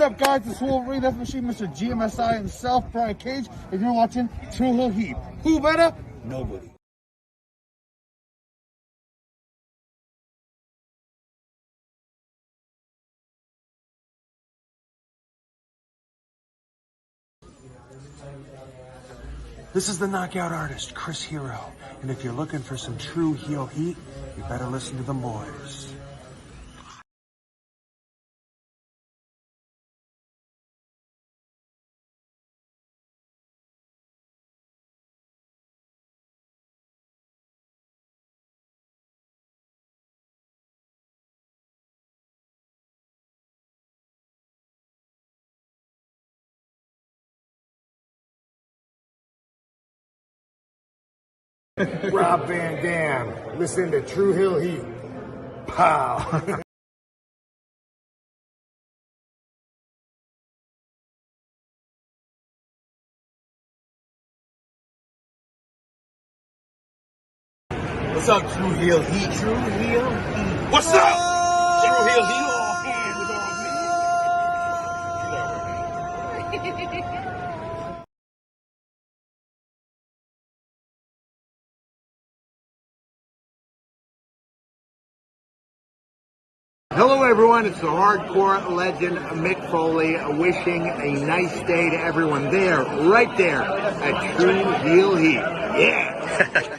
up, guys? It's Wolverine, Death Machine, Mr. GMSI himself, Brian Cage, and you're watching Tru Heel Heat. Who better? Nobody. This is the knockout artist, Chris Hero, and if you're looking for some Tru Heel Heat, you better listen to them boys. Rob Van Dam, listen to Tru Heel Heat. Pow! What's up, Tru Heel Heat? Tru Heel Heat. What's up? Tru Heel Heat. Hello everyone, it's the hardcore legend Mick Foley wishing a nice day to everyone there, right there at Tru Heel Heat. Yeah!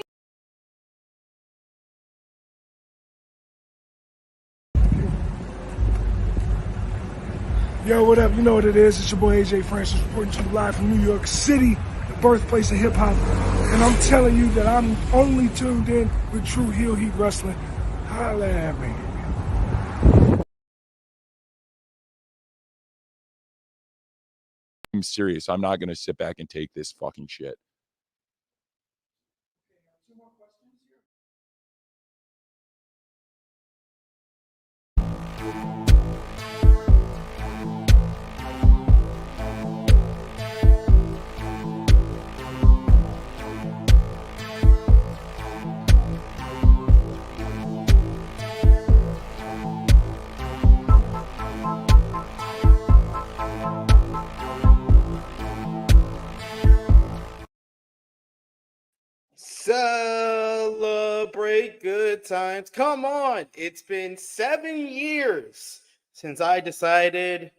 Yo, what up? You know what it is. It's your boy AJ Francis reporting to you live from New York City, the birthplace of hip hop. And I'm telling you that I'm only tuned in with Tru Heel Heat Wrestling. Holla at me. I'm serious. I'm not going to sit back and take this fucking shit. Celebrate good times. Come on. It's been 7 years since I decided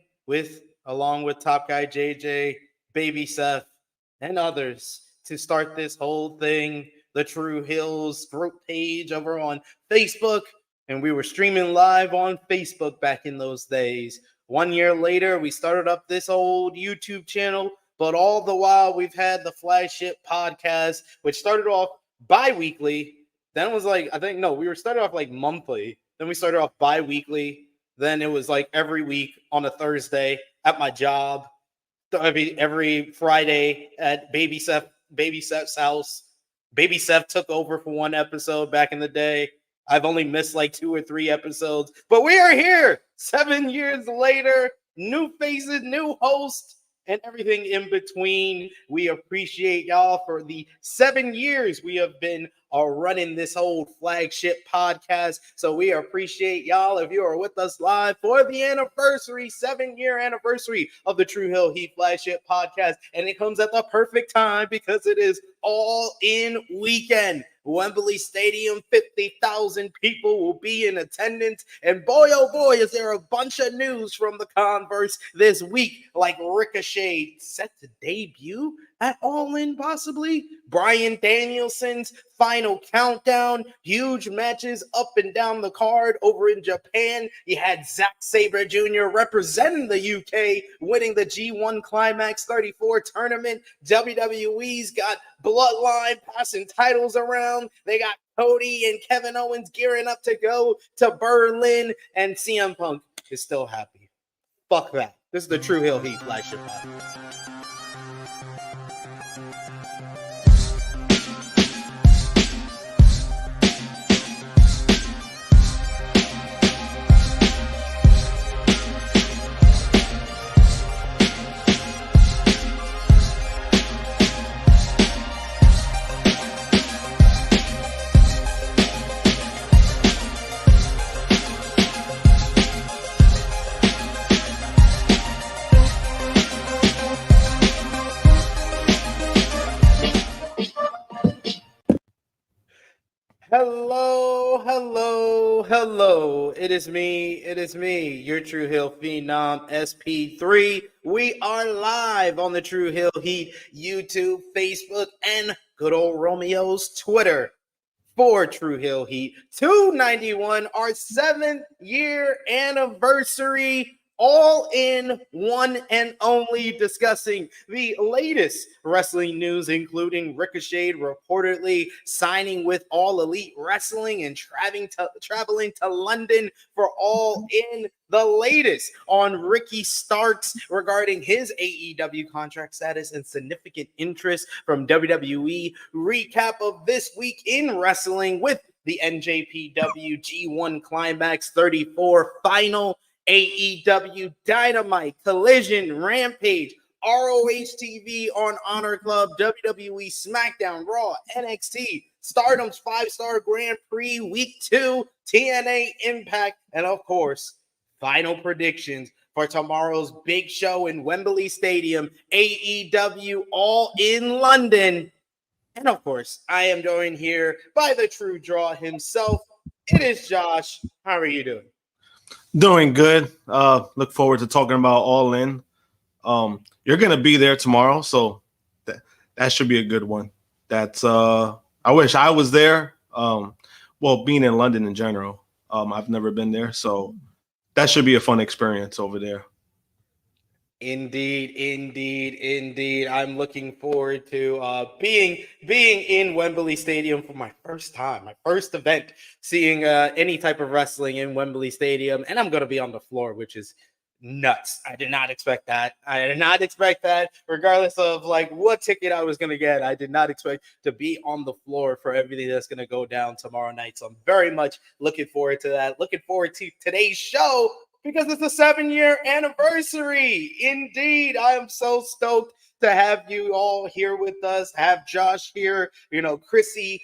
along with Top Guy JJ, Baby Seth, and others to start this whole thing, the Tru Heel's group page over on Facebook. And we were streaming live on Facebook back in those days. 1 year later, we started up this old YouTube channel. But all the while, we've had the Flagship podcast, which started off bi-weekly. Then it was like, we started off like monthly. Then we started off bi-weekly. Then it was like every week on a Thursday at my job. Every Friday at Baby Seth's house. Baby Seth took over for one episode back in the day. I've only missed like 2 or 3 episodes. But we are here 7 years later. New faces, new hosts, and everything in between. We appreciate y'all for the 7 years we have been running this whole Flagship podcast. So we appreciate y'all if you are with us live for the anniversary, 7-year anniversary of the Tru Heel Heat Flagship podcast. And it comes at the perfect time because it is all in weekend. Wembley Stadium, 50,000 people will be in attendance. And boy, oh boy, is there a bunch of news from the Converse this week, like Ricochet set to debut at All In, possibly. Bryan Danielson's final countdown, huge matches up and down the card over in Japan. You had Zack Sabre Jr. representing the UK, winning the G1 Climax 34 tournament. WWE's got Bloodline passing titles around. They got Cody and Kevin Owens gearing up to go to Berlin, and CM Punk is still happy. Fuck that. This is the Tru Heel Heat Flagship podcast. Hello, it is me, your Tru Heel Phenom SP3. We are live on the Tru Heel Heat YouTube, Facebook, and good old Romeo's Twitter for Tru Heel Heat 291, our 7th year anniversary, all in one and only, discussing the latest wrestling news, including Ricochet reportedly signing with All Elite Wrestling and traveling to London for All In, the latest on Ricky Starks regarding his AEW contract status and significant interest from WWE, recap of this week in wrestling with the NJPW G1 Climax 34 final, AEW Dynamite, Collision, Rampage, ROH TV on Honor Club, WWE SmackDown, Raw, NXT, Stardom's 5-star Grand Prix Week 2, TNA Impact, and of course, final predictions for tomorrow's big show in Wembley Stadium, AEW All in London. And of course, I am joined here by the Tru Draw himself. It is Josh. How are you doing? Doing good. Look forward to talking about All In. You're gonna be there tomorrow, so that should be a good one. That's I wish I was there. Well, being in London in general, I've never been there, so that should be a fun experience over there. Indeed. I'm looking forward to being in Wembley Stadium for my first time, my first event, seeing any type of wrestling in Wembley Stadium, and I'm going to be on the floor, which is nuts. I did not expect that. Regardless of like what ticket I was going to get, I did not expect to be on the floor for everything that's going to go down tomorrow night. So I'm very much looking forward to that. Looking forward to today's show, because it's the 7-year anniversary. Indeed, I am so stoked to have you all here with us, have Josh here. You know, Krssi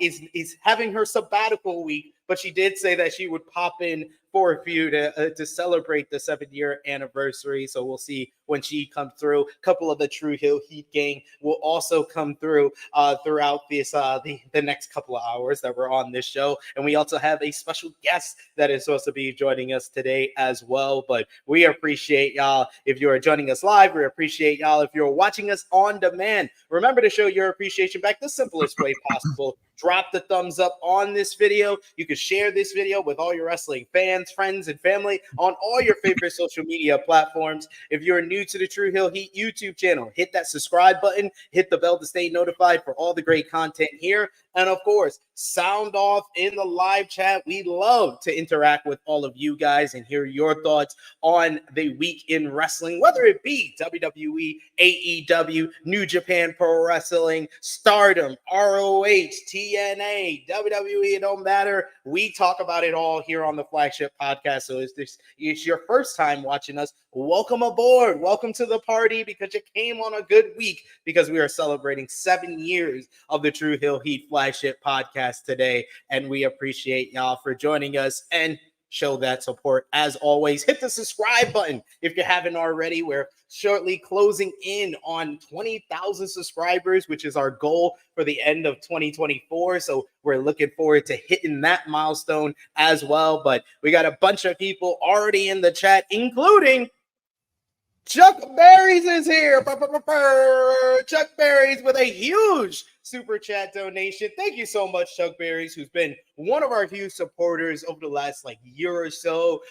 is having her sabbatical week, but she did say that she would pop in for a few to celebrate the 7-year anniversary. So we'll see when she comes through. A couple of the Tru Heel Heat gang will also come through throughout this the next couple of hours that we're on this show. And we also have a special guest that is supposed to be joining us today as well. But we appreciate y'all if you're joining us live. We appreciate y'all if you're watching us on demand. Remember to show your appreciation back the simplest way possible. Drop the thumbs up on this video. You can share this video with all your wrestling fans, friends, and family on all your favorite social media platforms. If you're new to the Tru Heel Heat YouTube channel, hit that subscribe button, hit the bell to stay notified for all the great content here. And of course, sound off in the live chat. We love to interact with all of you guys and hear your thoughts on the week in wrestling, whether it be WWE, AEW, New Japan Pro Wrestling, Stardom, ROH, TNA, WWE, it don't matter. We talk about it all here on the Flagship podcast. So if it's your first time watching us, welcome aboard. Welcome to the party, because you came on a good week, because we are celebrating 7 years of the Tru Heel Heat Flagship podcast today. And we appreciate y'all for joining us and show that support. As always, hit the subscribe button if you haven't already. We're shortly closing in on 20,000 subscribers, which is our goal for the end of 2024. So we're looking forward to hitting that milestone as well. But we got a bunch of people already in the chat, including Chuck Berries is here. Chuck Berries with a huge super chat donation. Thank you so much, Chuck Berries, who's been one of our huge supporters over the last year or so.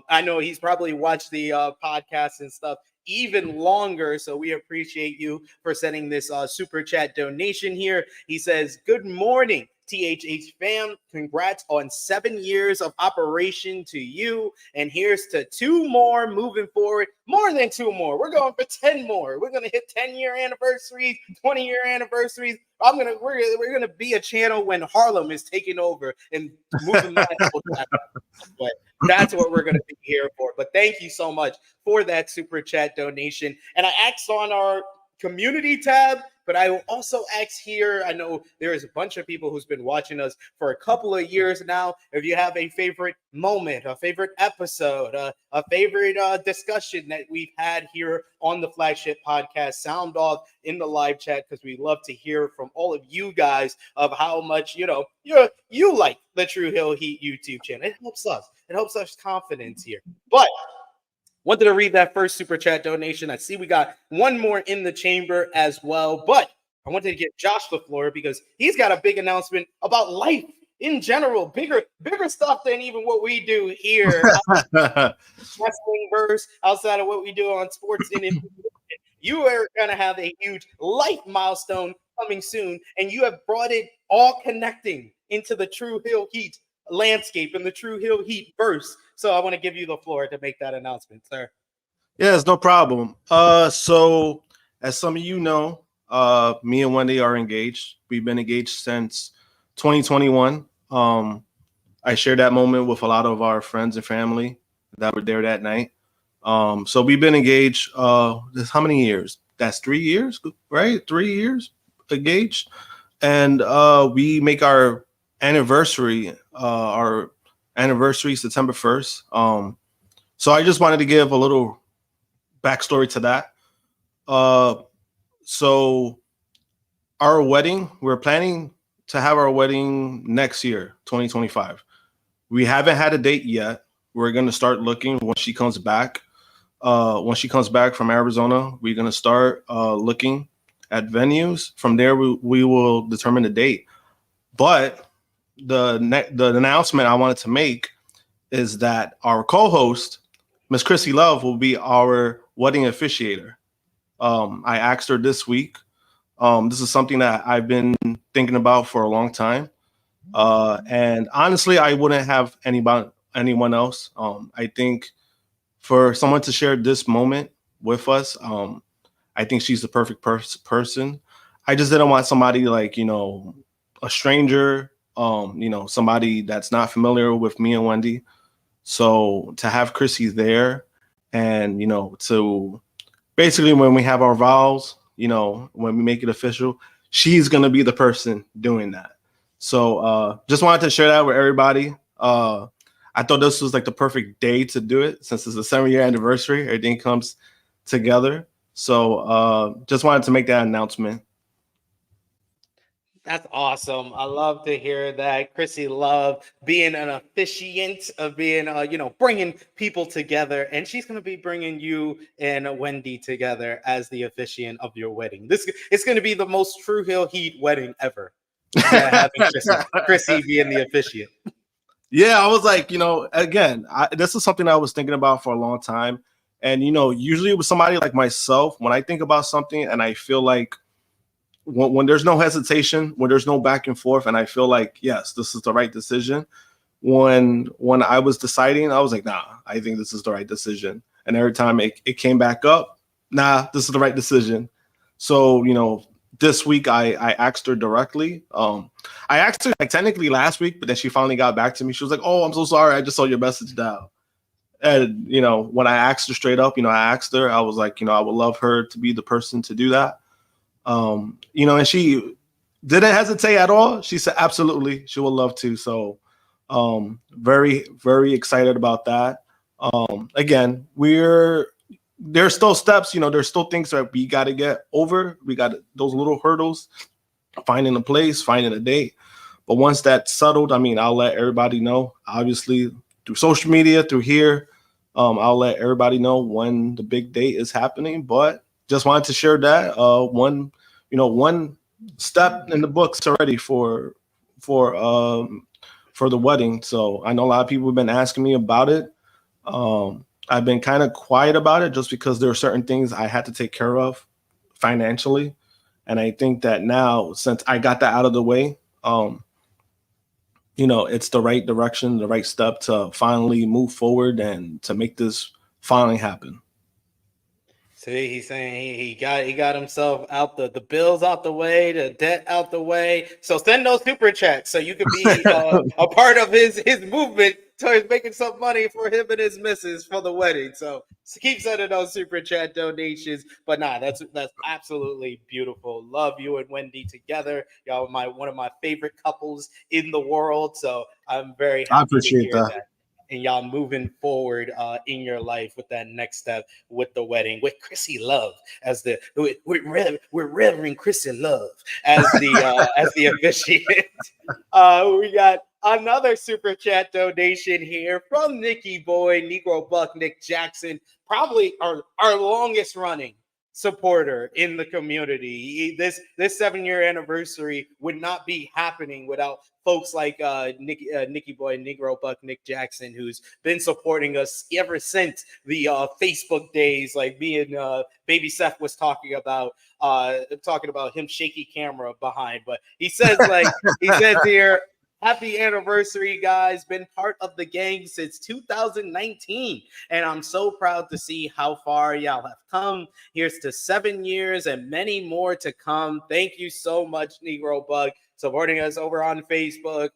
I know he's probably watched the podcast and stuff even longer, so we appreciate you for sending this super chat donation here. He says, "Good morning, THH fam. Congrats on 7 years of operation to you. And here's to 2 more moving forward. More than 2 more. We're going for 10 more. We're going to hit 10-year anniversaries, 20-year anniversaries. We're gonna be a channel when Harlem is taking over and moving that. But that's what we're gonna be here for. But thank you so much for that super chat donation. And I asked on our community tab, but I will also ask here, I know there is a bunch of people who's been watching us for a couple of years now. If you have a favorite moment, a favorite episode, a favorite discussion that we've had here on the Flagship podcast, sound off in the live chat, because we love to hear from all of you guys of how much, you like the Tru Heel Heat YouTube channel. It helps us. It helps us confidence here. But wanted to read that first super chat donation. I see we got one more in the chamber as well, but I wanted to get Josh the floor because he's got a big announcement about life in general, bigger stuff than even what we do here. Wrestling verse, outside of what we do on sports. You are going to have a huge life milestone coming soon, and you have brought it all connecting into the Tru Heel Heat landscape and the Tru Heel Heat verse. So I want to give you the floor to make that announcement, sir. Yes, no problem. So as some of you know, me and Wendy are engaged. We've been engaged since 2021. I shared that moment with a lot of our friends and family that were there that night. So we've been engaged. This how many years? That's 3 years, right? 3 years engaged, and we make our anniversary September 1st. So I just wanted to give a little backstory to that. So our wedding, we're planning to have our wedding next year, 2025. We haven't had a date yet. We're going to start looking when she comes back. When she comes back from Arizona, we're going to start looking at venues. From there, we will determine the date. But the announcement I wanted to make is that our co-host, Miss Krssi Love, will be our wedding officiator. I asked her this week. This is something that I've been thinking about for a long time. And honestly, I wouldn't have anyone else. I think for someone to share this moment with us, I think she's the perfect person. I just didn't want somebody like, a stranger, somebody that's not familiar with me and Wendy. So to have Krssi there and, to basically when we have our vows, when we make it official, she's going to be the person doing that. So just wanted to share that with everybody. I thought this was like the perfect day to do it since it's the 7-year anniversary. Everything comes together. So just wanted to make that announcement. That's awesome. I love to hear that. Krssi Love being an officiant of being, bringing people together. And she's going to be bringing you and Wendy together as the officiant of your wedding. It's going to be the most Tru Heel Heat wedding ever. Having Krssi being the officiant. Yeah, I was like, again, this is something I was thinking about for a long time. And, usually with somebody like myself, when I think about something and I feel like when there's no hesitation, when there's no back and forth, and I feel like, yes, this is the right decision. When I was deciding, I was like, nah, I think this is the right decision. And every time it came back up, nah, this is the right decision. So, this week I asked her directly. I asked her like technically last week, but then she finally got back to me. She was like, oh, I'm so sorry. I just saw your message now. And, when I asked her straight up, I asked her, I was like, I would love her to be the person to do that. And she didn't hesitate at all. She said, absolutely, she would love to. So, very, very excited about that. Again, there's still steps, there's still things that we got to get over. We got those little hurdles, finding a place, finding a date. But once that's settled, I'll let everybody know, obviously through social media, through here. I'll let everybody know when the big date is happening, but just wanted to share that one step in the books already for the wedding. So I know a lot of people have been asking me about it. I've been kind of quiet about it just because there are certain things I had to take care of financially. And I think that now, since I got that out of the way, it's the right direction, the right step to finally move forward and to make this finally happen. See, he's saying he got himself out the bills out the way, the debt out the way. So send those super chats so you can be a part of his movement towards making some money for him and his missus for the wedding. So keep sending those super chat donations. But nah, that's absolutely beautiful. Love you and Wendy together. Y'all are one of my favorite couples in the world. So I'm very happy to hear that. And y'all moving forward in your life with that next step with the wedding with Krssi Love as the we're Reverend Krssi Love as the officiant. We got another super chat donation here from Nicky Boy, Negro Buck, Nick Jackson, probably our longest running supporter in the community. This 7-year anniversary would not be happening without folks like Nicky Boy, Negro Buck, Nick Jackson, who's been supporting us ever since the Facebook days. Like me and Baby Seth was talking about him shaky camera behind, but he says here, happy anniversary, guys. Been part of the gang since 2019. And I'm so proud to see how far y'all have come. Here's to 7 years and many more to come. Thank you so much, Negro Bug, supporting us over on Facebook,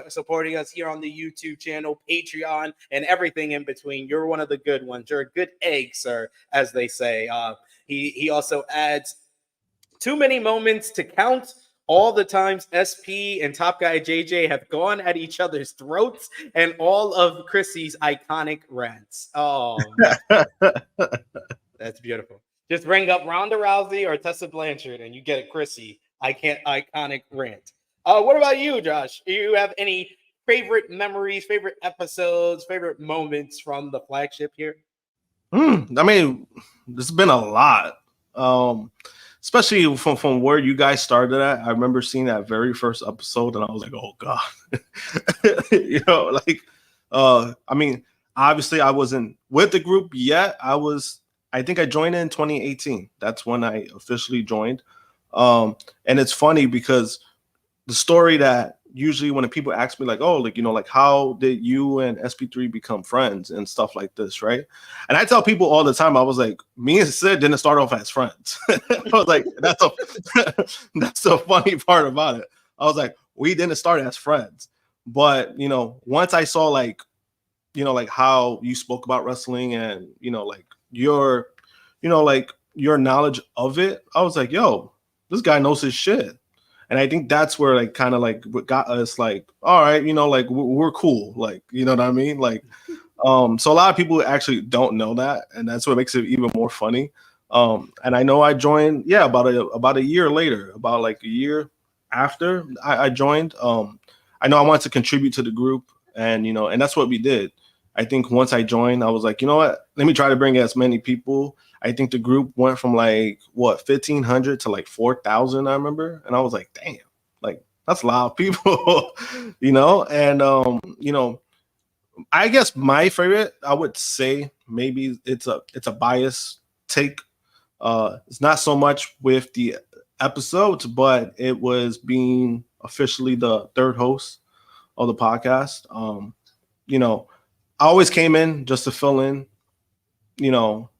supporting us here on the YouTube channel, Patreon, and everything in between. You're one of the good ones. You're a good egg, sir, as they say. He also adds, too many moments to count. All the times SP and Top Guy JJ have gone at each other's throats, and all of Krissi's iconic rants. Oh, that's beautiful. Just bring up Ronda Rousey or Tessa Blanchard, and you get a Krssi iconic rant. What about you, Josh? Do you have any favorite memories, favorite episodes, favorite moments from the flagship here? I mean, there's been a lot. Especially from where you guys started at. I remember seeing that very first episode and I was like, oh God. I mean, obviously I wasn't with the group yet. I think I joined in 2018. That's when I officially joined. And it's funny because the story that usually when people ask me like, oh, how did you and SP3 become friends and stuff like this, right? And I tell people all the time, I was like, me and Sid didn't start off as friends. I was like, that's the funny part about it. I was like, we didn't start as friends. But, once I saw how you spoke about wrestling and, your knowledge of it, I was like, yo, this guy knows his shit. And I think that's where what got us all right, we're cool. You know what I mean? So a lot of people actually don't know that. And that's what makes it even more funny. And I know I joined, about a year later, about a year after I joined. I know I wanted to contribute to the group and, and that's what we did. I think once I joined, I was like, you know what, let me try to bring as many people. I think the group went from 1,500 to 4,000, I remember. And I was like, damn, that's a lot of people, and, I guess my favorite, I would say maybe it's a biased take. It's not so much with the episodes, but it was being officially the third host of the podcast. I always came in just to fill in,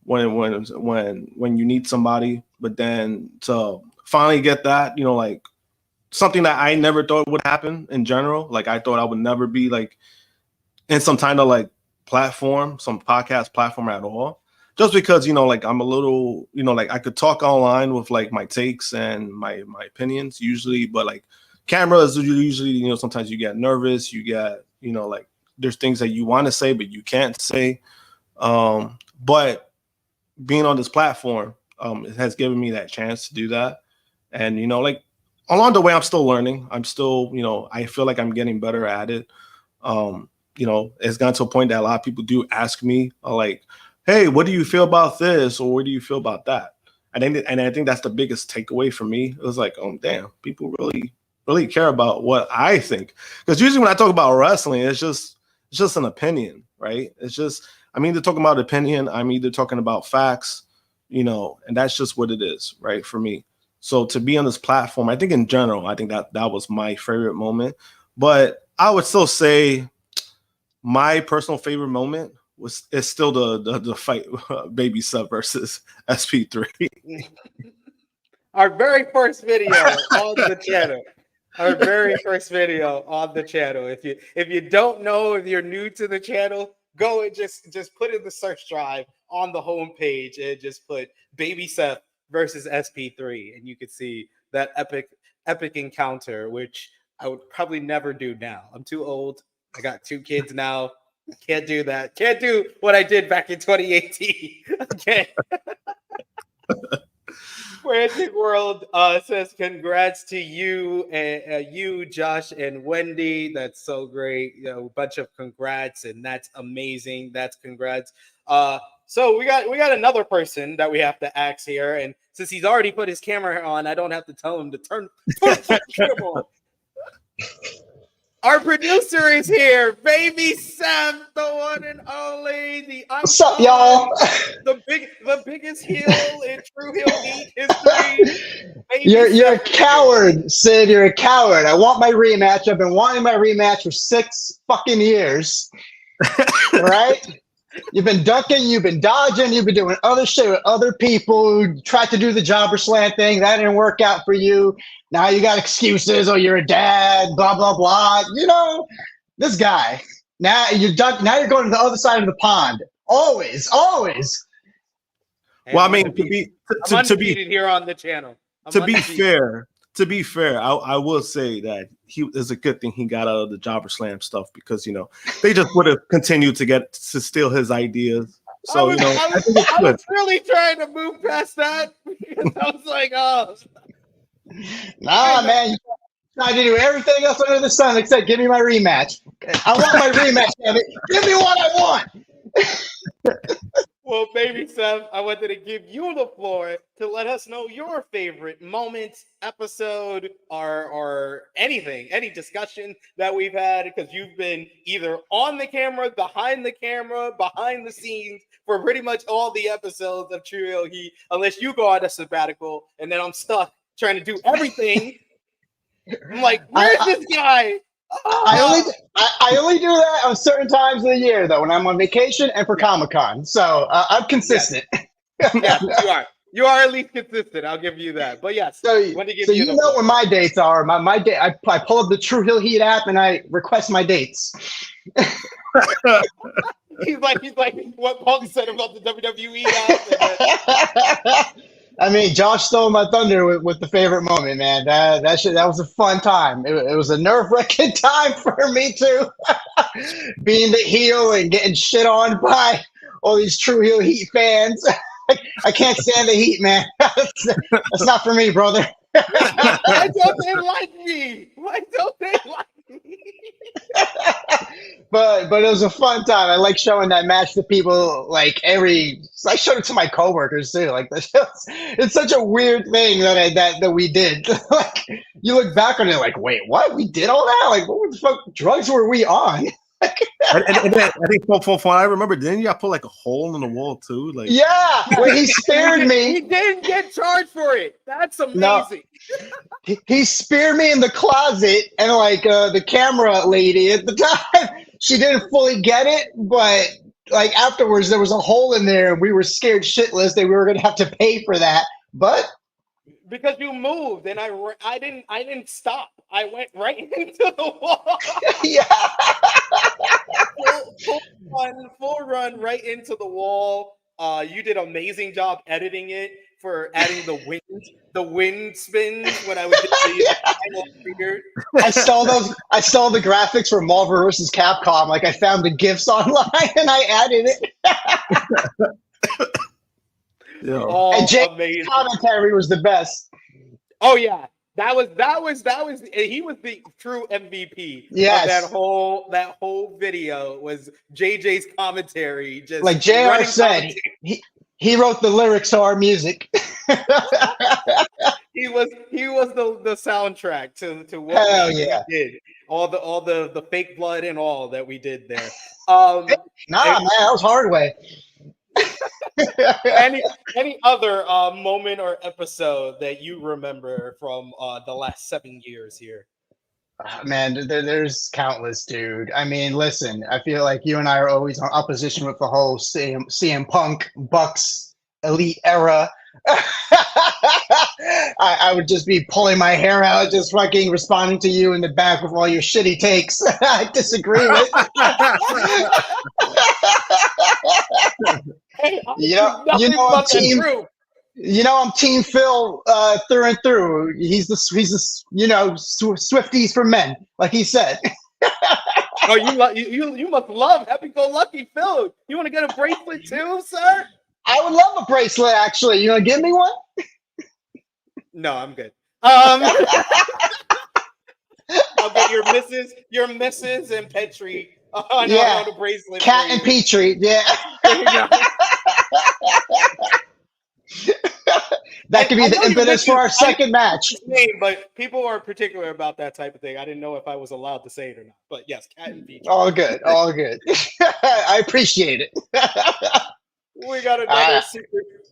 when you need somebody, but then to finally get that, something that I never thought would happen in general. I thought I would never be in some kind of platform, some podcast platform at all. Just because, I'm a little, I could talk online with my takes and my opinions usually, but cameras usually, sometimes you get nervous, you get, there's things that you want to say, but you can't say. But being on this platform, it has given me that chance to do that. And, along the way, I'm still learning. I'm still, I feel like I'm getting better at it. It's gotten to a point that a lot of people do ask me hey, what do you feel about this? Or what do you feel about that? And I think that's the biggest takeaway for me. It was damn, people really care about what I think. Because usually when I talk about wrestling, it's just an opinion, right? It's just, I'm either talking about opinion, I'm either talking about facts, and that's just what it is, right, for me. So to be on this platform, I think in general, I think that was my favorite moment. But I would still say my personal favorite moment is still the fight, Baby Seth versus SP3. Our very first video on the channel. our very first video on the channel. If you don't know, if you're new to the channel, go and just put in the search drive on the home page and just put Baby Seth versus SP3, and you could see that epic encounter, which I would probably never do now. I'm too old. I got 2 kids now. Can't do that. Can't do what I did back in 2018. Okay. Frantic World says congrats to you, you, Josh, and Wendy. That's so great. You know, a bunch of congrats, and that's amazing. That's congrats. So we got another person that we have to ask here, and since he's already put his camera on, I don't have to tell him to put his camera on. Our producer is here, Baby Seth, the one and only, the what's up, y'all? The biggest heel in Tru Heel Heat history. You're a coward, Sid. You're a coward. I want my rematch. I've been wanting my rematch for 6 fucking years. Right? You've been ducking, you've been dodging, you've been doing other shit with other people who tried to do the jobber slam thing. That didn't work out for you. Now you got excuses, or you're a dad, blah, blah, blah. You know, this guy. Now you're done. Now you're going to the other side of the pond. Always, always. Well, I mean, to be here on the channel. To be fair, I will say that it's a good thing he got out of the jobber slam stuff, because you know they just would have continued to steal his ideas. So I was really trying to move past that, because I was like, oh, nah, man, you trying to do everything else under the sun except give me my rematch. I want my rematch, damn it. Give me what I want. Well, Baby Seth, I wanted to give you the floor to let us know your favorite moment, episode, or anything, any discussion that we've had, because you've been either on the camera, behind the scenes for pretty much all the episodes of Tru Heel Heat, unless you go on a sabbatical, and then I'm stuck trying to do everything. I'm like, where's this guy? I only do that on certain times of the year, though, when I'm on vacation and for Comic-Con. So I'm consistent. Yeah, you are at least consistent. I'll give you that. But yes, so you know when my dates are. My date. I pull up the Tru Heel Heat app and I request my dates. he's like what Punk said about the WWE app. I mean, Josh stole my thunder with the favorite moment, man. That was a fun time. It was a nerve-wracking time for me too, being the heel and getting shit on by all these Tru Heel Heat fans. I can't stand the Heat, man. That's not for me, brother. Why don't they like me? Why don't they like me? But it was a fun time. I like showing that match to people. I showed it to my coworkers too. Like, it's such a weird thing that we did. Like, you look back on it like, wait, what? We did all that? Like, what the fuck drugs were we on? and I think for I remember, didn't you put like a hole in the wall too? Like, yeah, when he speared me. He didn't get charged for it. That's amazing. No, he speared me in the closet, and the camera lady at the time, she didn't fully get it, but like afterwards there was a hole in there, and we were scared shitless that we were gonna have to pay for that. But because you moved, and I didn't stop. I went right into the wall. Yeah. Full run right into the wall. You did an amazing job editing it for adding the wind spins when I was I stole the graphics from Marvel vs. Capcom. Like, I found the GIFs online and I added it. Oh, and Jake's amazing. Commentary was the best. Oh yeah. That was he was the true MVP. Yes. Of that whole video was JJ's commentary. Just like JR said, he wrote the lyrics to our music. he was the soundtrack to what we did. All the fake blood and all that we did there. Man, that was hard way. Any other moment or episode that you remember from the last 7 years here? Man, there's countless, dude. I mean, listen, I feel like you and I are always on opposition with the whole CM Punk Bucks Elite era. I would just be pulling my hair out, just fucking responding to you in the back with all your shitty takes. I disagree with. Hey, You know, I'm team. I'm Team Phil through and through. He's the Swifties for men, like he said. Oh, you must love happy-go-lucky Phil. You want to get a bracelet too, sir? I would love a bracelet, actually. You want to give me one? No, I'm good. I'll get your missus and Petri on the bracelet. Cat and Petrie, yeah. There you go. That could be the impetus for our second match. But people are particular about that type of thing. I didn't know if I was allowed to say it or not. But yes, Cat and Petrie. All good. I appreciate it. We got another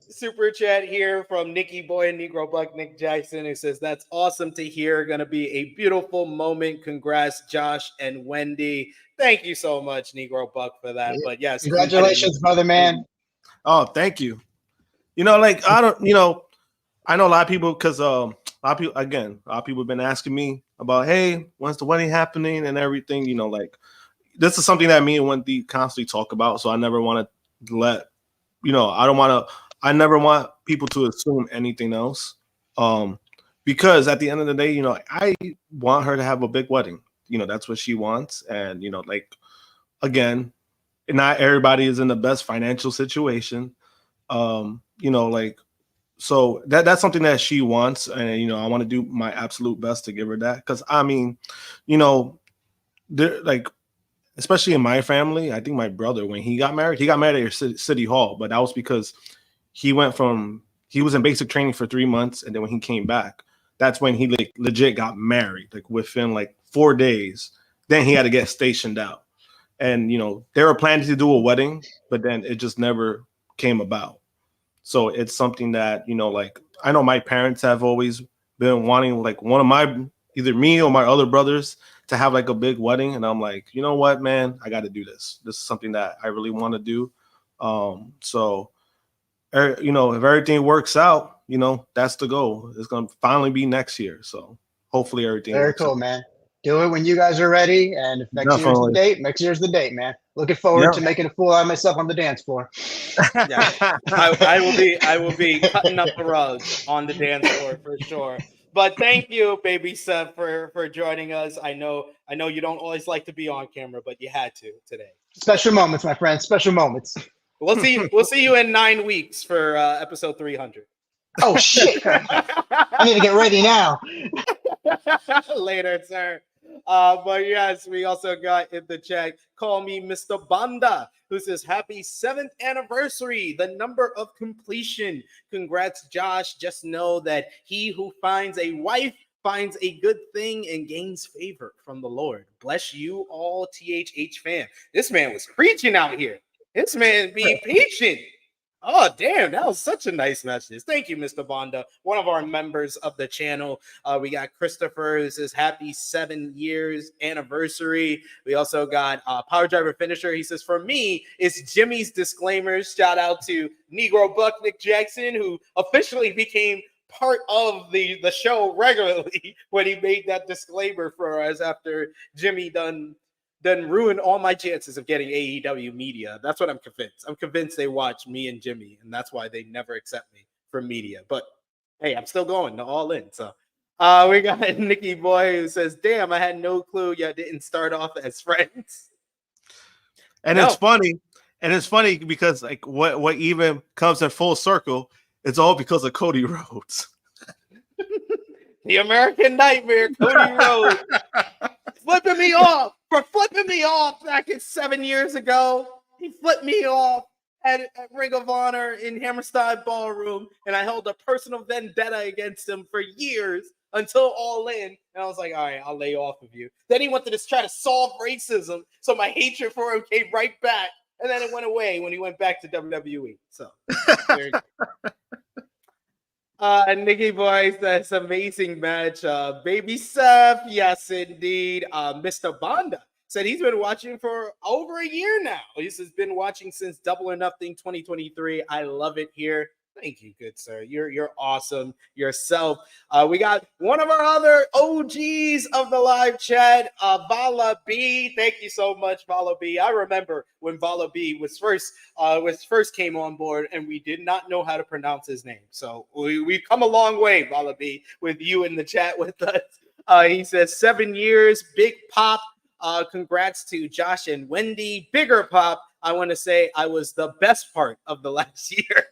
super chat here from Nicky Boy and Negro Buck, Nick Jackson, who says, that's awesome to hear. Going to be a beautiful moment. Congrats, Josh and Wendy. Thank you so much, Negro Buck, for that. But yes, congratulations, brother man. Oh, thank you. I know a lot of people, because a lot of people have been asking me about, hey, when's the wedding happening and everything. This is something that me and Wendy constantly talk about. So I never want to I never want people to assume anything else. Because at the end of the day, I want her to have a big wedding. That's what she wants. And, again, not everybody is in the best financial situation. So that's something that she wants. And, I want to do my absolute best to give her that. Because, especially in my family, I think my brother, when he got married at City Hall, but that was because he was in basic training for 3 months. And then when he came back, that's when he legit got married, within 4 days. Then he had to get stationed out. And, they were planning to do a wedding, but then it just never came about. So it's something that, I know my parents have always been wanting, one of my, either me or my other brothers to have a big wedding. And I'm like, you know what, man, I got to do this. This is something that I really want to do. So, if everything works out, that's the goal. It's going to finally be next year. So hopefully everything Very works cool, out. man. Do it when you guys are ready. And if next year's the date, man. Looking forward to making a fool out of myself on the dance floor. Yeah, I will be cutting up the rug on the dance floor for sure. But thank you, baby Seth, for joining us. I know you don't always like to be on camera, but you had to today. Special moments, my friend. Special moments. We'll see you in 9 weeks for episode 300. Oh shit! I need to get ready now. Later, sir. But yes, we also got in the chat, call me Mr. Banda, who says, happy 7th anniversary, the number of completion. Congrats, Josh. Just know that he who finds a wife finds a good thing and gains favor from the Lord. Bless you all, THH fam. This man was preaching out here. This man be preaching. Oh, damn. That was such a nice message. Thank you, Mr. Bonda, one of our members of the channel. We got Christopher, who says, happy 7 years anniversary. We also got Power Driver Finisher. He says, for me, it's Jimmy's disclaimers. Shout out to Negro Buck, Nick Jackson, who officially became part of the show regularly when he made that disclaimer for us after Jimmy done ruin all my chances of getting AEW media. That's what I'm convinced. I'm convinced they watch me and Jimmy, and that's why they never accept me for media. But hey, I'm still going to All In. So we got Nicky Boy, who says, damn, I had no clue y'all didn't start off as friends. And it's funny. And it's funny because what even comes in full circle, it's all because of Cody Rhodes. The American Nightmare, Cody Rhodes. Flipping me off back 7 years ago. He flipped me off at Ring of Honor in Hammerstein Ballroom, and I held a personal vendetta against him for years until All In. And I was like, all right, I'll lay off of you. Then he wanted to try to solve racism, so my hatred for him came right back, and then it went away when he went back to WWE. So there you go. Nicky Boy, that's amazing match. Baby Seth, yes indeed. Mr. Banda said he's been watching for over a year now. He's been watching since Double or Nothing 2023. I love it here. Thank you, good sir. You're awesome yourself. We got one of our other OGs of the live chat, ValaB. Thank you so much, ValaB. I remember when ValaB was first came on board, and we did not know how to pronounce his name. So we've come a long way, ValaB, with you in the chat with us. He says 7 years, big pop. Congrats to Josh and Wendy. Bigger pop. I want to say I was the best part of the last year.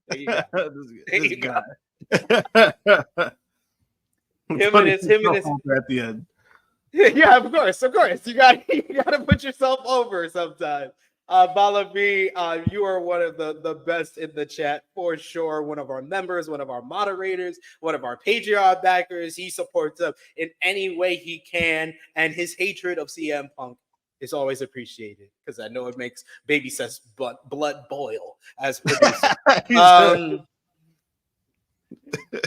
There you go. There you go. him and his at the end. Yeah, of course. You got to put yourself over sometimes. ValaB, you are one of the best in the chat for sure. One of our members, one of our moderators, one of our Patreon backers. He supports us in any way he can, and his hatred of CM Punk is always appreciated because I know it makes Baby Seth's blood boil as producer.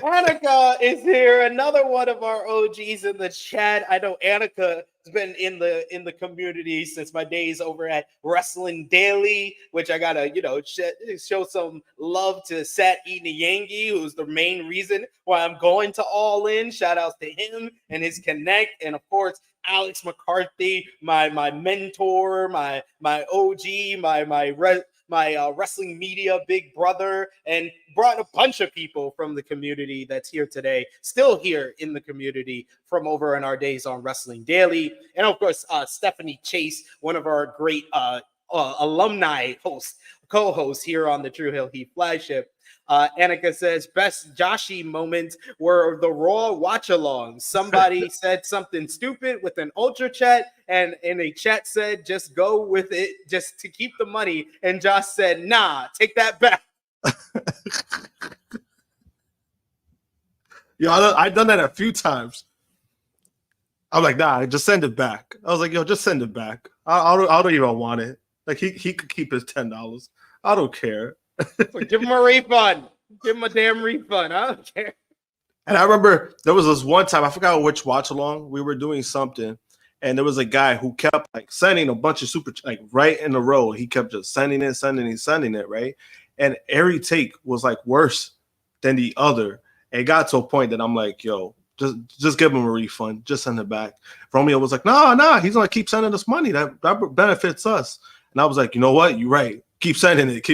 Annika is here, another one of our OGs in the chat. I know Annika has been in the community since my days over at Wrestling Daily, which I gotta show some love to Sat Inayangi, who's the main reason why I'm going to All In. Shout outs to him and his connect, and of course Alex McCarthy, my mentor, my OG, my wrestling media big brother, and brought a bunch of people from the community that's here today, still here in the community from over in our days on Wrestling Daily. And of course, Stephanie Chase, one of our great alumni co-hosts here on the Tru Heel Heat Flagship. Annika says, best Joshi moments were the Raw watch-alongs. Somebody said something stupid with an ultra chat, and in a chat said, just go with it just to keep the money. And Josh said, nah, take that back. Yo, I've done that a few times. I'm like, nah, just send it back. I was like, yo, just send it back. I don't even want it. Like, he could keep his $10. I don't care. Give him a refund. Give him a damn refund. I don't care. And I remember there was this one time, I forgot which watch along, we were doing something, and there was a guy who kept like sending a bunch of super, like right in a row. He kept just sending it, right? And every take was like worse than the other. And it got to a point that I'm like, yo, just give him a refund. Just send it back. Romeo was like, no, he's going to keep sending us money. That benefits us. And I was like, you know what? You're right. Keep sending it.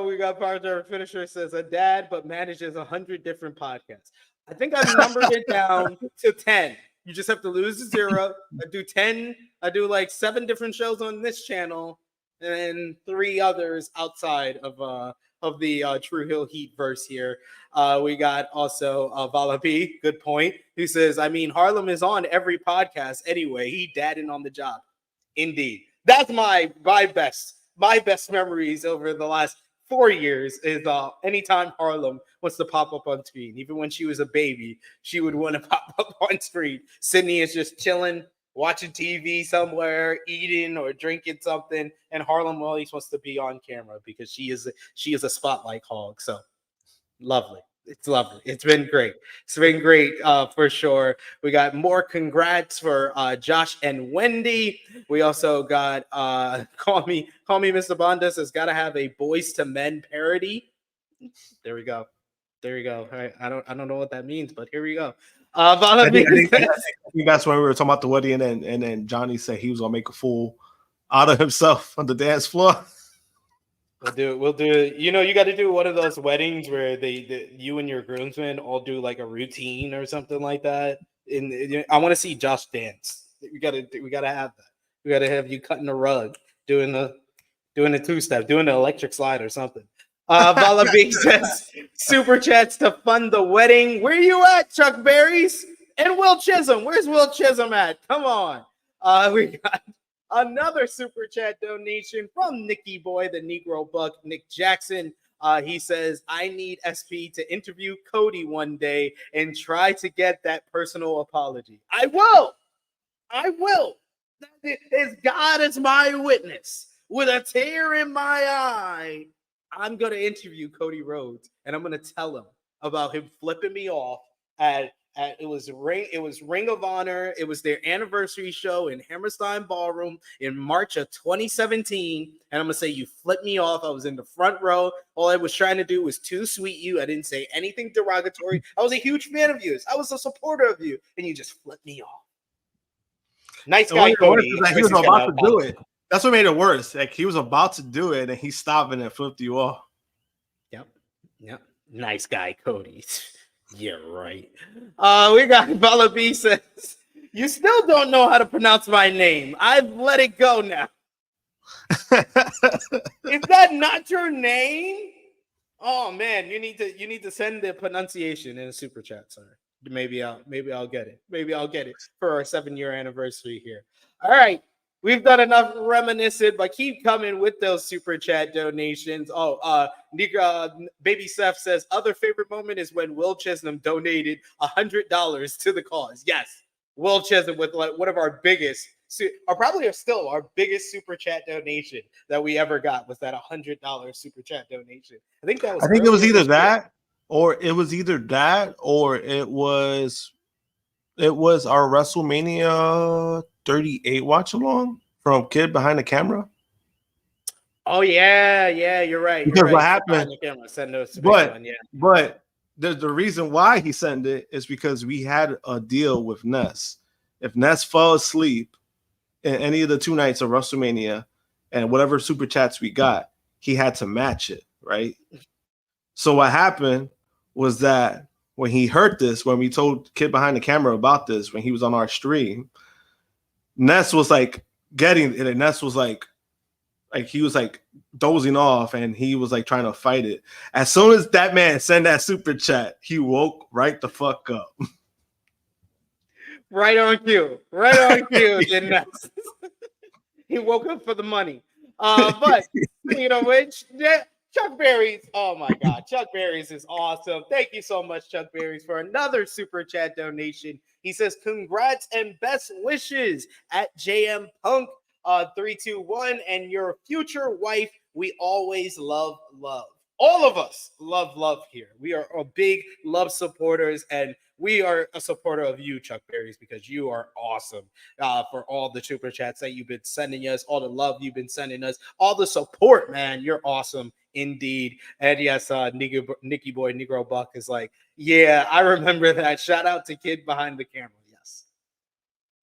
We got part-time finisher says a dad, but manages 100 different podcasts. I think I've numbered it down to 10. You just have to lose the 0. I do 10. I do like 7 different shows on this channel and 3 others outside of the Tru Heel Heat verse here. We got also ValaB, good point, who says, I mean, Harlem is on every podcast anyway. He dadding on the job. Indeed. That's my best memories over the last 4 years is anytime Harlem wants to pop up on screen. Even when she was a baby, she would want to pop up on screen. Sydney is just chilling, watching TV somewhere, eating or drinking something, and Harlem always wants to be on camera because she is a spotlight hog. So lovely. It's lovely. It's been great. It's been great for sure. We got more congrats for Josh and Wendy. We also got call me Mr. Bonda says gotta have a Boys to Men parody. There we go. All right. I don't know what that means, but here we go. I think that's when we were talking about the wedding, and then Johnny said he was gonna make a fool out of himself on the dance floor. We'll do it. You know, you got to do one of those weddings where you and your groomsmen all do like a routine or something like that. And I want to see Josh dance. We gotta have that. We gotta have you cutting the rug, doing the 2-step, doing the electric slide or something. ValaB says super chats to fund the wedding. Where you at, Chuck Berries? And Will Chisholm. Where's Will Chisholm at? Come on. We got another super chat donation from Nicky Boy, the Negro Buck, Nick Jackson. He says, I need SP to interview Cody one day and try to get that personal apology. I will. As God is my witness, with a tear in my eye, I'm going to interview Cody Rhodes, and I'm going to tell him about him flipping me off at It was Ring of Honor. It was their anniversary show in Hammerstein Ballroom in March of 2017. And I'm gonna say you flipped me off. I was in the front row. All I was trying to do was to sweet you. I didn't say anything derogatory. I was a huge fan of yours. I was a supporter of you, and you just flipped me off. Nice guy, Cody. He was about to do it. That's what made it worse. Like he was about to do it, and he stopped and flipped you off. Yep. Nice guy, Cody. Yeah, right. We got ValaB says, you still don't know how to pronounce my name. I've let it go now. Is that not your name? Oh man, you need to send the pronunciation in a super chat, sir. Maybe I'll get it. Maybe I'll get it for our 7-year anniversary here. All right. We've done enough reminiscent, but keep coming with those super chat donations. Baby Seth says, other favorite moment is when Will Chisholm donated $100 to the cause. Yes, Will Chisholm with like one of our biggest, or probably still our biggest super chat donation that we ever got was that $100 super chat donation. I think it was either that, or it was our WrestleMania 38 watch along from Kid Behind the Camera. Oh yeah, you're right. Because what happened? But the reason why he sent it is because we had a deal with Ness. If Ness fell asleep in any of the 2 nights of WrestleMania and whatever super chats we got, he had to match it, right? So what happened was that when he heard this, when we told Kid Behind the Camera about this, when he was on our stream, Ness was like getting it, and Ness was like he was like dozing off, and he was like trying to fight it. As soon as that man sent that super chat, he woke right the fuck up. Right on cue, didn't Ness? He woke up for the money. But you know which? Chuck Berry's, oh my God, Chuck Berry's is awesome. Thank you so much, Chuck Berry's, for another super chat donation. He says, congrats and best wishes at JM Punk 321 and your future wife. We always love. All of us love here. We are big love supporters, and we are a supporter of you, Chuck Berry's, because you are awesome for all the super chats that you've been sending us, all the love you've been sending us, all the support, man. You're awesome indeed. And yes, Nicky Boy Negro Buck is like, yeah, I remember that. Shout out to Kid Behind the Camera. Yes,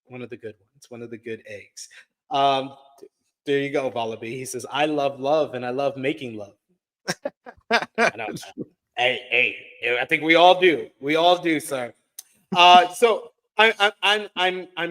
one of the good ones, one of the good eggs. There you go, ValaB. He says, I love and I love making love. I know. Hey, I think we all do. We all do, sir. So I'm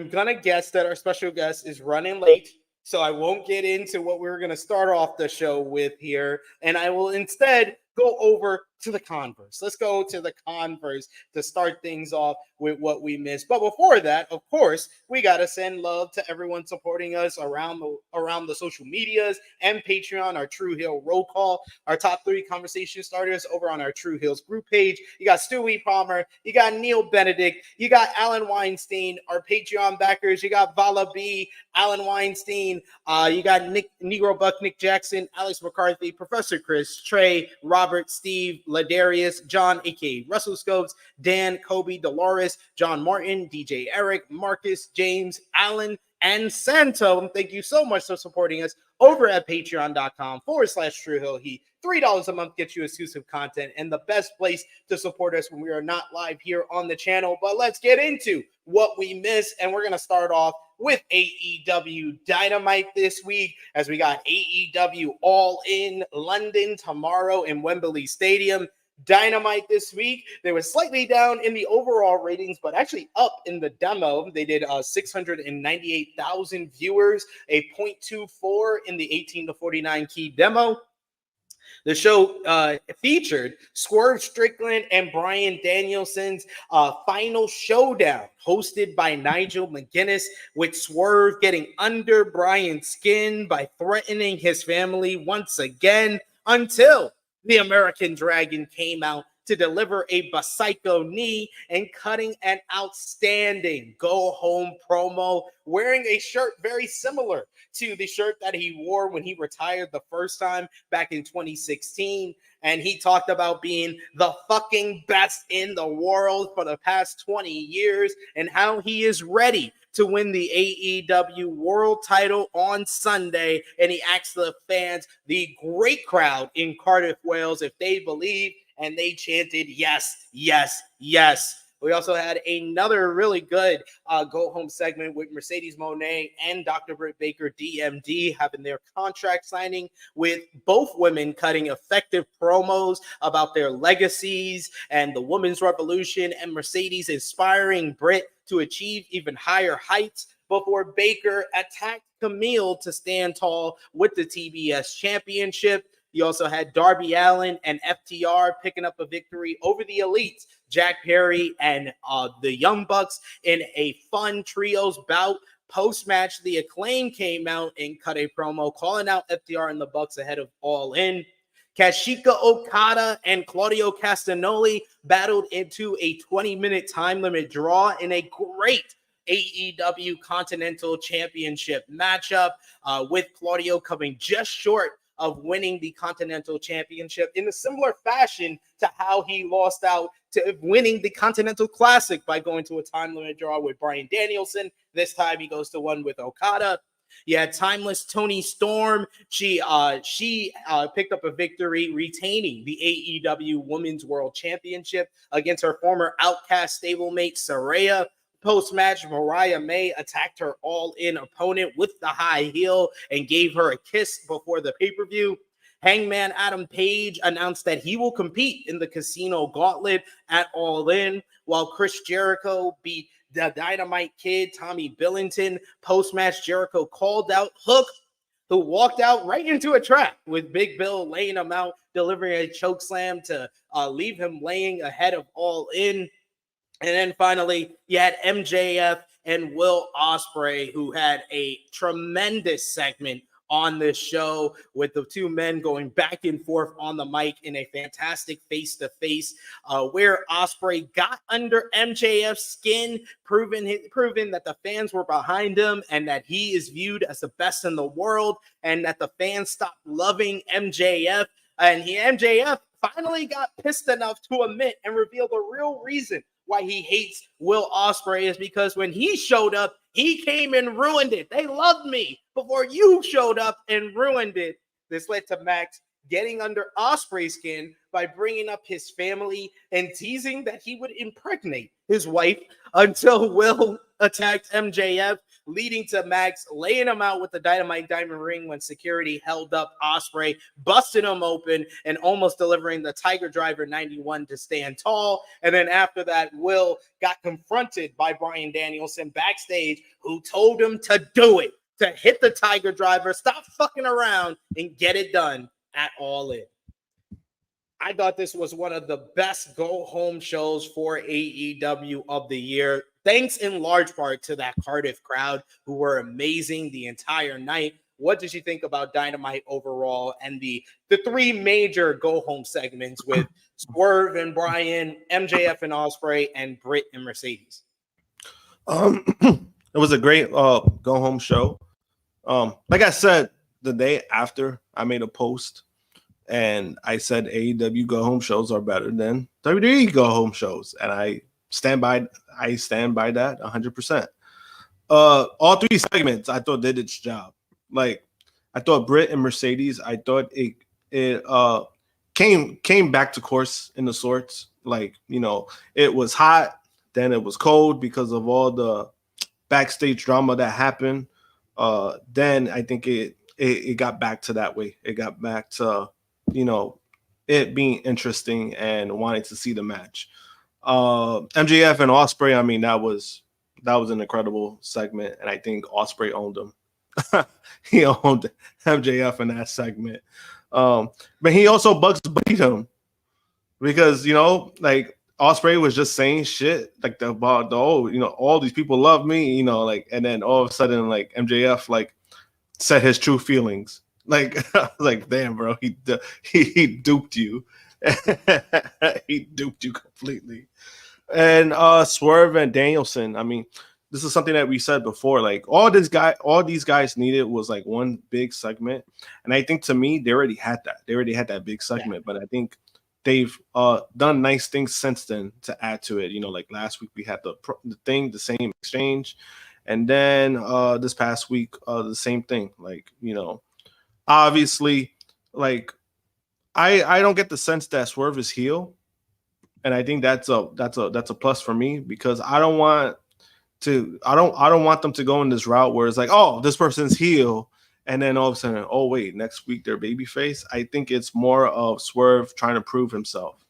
gonna guess that our special guest is running late, so I won't get into what we're gonna start off the show with here, and I will instead go over to the Converse. Let's go to the Converse to start things off with what we missed. But before that, of course, we got to send love to everyone supporting us around the social medias and Patreon, our Tru Heel roll call, our top 3 conversation starters over on our Tru Heels group page. You got Stewie Palmer, you got Neil Benedict, you got Alan Weinstein, our Patreon backers, you got ValaB, Alan Weinstein, you got Negro Buck, Nick Jackson, Alex McCarthy, Professor Chris, Trey, Robert, Steve, Ladarius, John, aka Russell Scopes, Dan, Kobe, Dolores, John Martin, DJ Eric, Marcus, James, Alan, and Santo. Thank you so much for supporting us over at patreon.com/Tru Heel Heat. $3 a month gets you exclusive content and the best place to support us when we are not live here on the channel. But let's get into what we missed, and we're going to start off with AEW Dynamite this week, as we got AEW All In London tomorrow in Wembley Stadium. Dynamite this week, they were slightly down in the overall ratings, but actually up in the demo. They did 698,000 viewers, a 0.24 in the 18 to 49 key demo. The show featured Swerve Strickland and Bryan Danielson's final showdown, hosted by Nigel McGuinness, with Swerve getting under Bryan's skin by threatening his family once again, until the American Dragon came out to deliver a Psycho knee and cutting an outstanding go-home promo, wearing a shirt very similar to the shirt that he wore when he retired the first time back in 2016. And he talked about being the fucking best in the world for the past 20 years and how he is ready to win the AEW world title on Sunday. And he asked the fans, the great crowd in Cardiff, Wales, if they believe, and they chanted, yes, yes, yes. We also had another really good go-home segment with Mercedes Moné and Dr. Britt Baker, DMD, having their contract signing, with both women cutting effective promos about their legacies and the women's revolution, and Mercedes inspiring Britt to achieve even higher heights before Baker attacked Camille to stand tall with the TBS championship. You also had Darby Allin and FTR picking up a victory over the Elites, Jack Perry and the Young Bucks, in a fun trios bout. Post-match, the Acclaim came out and cut a promo calling out FTR and the Bucks ahead of All In. Kazuchika Okada and Claudio Castagnoli battled into a 20-minute time limit draw in a great AEW Continental Championship matchup, with Claudio coming just short of winning the Continental Championship in a similar fashion to how he lost out to winning the Continental Classic by going to a time limit draw with Bryan Danielson. This time he goes to one with Okada. You had Timeless Toni Storm. She picked up a victory, retaining the AEW Women's World Championship against her former Outcast stablemate Saraya. Post-match, Mariah May attacked her All-In opponent with the high heel and gave her a kiss before the pay-per-view. Hangman Adam Page announced that he will compete in the Casino Gauntlet at All In, while Chris Jericho beat the Dynamite Kid, Tommy Billington. Post-match, Jericho called out Hook, who walked out right into a trap, with Big Bill laying him out, delivering a chokeslam to leave him laying ahead of All In. And then finally, you had MJF and Will Ospreay, who had a tremendous segment on this show, with the two men going back and forth on the mic in a fantastic face-to-face, where Ospreay got under MJF's skin, proving that the fans were behind him and that he is viewed as the best in the world, and that the fans stopped loving MJF. And MJF finally got pissed enough to admit and reveal the real reason why he hates Will Ospreay, is because when he showed up, he came and ruined it. They loved me before you showed up and ruined it. This led to Max getting under Ospreay's skin by bringing up his family and teasing that he would impregnate his wife, until Will attacked MJF, leading to Max laying him out with the Dynamite Diamond Ring when security held up Ospreay, busting him open and almost delivering the Tiger Driver 91 to stand tall. And then after that, Will got confronted by Bryan Danielson backstage, who told him to do it, to hit the Tiger Driver, stop fucking around, and get it done at All In. I thought this was one of the best go-home shows for AEW of the year, thanks in large part to that Cardiff crowd, who were amazing the entire night. What did you think about Dynamite overall, and the three major go-home segments with Swerve and Bryan, MJF and Ospreay, and Britt and Mercedes? It was a great go-home show. Like I said, the day after, I made a post and I said AEW go-home shows are better than WWE go-home shows, and I stand by that 100%. All three segments I thought did its job. Like, I thought Britt and Mercedes, I thought it came back to course in the sorts. Like, you know, it was hot, then it was cold because of all the backstage drama that happened. Then I think it got back to that way. It got back to, you know, it being interesting and wanting to see the match. MJF and Ospreay, I mean, that was an incredible segment, and I think Ospreay owned him. He owned MJF in that segment. But he also Bugs beat him, because, you know, like, Ospreay was just saying shit like about you know, all these people love me, you know, like, and then all of a sudden, like, MJF like said his true feelings. Like, I was like, damn, bro, he duped you. He duped you completely. And Swerve and Danielson, I mean, this is something that we said before. Like all these guys needed was like one big segment, and I think to me they already had that. They already had that big segment, but I think they've done nice things since then to add to it. You know, like last week we had the same exchange, and then this past week the same thing. Like, you know, obviously, like I don't get the sense that Swerve is heel, and I think that's a plus for me because I don't want them to go in this route where it's like, oh, this person's heel, and then all of a sudden, oh wait, next week they're babyface. I think it's more of Swerve trying to prove himself.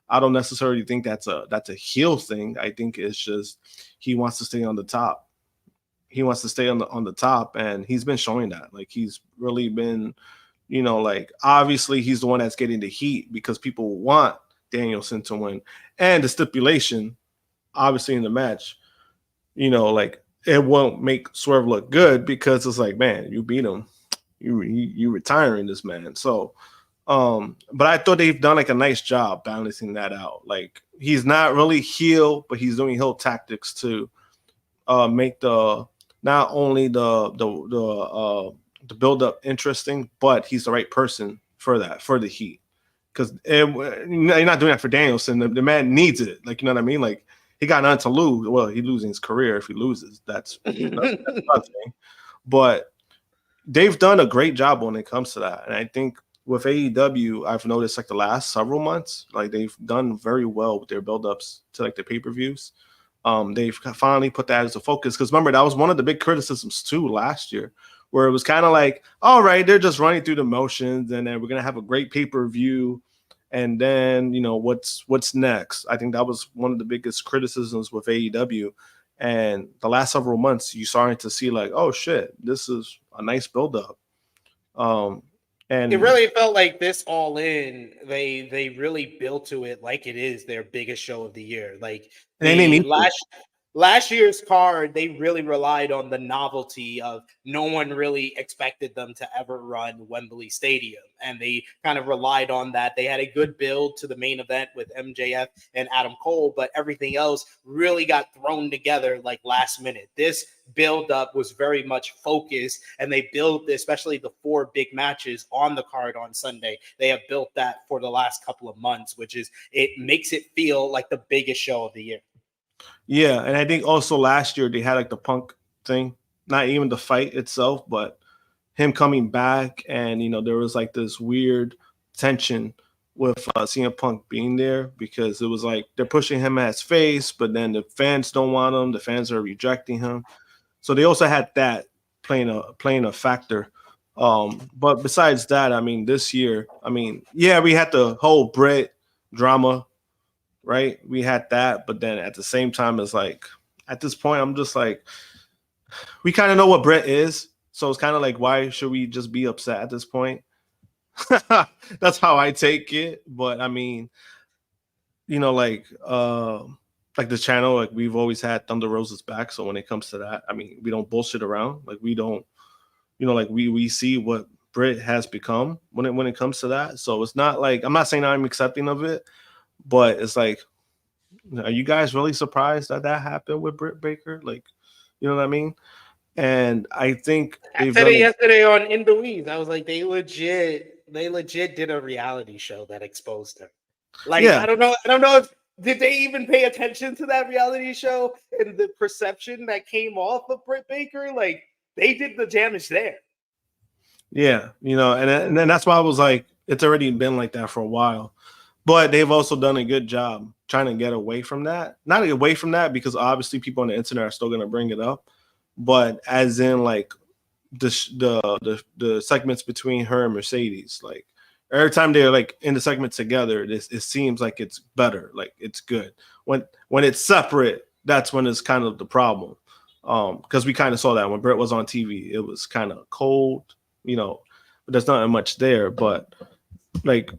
I don't necessarily think that's a heel thing. I think it's just he wants to stay on the top. He wants to stay on the top, and he's been showing that. Like he's really been, you know, like obviously he's the one that's getting the heat because people want Danielson to win, and the stipulation, obviously in the match, you know, like it won't make Swerve look good because it's like, man, you beat him, you retiring this man. So, but I thought they've done like a nice job balancing that out. Like he's not really heel, but he's doing heel tactics to make the not only the build up interesting, but he's the right person for the heat. Because you're not doing that for Danielson. The man needs it. Like, you know what I mean? Like, he got nothing to lose. Well, he's losing his career if he loses. That's nothing. But they've done a great job when it comes to that. And I think with AEW, I've noticed like the last several months, like they've done very well with their build-ups to like the pay-per-views. They've finally put that as a focus. Because remember, that was one of the big criticisms too last year, where it was kind of like, all right, they're just running through the motions, and then we're gonna have a great pay-per-view, and then, you know, what's next? I think that was one of the biggest criticisms with AEW. And the last several months, you starting to see like, oh shit, this is a nice build-up. And it really felt like this All In, they really built to it like it is their biggest show of the year. Like last year's card, they really relied on the novelty of no one really expected them to ever run Wembley Stadium. And they kind of relied on that. They had a good build to the main event with MJF and Adam Cole, but everything else really got thrown together like last minute. This build up was very much focused, and they built especially the 4 big matches on the card on Sunday. They have built that for the last couple of months, which is, it makes it feel like the biggest show of the year. Yeah, and I think also last year they had like the Punk thing, not even the fight itself, but him coming back, and you know there was like this weird tension with CM Punk being there because it was like they're pushing him as face, but then the fans don't want him, the fans are rejecting him, so they also had that playing a factor. But besides that, I mean, this year, I mean, yeah, we had the whole Brit drama. Right, we had that, but then at the same time, it's like at this point, I'm just like, we kind of know what Brett is, so it's kind of like, why should we just be upset at this point? That's how I take it. But I mean, you know, like the channel, like we've always had Thunder Rosa's back. So when it comes to that, I mean, we don't bullshit around. Like we don't, you know, like we see what Britt has become when it comes to that. So it's not like, I'm not saying I'm accepting of it. But it's like, are you guys really surprised that happened with Britt Baker? Like, you know what I mean? And I think I said it yesterday on In the Weeds. I was like, they legit did a reality show that exposed her. Like, yeah. I don't know if did they even pay attention to that reality show and the perception that came off of Britt Baker? Like, they did the damage there. Yeah, you know, and then that's why I was like, it's already been like that for a while. But they've also done a good job trying to get away from that. Not away from that, because obviously people on the internet are still going to bring it up. But as in like the segments between her and Mercedes, like every time they're like in the segment together, it seems like it's better, like it's good. When it's separate, that's when it's kind of the problem. Because we kind of saw that when Britt was on TV, it was kind of cold, you know. But there's not much there, but like.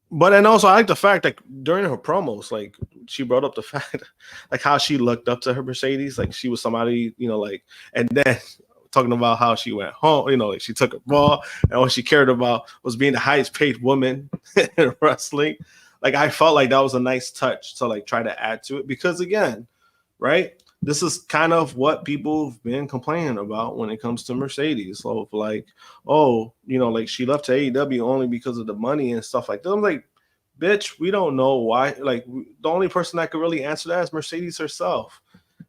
But and also I like the fact like during her promos, like she brought up the fact like how she looked up to her Mercedes, like she was somebody, you know, like, and then talking about how she went home, like she took a Raw, and all she cared about was being the highest paid woman in wrestling. Like, I felt like that was a nice touch to like try to add to it, because again, right, this is kind of what people have been complaining about when it comes to Mercedes. So like, oh, like she left to AEW only because of the money and stuff like that. I'm like, bitch, we don't know why. Like, the only person that could really answer that is Mercedes herself.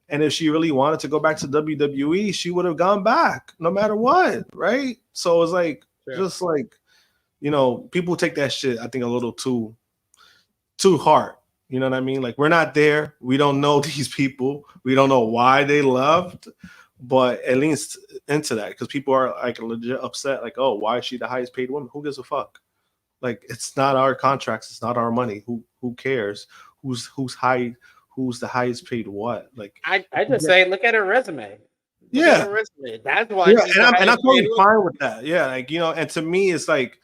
And if she really wanted to go back to WWE, she would have gone back no matter what, right? So it's like, just like, people take that shit, I think, a little too hard. You know what I mean? Like, we're not there. We don't know these people. We don't know why they left, but at least into that, because people are like legit upset. Like, oh, why is she the highest paid woman? Who gives a fuck? Like, it's not our contracts. It's not our money. Who cares? Who's the highest paid what? Like, I just say, look at her resume. Look yeah, at her resume. That's why. Yeah, and I'm totally fine with that. Yeah, like, and to me, it's like,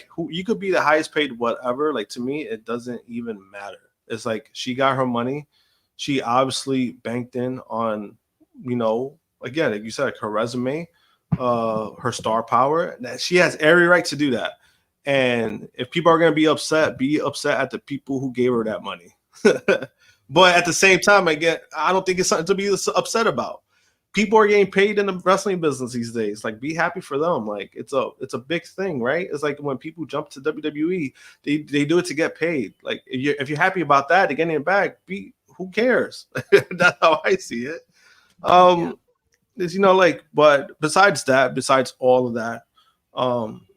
who you could be the highest paid whatever. Like, to me, it doesn't even matter. It's like, she got her money. She obviously banked in on, again, like you said, like her resume, her star power. That she has every right to do that. And if people are going to be upset at the people who gave her that money. But at the same time, I don't think it's something to be upset about. People are getting paid in the wrestling business these days. Like, be happy for them. Like, it's a big thing, right? It's like when people jump to WWE, they do it to get paid. Like, if you're happy about that, they're getting it back. Who cares? That's how I see it. But besides all of that,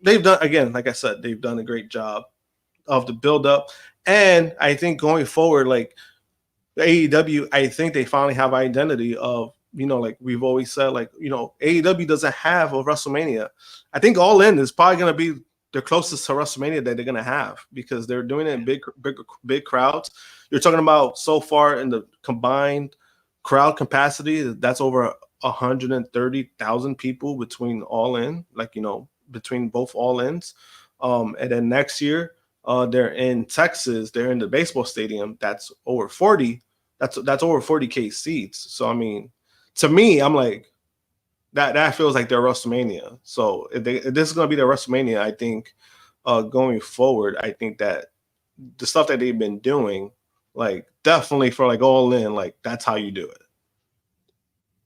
they've done, again, like I said, they've done a great job of the build up. And I think going forward, like AEW, I think they finally have identity of, like we've always said, like, AEW doesn't have a WrestleMania. I think All In is probably going to be the closest to WrestleMania that they're going to have, because they're doing it in big crowds. You're talking about so far in the combined crowd capacity, that's over 130,000 people between All In, like, between both All Ins. And then next year, they're in Texas. They're in the baseball stadium. That's over 40. That's over 40K seats. So, I mean, to me, I'm like, that feels like their WrestleMania. So if this is going to be their WrestleMania, I think going forward, I think that the stuff that they've been doing, like, definitely for like All In, like, that's how you do it.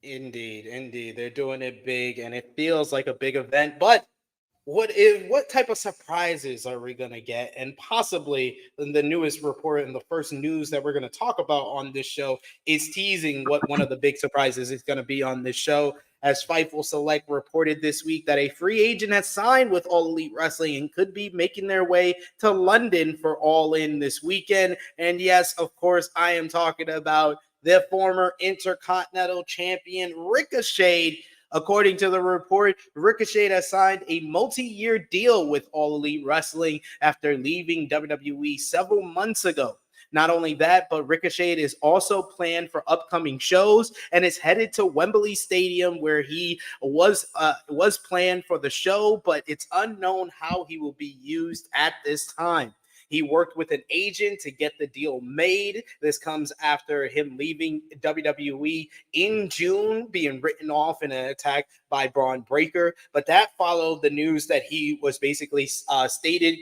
Indeed. They're doing it big, and it feels like a big event. But what type of surprises are we going to get? And possibly the newest report and the first news that we're going to talk about on this show is teasing what one of the big surprises is going to be on this show. As Fightful Select reported this week that a free agent has signed with All Elite Wrestling and could be making their way to London for All In this weekend. And yes, of course, I am talking about the former Intercontinental Champion Ricochet. According to the report, Ricochet has signed a multi-year deal with All Elite Wrestling after leaving WWE several months ago. Not only that, but Ricochet is also planned for upcoming shows and is headed to Wembley Stadium, where he was planned for the show, but it's unknown how he will be used at this time. He worked with an agent to get the deal made. This comes after him leaving WWE in June, being written off in an attack by Braun Breaker. But that followed the news that he was basically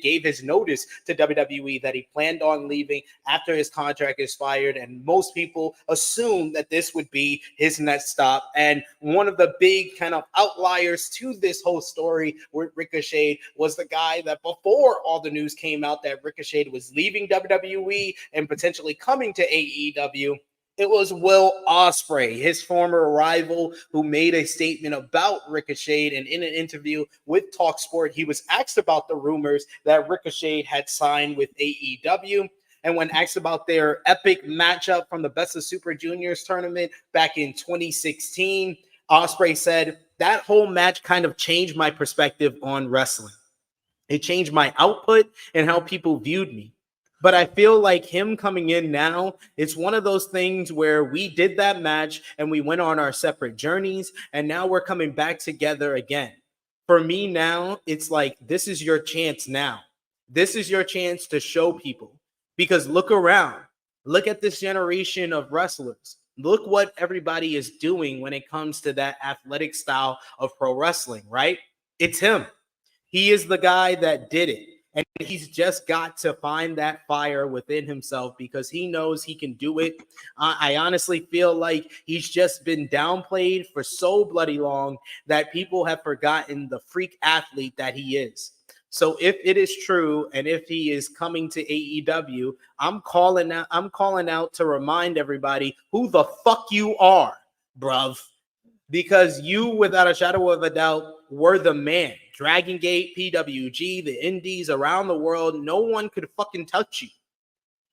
gave his notice to WWE that he planned on leaving after his contract expired. And most people assumed that this would be his next stop. And one of the big kind of outliers to this whole story with Ricochet was the guy that before all the news came out that Ricochet was leaving WWE and potentially coming to AEW. It was Will Ospreay, his former rival, who made a statement about Ricochet. And in an interview with TalkSport, he was asked about the rumors that Ricochet had signed with AEW. And when asked about their epic matchup from the Best of Super Juniors tournament back in 2016, Ospreay said, that whole match kind of changed my perspective on wrestling. It changed my output and how people viewed me. But I feel like him coming in now, it's one of those things where we did that match and we went on our separate journeys, and now we're coming back together again. For me now, it's like, this is your chance now. This is your chance to show people. Because look around. Look at this generation of wrestlers. Look what everybody is doing when it comes to that athletic style of pro wrestling, right? It's him. He is the guy that did it. And he's just got to find that fire within himself because he knows he can do it. I honestly feel like he's just been downplayed for so bloody long that people have forgotten the freak athlete that he is. So if it is true, and if he is coming to AEW, I'm calling out to remind everybody who the fuck you are, bruv. Because you, without a shadow of a doubt, were the man. Dragon Gate, PWG, the indies around the world, no one could fucking touch you.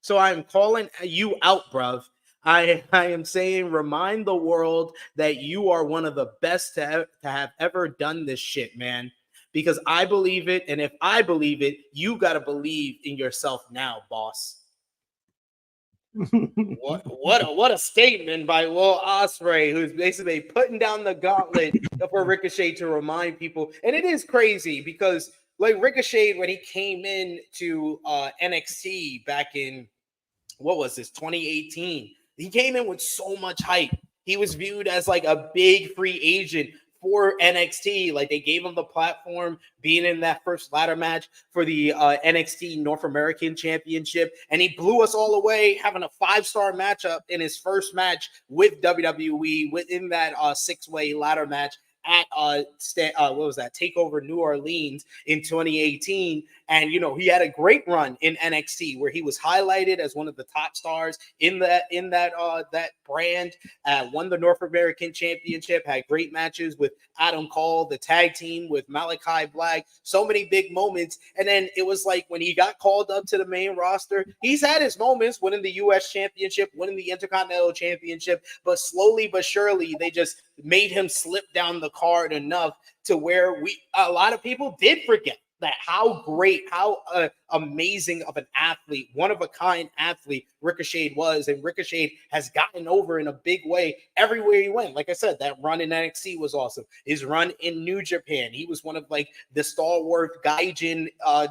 So I'm calling you out, bruv. I am saying remind the world that you are one of the best to have ever done this shit, man. Because I believe it, and if I believe it, you got to believe in yourself now, boss. What a statement by Will Ospreay, who's basically putting down the gauntlet for Ricochet to remind people. And it is crazy because like Ricochet, when he came in to NXT back in, what was this, 2018, he came in with so much hype. He was viewed as like a big free agent for NXT. Like they gave him the platform being in that first ladder match for the NXT North American Championship, and he blew us all away, having a 5-star matchup in his first match with WWE within that 6-way ladder match at what was that, Takeover New Orleans in 2018. And he had a great run in NXT where he was highlighted as one of the top stars in that brand. Won the North American Championship, had great matches with Adam Cole, the tag team with Malachi Black, so many big moments. And then it was like when he got called up to the main roster, he's had his moments winning the US Championship, winning the Intercontinental Championship, but slowly but surely they just made him slip down the card enough to where a lot of people did forget that how great, how amazing of an athlete, one-of-a-kind athlete Ricochet was, and Ricochet has gotten over in a big way everywhere he went. Like I said, that run in NXT was awesome. His run in New Japan, he was one of like the stalwart Gaijin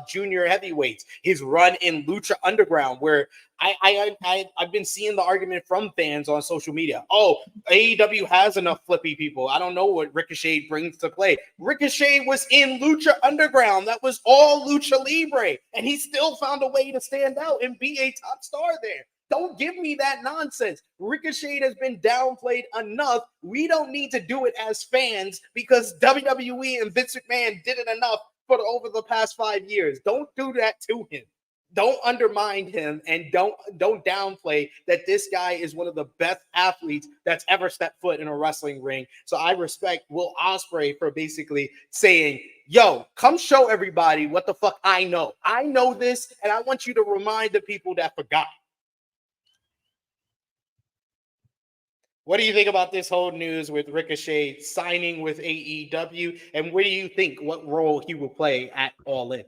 junior heavyweights. His run in Lucha Underground, where I've been seeing the argument from fans on social media. Oh, AEW has enough flippy people. I don't know what Ricochet brings to play. Ricochet was in Lucha Underground. That was all Lucha Libre. And he still found a way to stand out and be a top star there. Don't give me that nonsense. Ricochet has been downplayed enough. We don't need to do it as fans because WWE and Vince McMahon did it enough for over the past 5 years. Don't do that to him. Don't undermine him, and don't downplay that this guy is one of the best athletes that's ever stepped foot in a wrestling ring. So I respect Will Ospreay for basically saying, yo, come show everybody what the fuck I know. I know this, and I want you to remind the people that forgot. What do you think about this whole news with Ricochet signing with AEW, and what do you think what role he will play at All In?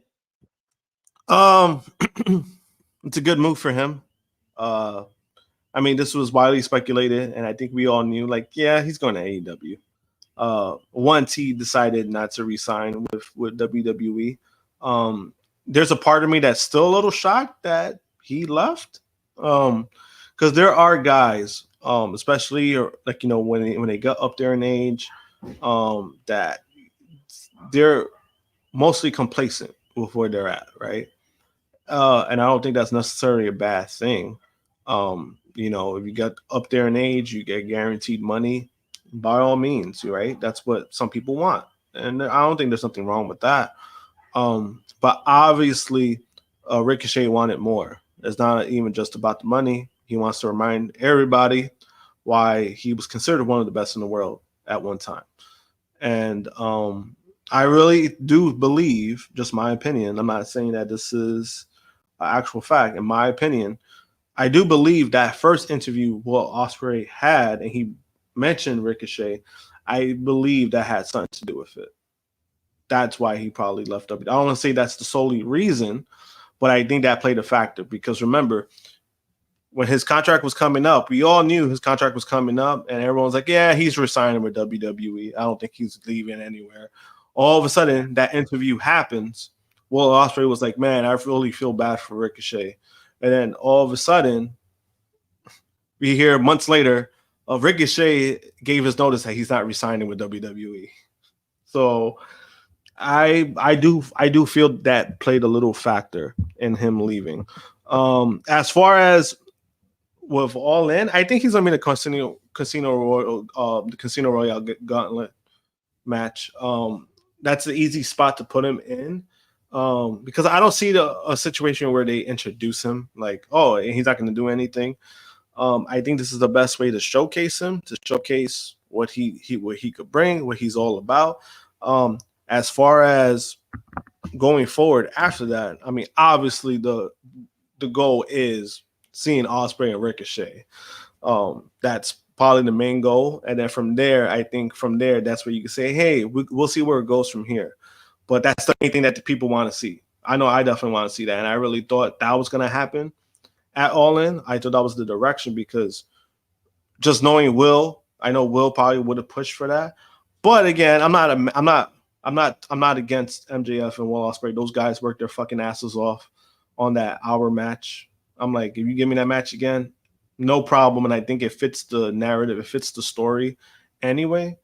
It's a good move for him. I mean, this was widely speculated, and I think we all knew, like, yeah, he's going to AEW. Once he decided not to re-sign with WWE, there's a part of me that's still a little shocked that he left. Because there are guys, especially like, when they get up there in age, that they're mostly complacent with where they're at, right? And I don't think that's necessarily a bad thing. If you get up there in age, you get guaranteed money, by all means, right? That's what some people want. And I don't think there's something wrong with that. But obviously, Ricochet wanted more. It's not even just about the money. He wants to remind everybody why he was considered one of the best in the world at one time. And I really do believe, just my opinion, I'm not saying that this is an actual fact. In my opinion, I do believe that first interview Will Ospreay had, and he mentioned Ricochet, I believe that had something to do with it. That's why he probably left up. I don't want to say that's the solely reason, but I think that played a factor because remember, when his contract was coming up, we all knew his contract was coming up, and everyone was like, yeah, he's resigning with WWE. I don't think he's leaving anywhere. All of a sudden, that interview happens. Will Ospreay was like, man, I really feel bad for Ricochet. And then all of a sudden, we hear months later, Ricochet gave his notice that he's not resigning with WWE. So I do feel that played a little factor in him leaving. As far as with All In, I think he's gonna be in the Casino Royale Gauntlet match. That's an easy spot to put him in. Because I don't see a situation where they introduce him like, oh, he's not going to do anything. I think this is the best way to showcase him, to showcase what he could bring, what he's all about. As far as going forward after that, I mean, obviously the goal is seeing Ospreay and Ricochet. That's probably the main goal, and then from there, I think that's where you can say, hey, we'll see where it goes from here. But that's the main thing that the people want to see. I know I definitely want to see that. And I really thought that was going to happen at All In. I thought that was the direction because just knowing Will, I know Will probably would have pushed for that. But again, I'm not against MJF and Will Ospreay. Those guys worked their fucking asses off on that hour match. I'm like, if you give me that match again, no problem. And I think it fits the narrative. It fits the story anyway.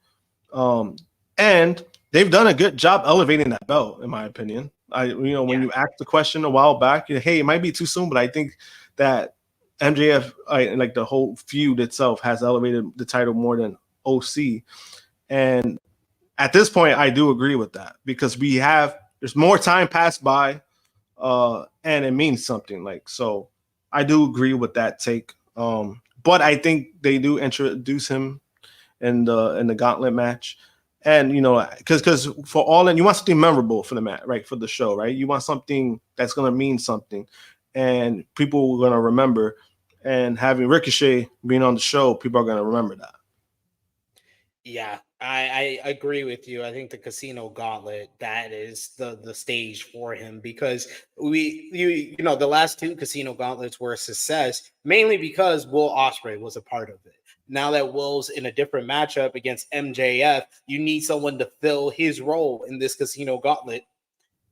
And they've done a good job elevating that belt, in my opinion. When you asked the question a while back, hey, it might be too soon, but I think that MJF, like the whole feud itself, has elevated the title more than OC. And at this point, I do agree with that because there's more time passed by, and it means something. So I do agree with that take. But I think they do introduce him in the gauntlet match. And, because for All In, you want something memorable for the match, right? For the show, right? You want something that's going to mean something and people are going to remember. And having Ricochet being on the show, people are going to remember that. Yeah, I agree with you. I think the Casino Gauntlet, that is the stage for him because the last two Casino Gauntlets were a success, mainly because Will Ospreay was a part of it. Now that Will's in a different matchup against MJF, you need someone to fill his role in this Casino Gauntlet.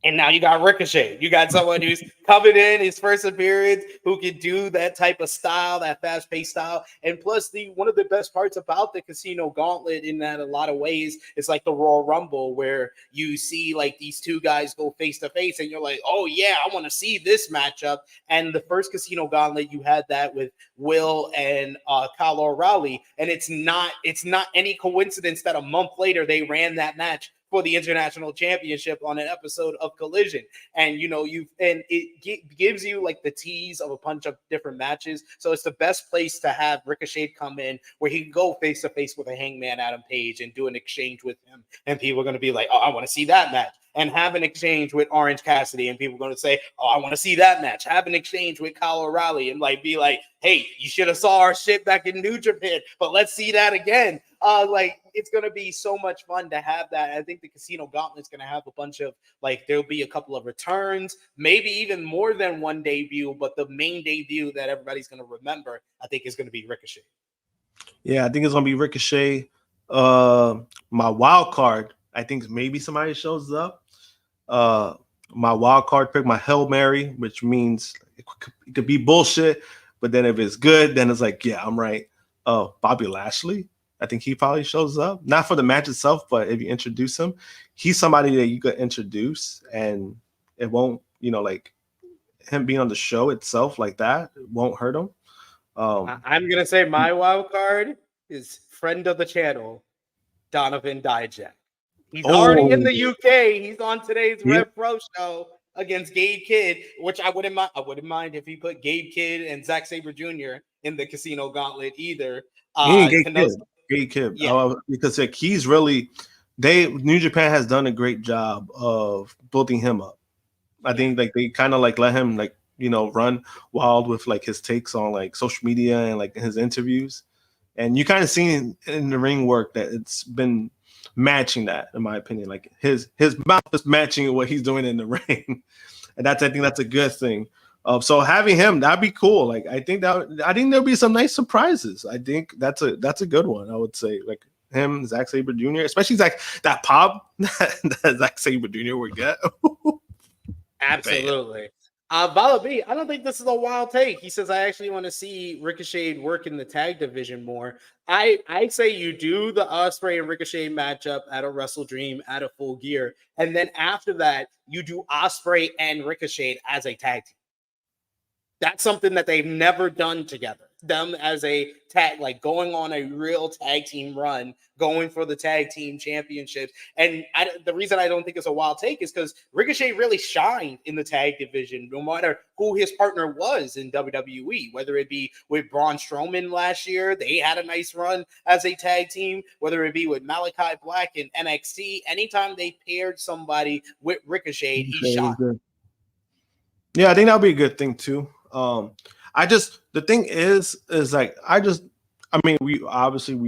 And now you got Ricochet. You got someone who's coming in his first appearance who can do that type of style, that fast-paced style. And plus, one of the best parts about the Casino Gauntlet in that a lot of ways is like the Royal Rumble where you see like these two guys go face-to-face and you're like, oh, yeah, I want to see this matchup. And the first Casino Gauntlet, you had that with Will and Kyle O'Reilly. And it's not any coincidence that a month later they ran that match for the international championship on an episode of Collision. And, it gives you like the tease of a bunch of different matches. So it's the best place to have Ricochet come in where he can go face to face with a Hangman Adam Page and do an exchange with him. And people are going to be like, oh, I want to see that match. And have an exchange with Orange Cassidy. And people are going to say, oh, I want to see that match. Have an exchange with Kyle O'Reilly and be like, hey, you should have saw our shit back in New Japan, but let's see that again. It's going to be so much fun to have that. I think the Casino Gauntlet's going to have a bunch of, there'll be a couple of returns, maybe even more than one debut, but the main debut that everybody's going to remember, I think, is going to be Ricochet. Yeah, I think it's going to be Ricochet. My wild card, I think maybe somebody shows up. My wild card pick, my Hail Mary, which means it could be bullshit, but then if it's good, then it's like, yeah, I'm right. Bobby Lashley, I think he probably shows up. Not for the match itself, but if you introduce him, he's somebody that you could introduce and it won't, him being on the show itself like that, it won't hurt him. I'm going to say my wild card is friend of the channel, Donovan Dijak. He's already in the UK. He's on today's Rev Pro show against Gabe Kidd, which I wouldn't mind if he put Gabe Kidd and Zack Sabre Jr. in the Casino Gauntlet either. Gabe Kidd. Yeah. Because he's really, New Japan has done a great job of building him up. I think they kind of let him run wild with his takes on social media and his interviews, and you kind of seen in the ring work that it's been matching that, in my opinion. His mouth is matching what he's doing in the ring, and I think that's a good thing. So having him, that'd be cool. I think there'll be some nice surprises. I think that's a good one. I would say him, Zack Sabre Jr., especially that pop that Zack Sabre Jr. would get. Absolutely. ValaB, I don't think this is a wild take. He says, I actually want to see Ricochet work in the tag division more. I say you do the Ospreay and Ricochet matchup at a Wrestle Dream at a Full Gear. And then after that, you do Ospreay and Ricochet as a tag team. That's something that they've never done together. Them as a tag, like going on a real tag team run, going for the tag team championships. And the reason I don't think it's a wild take is because Ricochet really shined in the tag division, no matter who his partner was in WWE, whether it be with Braun Strowman last year, they had a nice run as a tag team, whether it be with Malachi Black in NXT, anytime they paired somebody with Ricochet, he shot. Yeah, I think that'll be a good thing too. The thing is like, I mean, we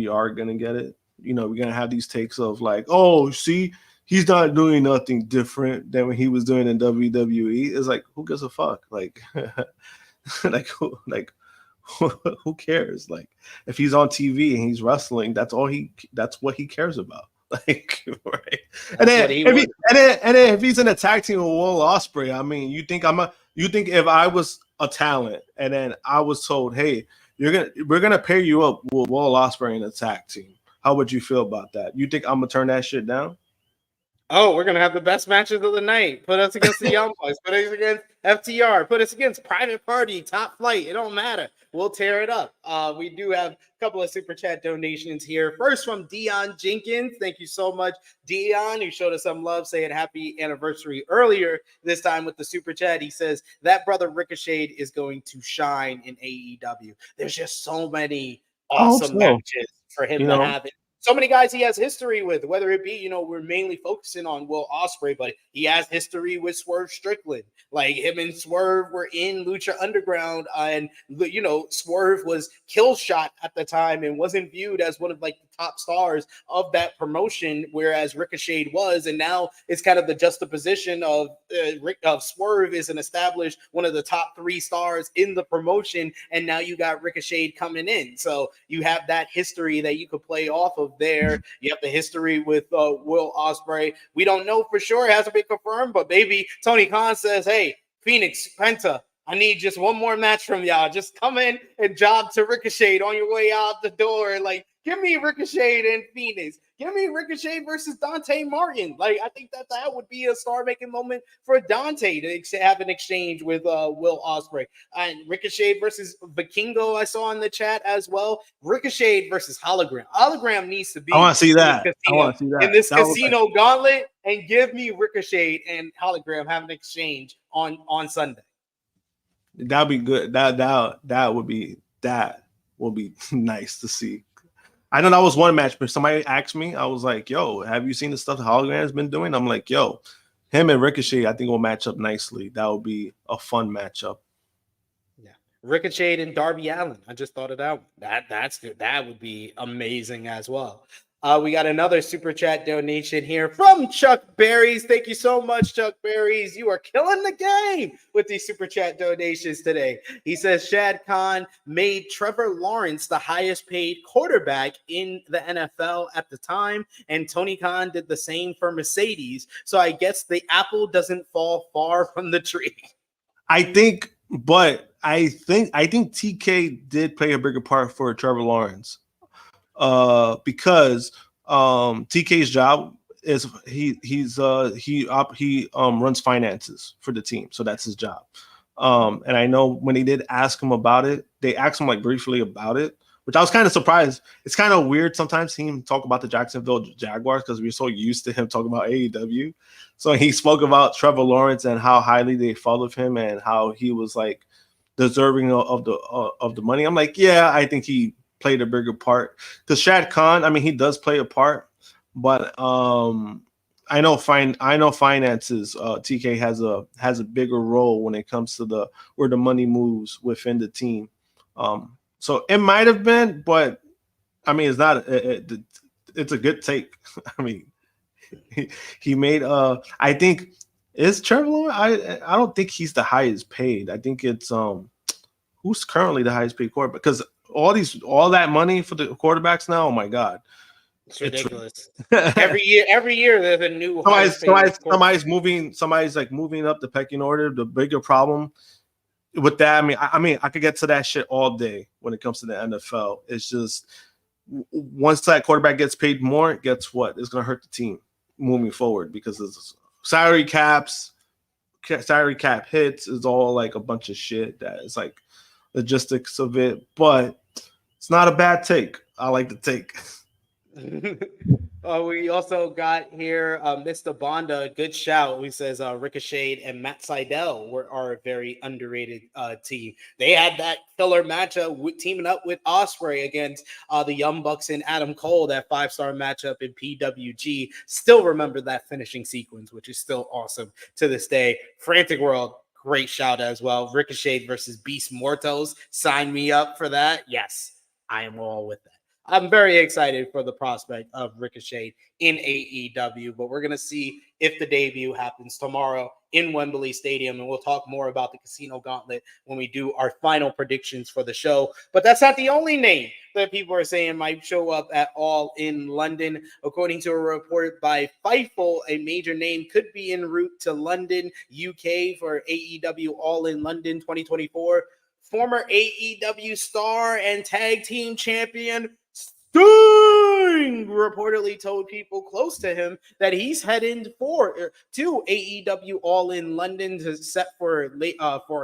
are gonna get it. You know, we're gonna have these takes of like, oh, see, he's not doing nothing different than when he was doing in WWE. It's like, who gives a fuck? Like, who cares? Like, if he's on TV and he's wrestling, that's what he cares about. Like, right? And then if he's in a tag team with Will Ospreay, I mean, you think if I was a talent and then I was told, hey, we're gonna pair you up with Will Ospreay in a tag team, how would you feel about that? You think I'm gonna turn that shit down? Oh, we're gonna have the best matches of the night. Put us against the Young Bucks. Put us against FTR. Put us against Private Party, Top Flight. It don't matter. We'll tear it up. We do have a couple of super chat donations here. First from Dion Jenkins. Thank you so much, Dion, who showed us some love, saying happy anniversary earlier. This time with the super chat, he says that brother Ricochet is going to shine in AEW. There's just so many awesome matches for him to have it. So many guys he has history with, whether it be, we're mainly focusing on Will Ospreay, but he has history with Swerve Strickland. Like, him and Swerve were in Lucha Underground, and, Swerve was kill shot at the time and wasn't viewed as one of, like, the top stars of that promotion, whereas Ricochet was. And now it's kind of the juxtaposition of Swerve is an established one of the top 3 stars in the promotion, and now you got Ricochet coming in. So you have that history that you could play off of there. You have the history with Will Ospreay. We don't know for sure. It hasn't been confirmed, but maybe Tony Khan says, hey, Phoenix, Penta, I need just one more match from y'all. Just come in and job to Ricochet on your way out the door. Like, give me Ricochet and Phoenix. Give me Ricochet versus Dante Martin. Like, I think that would be a star-making moment for Dante to have an exchange with Will Ospreay. And Ricochet versus Vikingo, I saw in the chat as well. Ricochet versus Hologram. Hologram needs to be. I want to see that. In this casino gauntlet, and give me Ricochet and Hologram have an exchange on Sunday. That'd be good. That would be nice to see. I know that was one match, but somebody asked me, I was like, yo, have you seen the stuff the Hologram's been doing? I'm like, yo, him and Ricochet, I think will match up nicely. That would be a fun matchup. Yeah. Ricochet and Darby Allin. I just thought of that. That's good. That would be amazing as well. We got another super chat donation here from Chuck Berries. Thank you so much, Chuck Berries. You are killing the game with these super chat donations today. He says Shad Khan made Trevor Lawrence the highest paid quarterback in the NFL at the time, and Tony Khan did the same for Mercedes. So I guess the apple doesn't fall far from the tree. I think TK did play a bigger part for Trevor Lawrence. Because TK's job is he runs finances for the team, so that's his job. And I know when he did ask him about it, they asked him like briefly about it, which I was kind of surprised. It's kind of weird sometimes seeing him talk about the Jacksonville Jaguars because we're so used to him talking about AEW. So he spoke about Trevor Lawrence and how highly they thought of him and how he was like deserving of the money. I'm like, yeah, I think he played a bigger part because Shad Khan, I mean, he does play a part, but I know finances. TK has a bigger role when it comes to where the money moves within the team. So it might have been, but I mean, it's not. It's a good take. I mean, he made. I think is Trevor Lawrence. I don't think he's the highest paid. I think it's who's currently the highest paid quarterback because all that money for the quarterbacks now. Oh my God, It's ridiculous. Every year there's a new somebody's moving up the pecking order. The bigger problem with that, I could get to that shit all day when it comes to the NFL. It's just once that quarterback gets paid more, guess what? It's gonna hurt the team moving forward because it's salary cap hits is all like a bunch of shit that is like logistics of it, but it's not a bad take. I like the take. We also got here Mr. Bonda, good shout. He says Ricochet and Matt Sydal are a very underrated team. They had that killer matchup teaming up with Ospreay against the Young Bucks and Adam Cole, that 5-star matchup in PWG. Still remember that finishing sequence, which is still awesome to this day. Frantic World, great shout as well. Ricochet versus Beast Mortos. Sign me up for that. Yes, I am all with that. I'm very excited for the prospect of Ricochet in AEW, but we're going to see if the debut happens tomorrow in Wembley Stadium, and we'll talk more about the Casino Gauntlet when we do our final predictions for the show. But that's not the only name that people are saying might show up at All in London. According to a report by Fightful, a major name could be en route to London, UK for AEW All in London 2024. Former AEW star and tag team champion Sting reportedly told people close to him that he's heading to AEW All in London to set for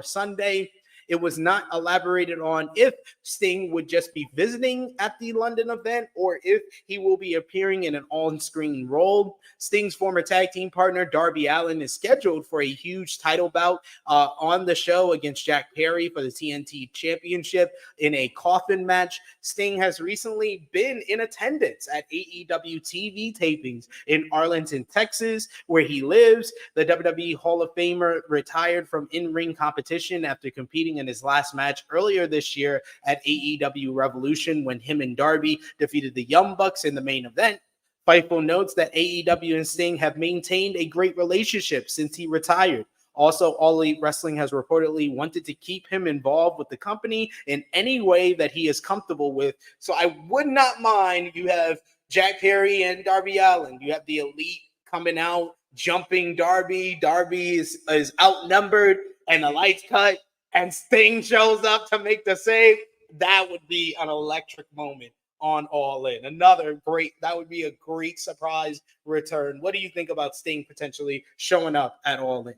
Sunday. It was not elaborated on if Sting would just be visiting at the London event or if he will be appearing in an on-screen role. Sting's former tag team partner, Darby Allin, is scheduled for a huge title bout on the show against Jack Perry for the TNT Championship in a coffin match. Sting has recently been in attendance at AEW TV tapings in Arlington, Texas, where he lives. The WWE Hall of Famer retired from in-ring competition after competing in his last match earlier this year at AEW Revolution when him and Darby defeated the Young Bucks in the main event. Fightful notes that AEW and Sting have maintained a great relationship since he retired. Also, All Elite Wrestling has reportedly wanted to keep him involved with the company in any way that he is comfortable with. So I would not mind. You have Jack Perry and Darby Allin. You have the Elite coming out, jumping Darby. Darby is outnumbered and the lights cut, and Sting shows up to make the save. That would be an electric moment on All In. That would be a great surprise return. What do you think about Sting potentially showing up at All In?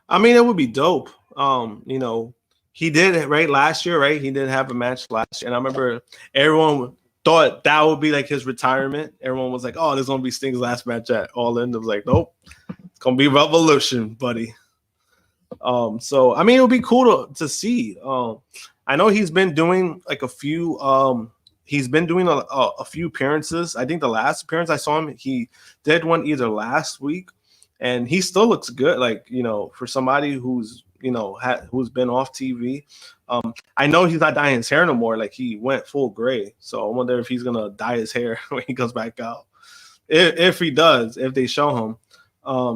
It would be dope. He did it right last year, right? He did have a match last year, and I remember everyone thought that would be like his retirement. Everyone was like, "Oh, this is gonna be Sting's last match at All In." It was like, "Nope, it's gonna be Revolution, buddy." So it would be cool to see. I know he's been doing like a few. He's been doing a few appearances. I think the last appearance I saw him, he did one either last week, and he still looks good. Like, for somebody who's who's been off TV. I know he's not dyeing his hair no more. Like, he went full gray. So I wonder if he's gonna dye his hair when he comes back out. If he does, if they show him.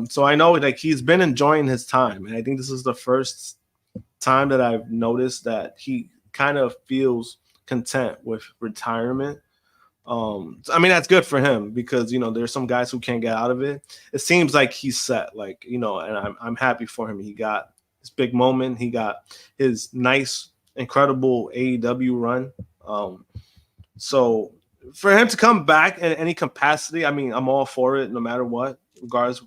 So I know like he's been enjoying his time, and I think this is the first time that I've noticed that he kind of feels content with retirement. That's good for him because there's some guys who can't get out of it. It seems like he's set, and I'm happy for him. He got his big moment. He got his nice, incredible AEW run. So for him to come back in any capacity, I'm all for it, no matter what, regardless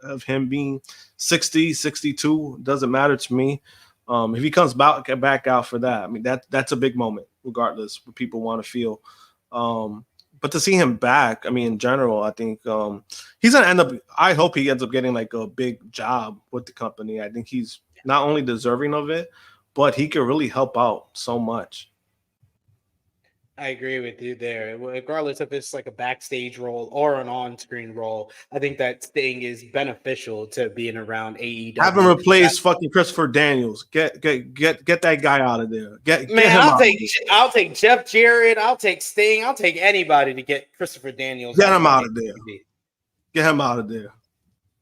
of him being 60, 62, doesn't matter to me. If he comes back out for that, that's a big moment, regardless what people want to feel. But to see him back, in general, I think he's gonna end up. I hope he ends up getting like a big job with the company. I think he's not only deserving of it, but he could really help out so much. I agree with you there. Regardless if it's like a backstage role or an on-screen role, I think that Sting is beneficial to being around AEW. Have him replace fucking Christopher Daniels. Get that guy out of there. I'll take Jeff Jarrett. I'll take Sting. I'll take anybody to get Christopher Daniels. Get him out of there. Get him out of there.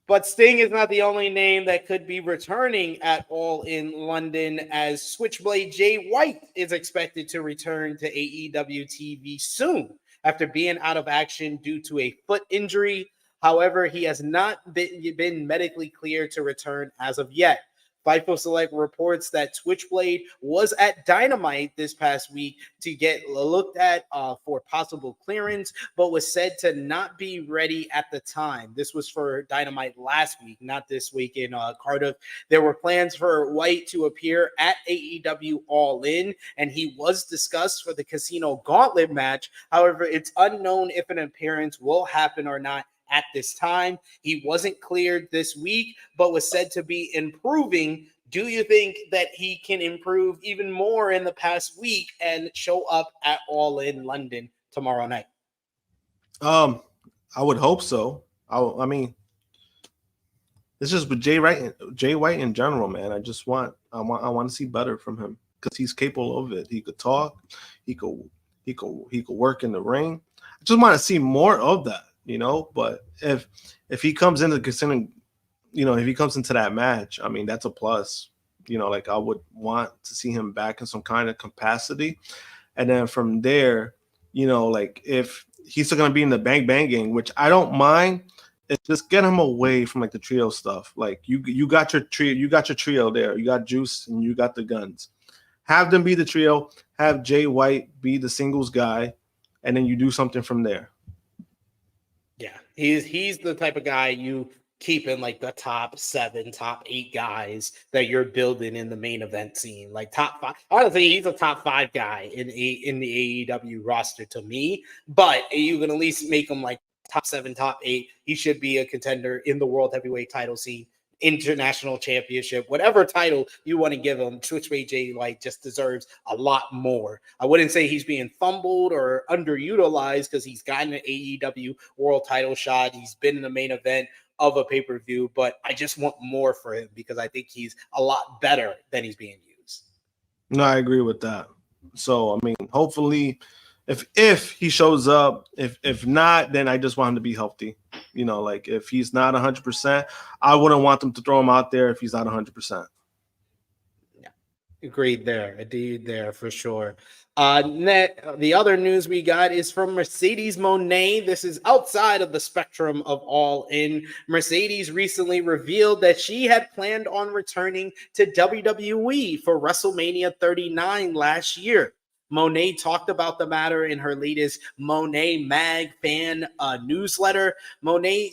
But Sting is not the only name that could be returning at All in London, as Switchblade Jay White is expected to return to AEW TV soon after being out of action due to a foot injury. However, he has not been medically cleared to return as of yet. Fightful Select reports that Switchblade was at Dynamite this past week to get looked at for possible clearance, but was said to not be ready at the time. This was for Dynamite last week, not this week in Cardiff. There were plans for White to appear at AEW All In, and he was discussed for the Casino Gauntlet match. However, it's unknown if an appearance will happen or not at this time. He wasn't cleared this week, but was said to be improving. Do you think that he can improve even more in the past week and show up at All In London tomorrow night? I would hope so. I mean, it's just with Jay White in general, man. I want to see better from him because he's capable of it. He could talk. He could work in the ring. I just want to see more of that. But if he comes into considering, if he comes into that match, I mean, that's a plus. Like I would want to see him back in some kind of capacity. And then from there, like if he's still going to be in the Bang Bang Gang, which I don't mind, it's just get him away from like the trio stuff. Like you got your trio there. You got Juice and you got the Guns. Have them be the trio, have Jay White be the singles guy, and then you do something from there. Yeah, he's the type of guy you keep in like the top 7, top 8 guys that you're building in the main event scene. Like top 5. Honestly, he's a top 5 guy in the AEW roster to me. But you can at least make him like top 7, top 8. He should be a contender in the World Heavyweight title scene, international championship, whatever title you want to give him. Switchblade Jay White just deserves a lot more. I wouldn't say he's being fumbled or underutilized because he's gotten an AEW world title shot. He's been in the main event of a pay-per-view, but I just want more for him because I think he's a lot better than he's being used. No, I agree with that. So, I mean, hopefully if he shows up, if not, then I just want him to be healthy. Like if he's not 100%, I wouldn't want them to throw him out there if he's not 100%. Yeah, agreed there for sure. The other news we got is from Mercedes Moné. This is outside of the spectrum of All In. Mercedes recently revealed that she had planned on returning to WWE for WrestleMania 39 last year. Moné talked about the matter in her latest Moné Mag fan newsletter. Moné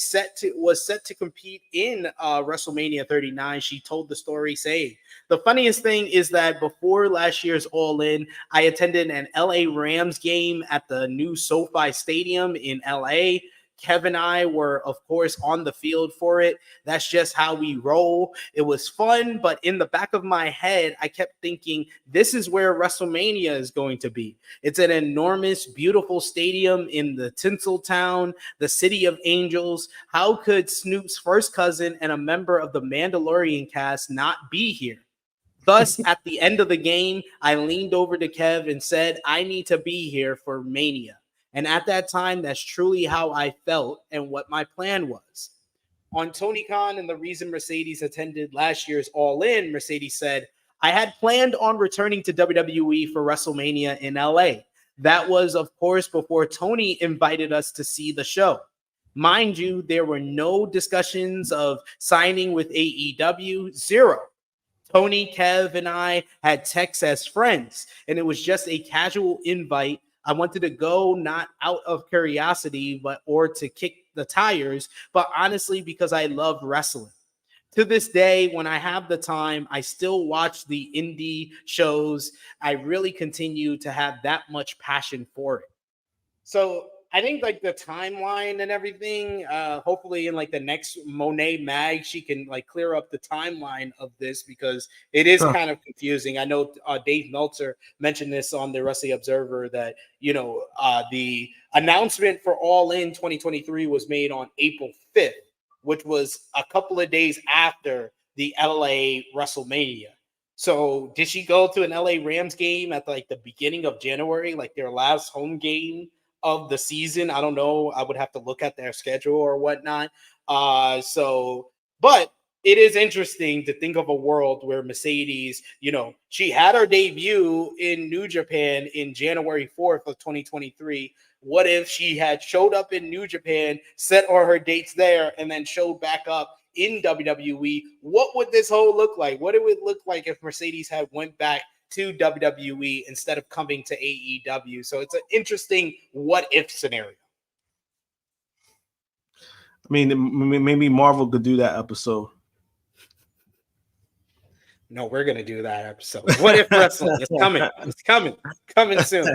was set to compete in WrestleMania 39. She told the story saying, "The funniest thing is that before last year's All In, I attended an LA Rams game at the new SoFi Stadium in LA. Kev and I were, of course, on the field for it. That's just how we roll. It was fun, but in the back of my head, I kept thinking, this is where WrestleMania is going to be. It's an enormous, beautiful stadium in the Tinseltown, the City of Angels. How could Snoop's first cousin and a member of the Mandalorian cast not be here? Thus, at the end of the game, I leaned over to Kev and said, I need to be here for Mania. And at that time, that's truly how I felt and what my plan was." On Tony Khan and the reason Mercedes attended last year's All In, Mercedes said, "I had planned on returning to WWE for WrestleMania in LA. That was, of course, before Tony invited us to see the show. Mind you, there were no discussions of signing with AEW, zero. Tony, Kev, and I had texts as friends, and it was just a casual invite. I wanted to go not out of curiosity, or to kick the tires, but honestly because I love wrestling. To this day, when I have the time, I still watch the indie shows. I really continue to have that much passion for it." So I think like the timeline and everything, hopefully in like the next Moné Mag, she can like clear up the timeline of this because it is kind of confusing. I know Dave Meltzer mentioned this on the Wrestling Observer that, the announcement for All In 2023 was made on April 5th, which was a couple of days after the LA WrestleMania. So did she go to an LA Rams game at like the beginning of January, like their last home game of the season? I don't know. I would have to look at their schedule or whatnot. But it is interesting to think of a world where Mercedes, she had her debut in New Japan in January 4th of 2023 what if she had showed up in New Japan, set all her dates there, and then showed back up in WWE? What would this whole look like? What it would look like if Mercedes had went back to WWE instead of coming to AEW? So it's an interesting what if scenario. I mean, maybe Marvel could do that episode. No, we're gonna do that episode. What if wrestling? It's coming. It's coming soon.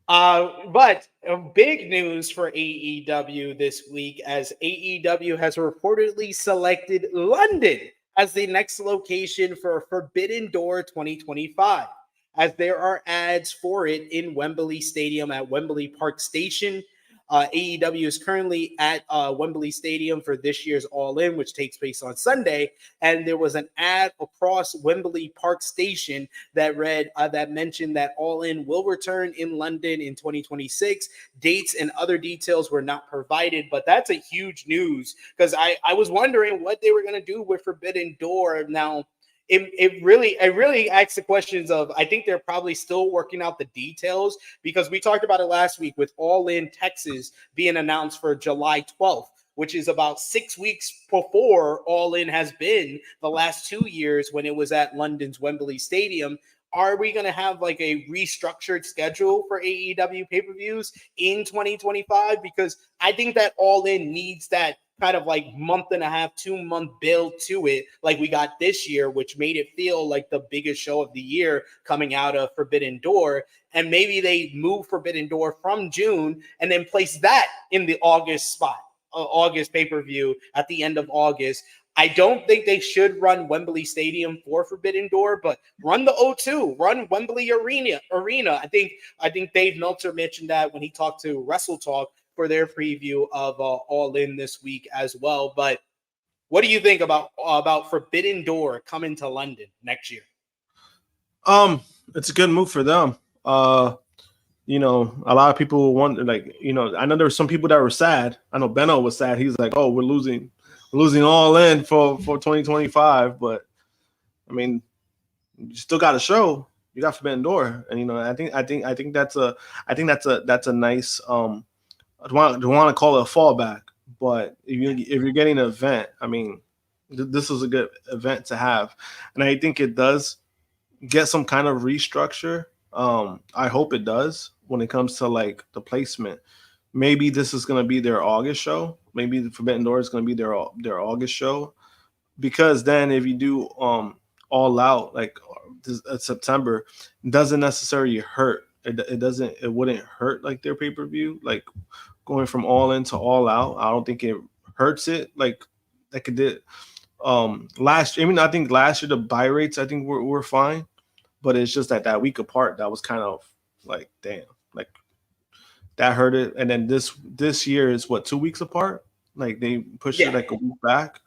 But big news for AEW this week, as AEW has reportedly selected London as the next location for Forbidden Door 2025, as there are ads for it in Wembley Stadium at Wembley Park Station. AEW is currently at Wembley Stadium for this year's All In, which takes place on Sunday. And there was an ad across Wembley Park Station that read that mentioned that All In will return in London in 2026. Dates and other details were not provided, but that's a huge news, because I was wondering what they were going to do with Forbidden Door. Now, it really asks the questions of, I think they're probably still working out the details, because we talked about it last week with All In Texas being announced for July 12th, which is about 6 weeks before All In has been the last 2 years when it was at London's Wembley Stadium. Are we going to have like a restructured schedule for AEW pay-per-views in 2025? Because I think that All In needs that kind of like month and a half, 2 month build to it, like we got this year, which made it feel like the biggest show of the year coming out of Forbidden Door. And maybe they move Forbidden Door from June and then place that in the August spot, August pay-per-view at the end of August. I don't think they should run Wembley Stadium for Forbidden Door, but run the O2, run Wembley Arena. I think Dave Meltzer mentioned that when he talked to Wrestle Talk for their preview of All In this week as well. But what do you think about Forbidden Door coming to London next year? It's a good move for them. You know, a lot of people want, like, you know, I know there were some people that were sad. I know Benno was sad. He's like, oh, we're losing All In for 2025. But I mean, you still got a show. You got Forbidden Door, and you know, I think that's a nice I don't want to call it a fallback, but if you're getting an event, I mean, this is a good event to have, and I think it does get some kind of restructure. I hope it does when it comes to like the placement. Maybe this is going to be their August show. Maybe the Forbidden Door is going to be their August show, because then if you do All Out like September, it doesn't necessarily hurt. It wouldn't hurt like their pay-per-view, like going from All In to All Out. I don't think it hurts it like it did last year. I mean, I think last year the buy rates I think were fine, but it's just that week apart that was kind of like, damn, like that hurt it. And then this year is what, 2 weeks apart? Like they pushed it like a week back.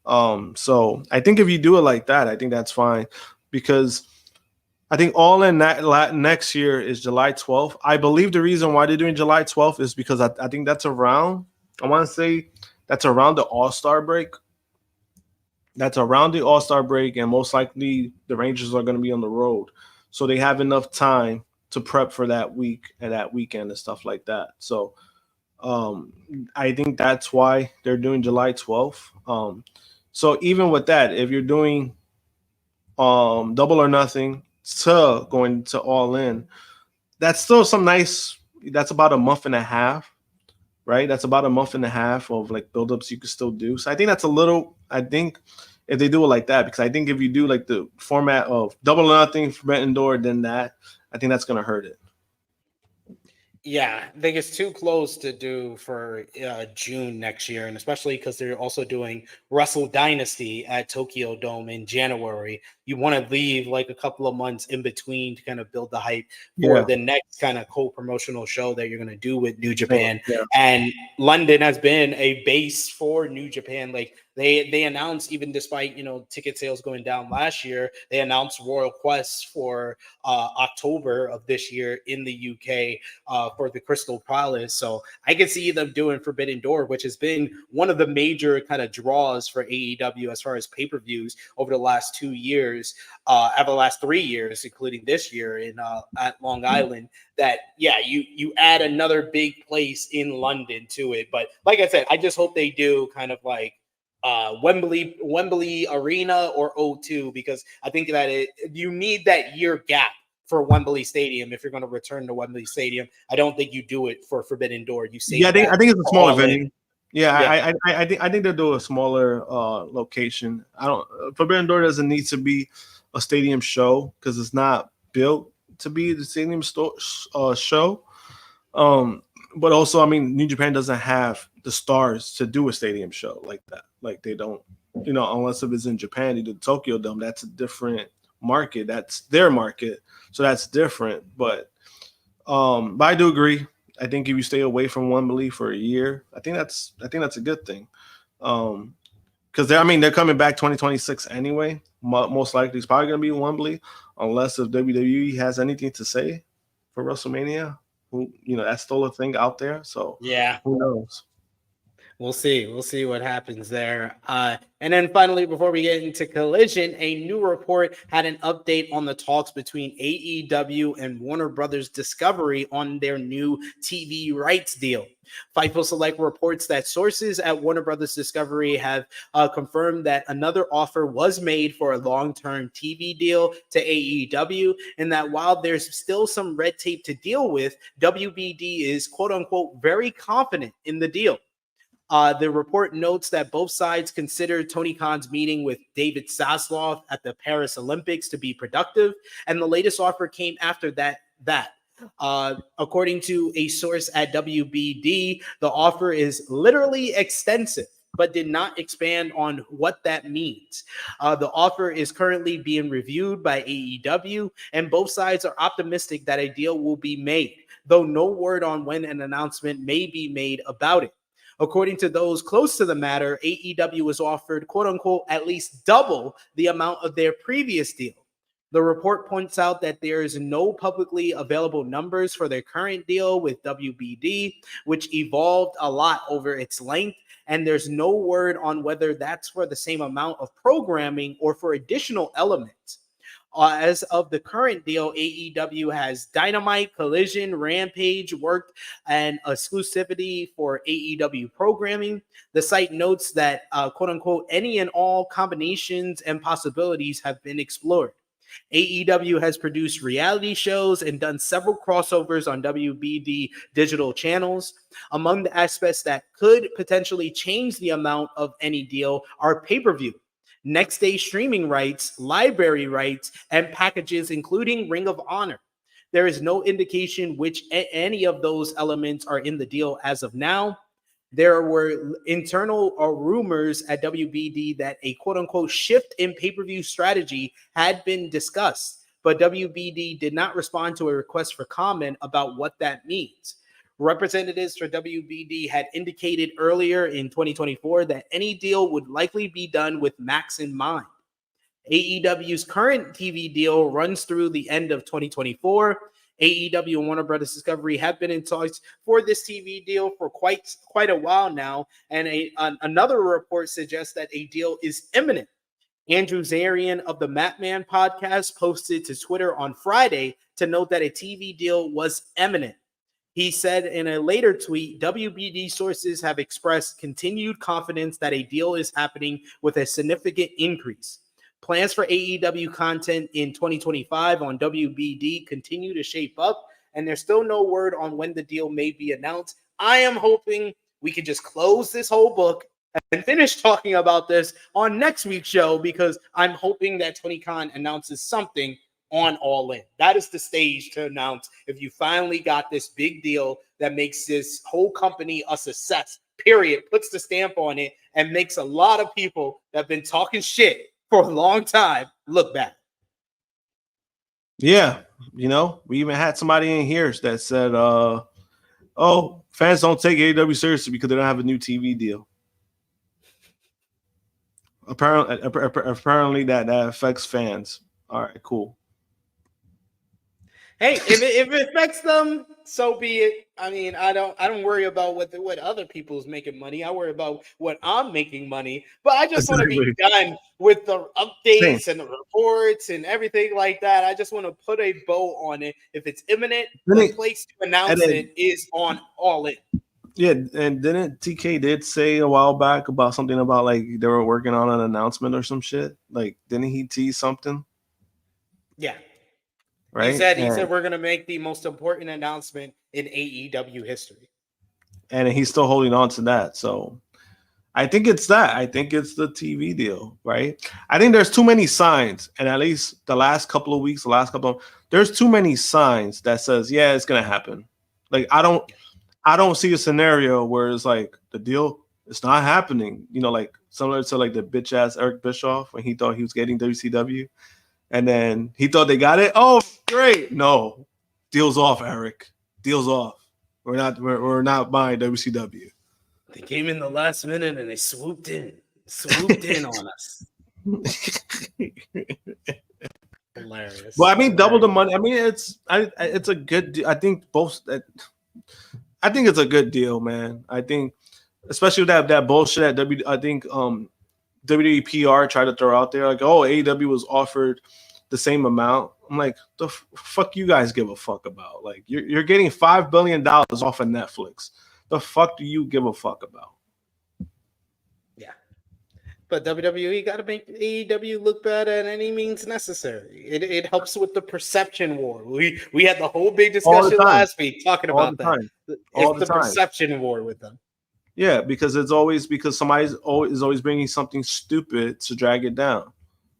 So I think if you do it like that, I think that's fine, because I think All In next year is July 12th. I believe the reason why they're doing July 12th is because I think that's around, I want to say that's around the All-Star break. That's around the All-Star break, and most likely the Rangers are going to be on the road. So they have enough time to prep for that week and that weekend and stuff like that. So I think that's why they're doing July 12th. So even with that, if you're doing Double or Nothing to going to All In, that's still some nice, that's about a month and a half, right? That's about a month and a half of like buildups you could still do. So I think that's a little, I think if they do it like that, because I think if you do like the format of Double or Nothing, Forbidden Door, then that, I think that's going to hurt it. Yeah, I think it's too close to do for June next year, and especially because they're also doing Wrestle Dynasty at Tokyo Dome in January. You want to leave like a couple of months in between to kind of build the hype for the next kind of co-promotional show that you're going to do with New Japan. Yeah. And London has been a base for New Japan. Like they announced, even despite, you know, ticket sales going down last year, they announced Royal Quest for October of this year in the UK for the Crystal Palace. So I can see them doing Forbidden Door, which has been one of the major kind of draws for AEW as far as pay-per-views over the last 2 years, over the last 3 years, including this year in at Long Island. That you add another big place in London to it. But like I said, I just hope they do kind of like Wembley Arena or O2, because I think that you need that year gap for Wembley Stadium if you're going to return to Wembley Stadium. I don't think you do it for Forbidden Door. You say, I think it's a smaller venue. Yeah. I think they'll do a smaller location. Forbidden Door doesn't need to be a stadium show because it's not built to be the stadium show. But also, I mean, New Japan doesn't have the stars to do a stadium show like that. Like they don't, unless if it's in Japan, they do the Tokyo Dome. That's a different market. That's their market, so that's different. But I do agree. I think if you stay away from Wembley for a year, I think that's a good thing. Because they're coming back 2026 anyway. Most likely, it's probably going to be Wembley, unless if WWE has anything to say for WrestleMania. That's still a thing out there. So yeah, who knows? We'll see. We'll see what happens there. And then finally, before we get into Collision, a new report had an update on the talks between AEW and Warner Brothers Discovery on their new TV rights deal. Fightful Select reports that sources at Warner Brothers Discovery have confirmed that another offer was made for a long-term TV deal to AEW, and that while there's still some red tape to deal with, WBD is quote-unquote very confident in the deal. The report notes that both sides considered Tony Khan's meeting with David Zaslav at the Paris Olympics to be productive, and the latest offer came after that. According to a source at WBD, the offer is literally extensive, but did not expand on what that means. The offer is currently being reviewed by AEW, and both sides are optimistic that a deal will be made, though no word on when an announcement may be made about it. According to those close to the matter, AEW was offered, quote unquote, at least double the amount of their previous deal. The report points out that there is no publicly available numbers for their current deal with WBD, which evolved a lot over its length, and there's no word on whether that's for the same amount of programming or for additional elements. As of the current deal, AEW has Dynamite, Collision, Rampage, worked, and exclusivity for AEW programming. The site notes that, quote unquote, any and all combinations and possibilities have been explored. AEW has produced reality shows and done several crossovers on WBD digital channels. Among the aspects that could potentially change the amount of any deal are pay-per-view, next day streaming rights, library rights, and packages including Ring of Honor. There is no indication which any of those elements are in the deal as of now. There were internal rumors at WBD that a quote-unquote shift in pay-per-view strategy had been discussed, but WBD did not respond to a request for comment about what that means. Representatives for WBD had indicated earlier in 2024 that any deal would likely be done with Max in mind. AEW's current TV deal runs through the end of 2024. AEW and Warner Brothers Discovery have been in talks for this TV deal for quite a while now, and another report suggests that a deal is imminent. Andrew Zarian of the Matman podcast posted to Twitter on Friday to note that a TV deal was imminent. He said in a later tweet, WBD sources have expressed continued confidence that a deal is happening with a significant increase. Plans for AEW content in 2025 on WBD continue to shape up, and there's still no word on when the deal may be announced. I am hoping we can just close this whole book and finish talking about this on next week's show, because I'm hoping that Tony Khan announces something on All In. That is the stage to announce if you finally got this big deal that makes this whole company a success, period, puts the stamp on it, and makes a lot of people that have been talking shit for a long time look back. Yeah, we even had somebody in here that said, oh, fans don't take AEW seriously because they don't have a new TV deal. Apparently that affects fans. All right, cool. Hey, if it affects them, so be it. I mean, I don't worry about what other people's making money. I worry about what I'm making money. But I just want to be done with the updates and the reports and everything like that. I just want to put a bow on it. If it's imminent, the place to announce it is on All In. Yeah, and didn't TK did say a while back about something about like they were working on an announcement or some shit? Like, didn't he tease something? Yeah. Right? He said we're gonna make the most important announcement in AEW history. And he's still holding on to that. So I think it's that. I think it's the TV deal, right? I think there's too many signs, and at least the last couple of weeks, there's too many signs that says, yeah, it's gonna happen. Like I don't see a scenario where it's like the deal it's not happening. You know, like similar to like the bitch ass Eric Bischoff when he thought he was getting WCW. And then he thought they got it. Oh, great. No. Deal's off, Eric. Deal's off. We're not buying WCW. They came in the last minute and they swooped in on us. Hilarious. Well, I mean, double the money. I mean, it's a good deal. I think it's a good deal, man. I think, especially with that bullshit that WWE PR tried to throw out there, like, oh, AEW was offered the same amount. I'm like, the fuck you guys give a fuck about? Like, you're getting $5 billion off of Netflix. The fuck do you give a fuck about? Yeah. But WWE got to make AEW look bad at any means necessary. It helps with the perception war. We had the whole big discussion last week talking about that. It's the perception war with them. Yeah, because it's always somebody is always bringing something stupid to drag it down.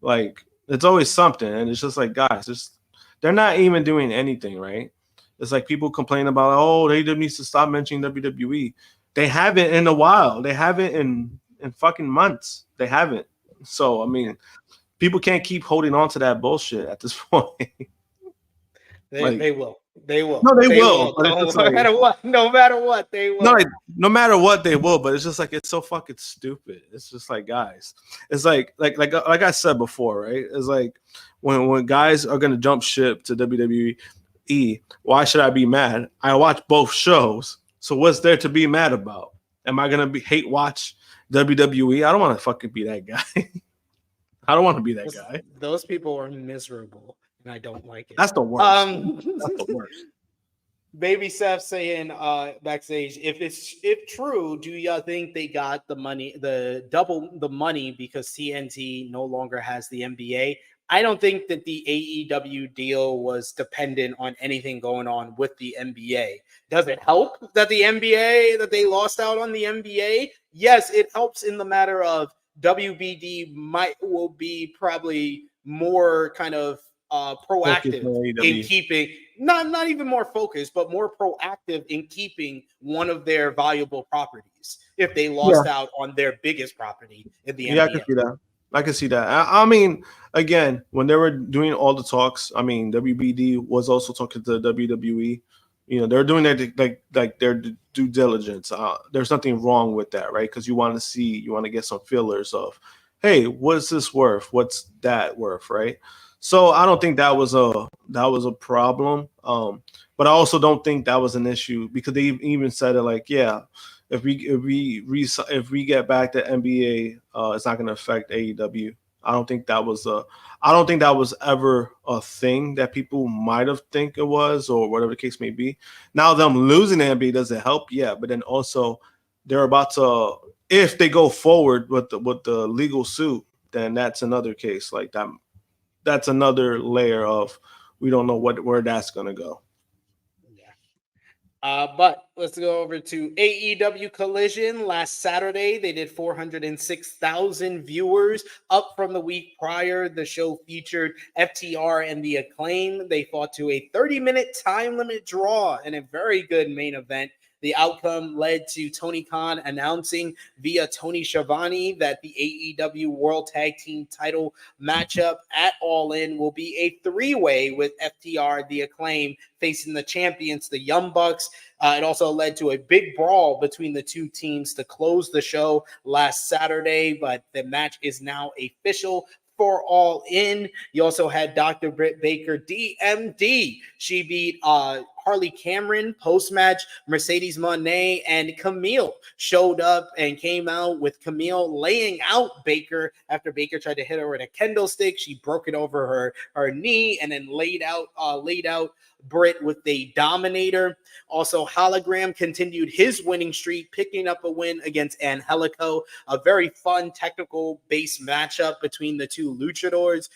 Like it's always something, and it's just like guys, they're not even doing anything, right? It's like people complain about, oh, AEW needs to stop mentioning WWE. They haven't in a while. They haven't in fucking months. They haven't. So I mean, people can't keep holding on to that bullshit at this point. They will. They will. No, they will. No matter what, they will. No matter what, they will. But it's just like it's so fucking stupid. It's just like guys. It's like I said before, right? It's like when guys are gonna jump ship to WWE, why should I be mad? I watch both shows. So what's there to be mad about? Am I gonna hate watch WWE? I don't want to fucking be that guy. I don't want to be that guy. Those people are miserable. And I don't like it. That's the worst. That's the worst. Baby Seth saying backstage, if true, do y'all think they got the double the money because TNT no longer has the NBA? I don't think that the AEW deal was dependent on anything going on with the NBA. Does it help that that they lost out on the NBA? Yes, it helps in the matter of WBD will be probably more kind of proactive in keeping not even more focused, but more proactive in keeping one of their valuable properties if they lost out on their biggest property in the NBA. I can see that. I mean, again, when they were doing all the talks, I mean, WBD was also talking to the WWE. You know, they're doing that like their due diligence. There's nothing wrong with that, right? Because you want to get some feelers of, hey, what's this worth? What's that worth, right? So I don't think that was a problem. But I also don't think that was an issue because they even said it like, yeah, if we get back to NBA, it's not going to affect AEW. I don't think that was ever a thing that people might have think it was or whatever the case may be. Now them losing the NBA doesn't help, yeah, but then also they're about to, if they go forward with the legal suit, then that's another case like that. That's another layer of we don't know where that's going to go. Yeah. But let's go over to AEW Collision. Last Saturday, they did 406,000 viewers, up from the week prior. The show featured FTR and the Acclaim. They fought to a 30-minute time limit draw and a very good main event. The outcome led to Tony Khan announcing via Tony Schiavone that the AEW World Tag Team title matchup at All In will be a three-way with FTR, the Acclaim, facing the champions, the Young Bucks. It also led to a big brawl between the two teams to close the show last Saturday, but the match is now official. for All In. You also had Dr. Britt Baker, DMD. She beat Harley Cameron. Post-match, Mercedes Moné and Camille showed up and came out with Camille laying out Baker after Baker tried to hit her with a kendo stick. She broke it over her knee and then laid out Britt with the Dominator. Also, Hologram continued his winning streak, picking up a win against Angelico. A very fun technical-based matchup between the two luchadors.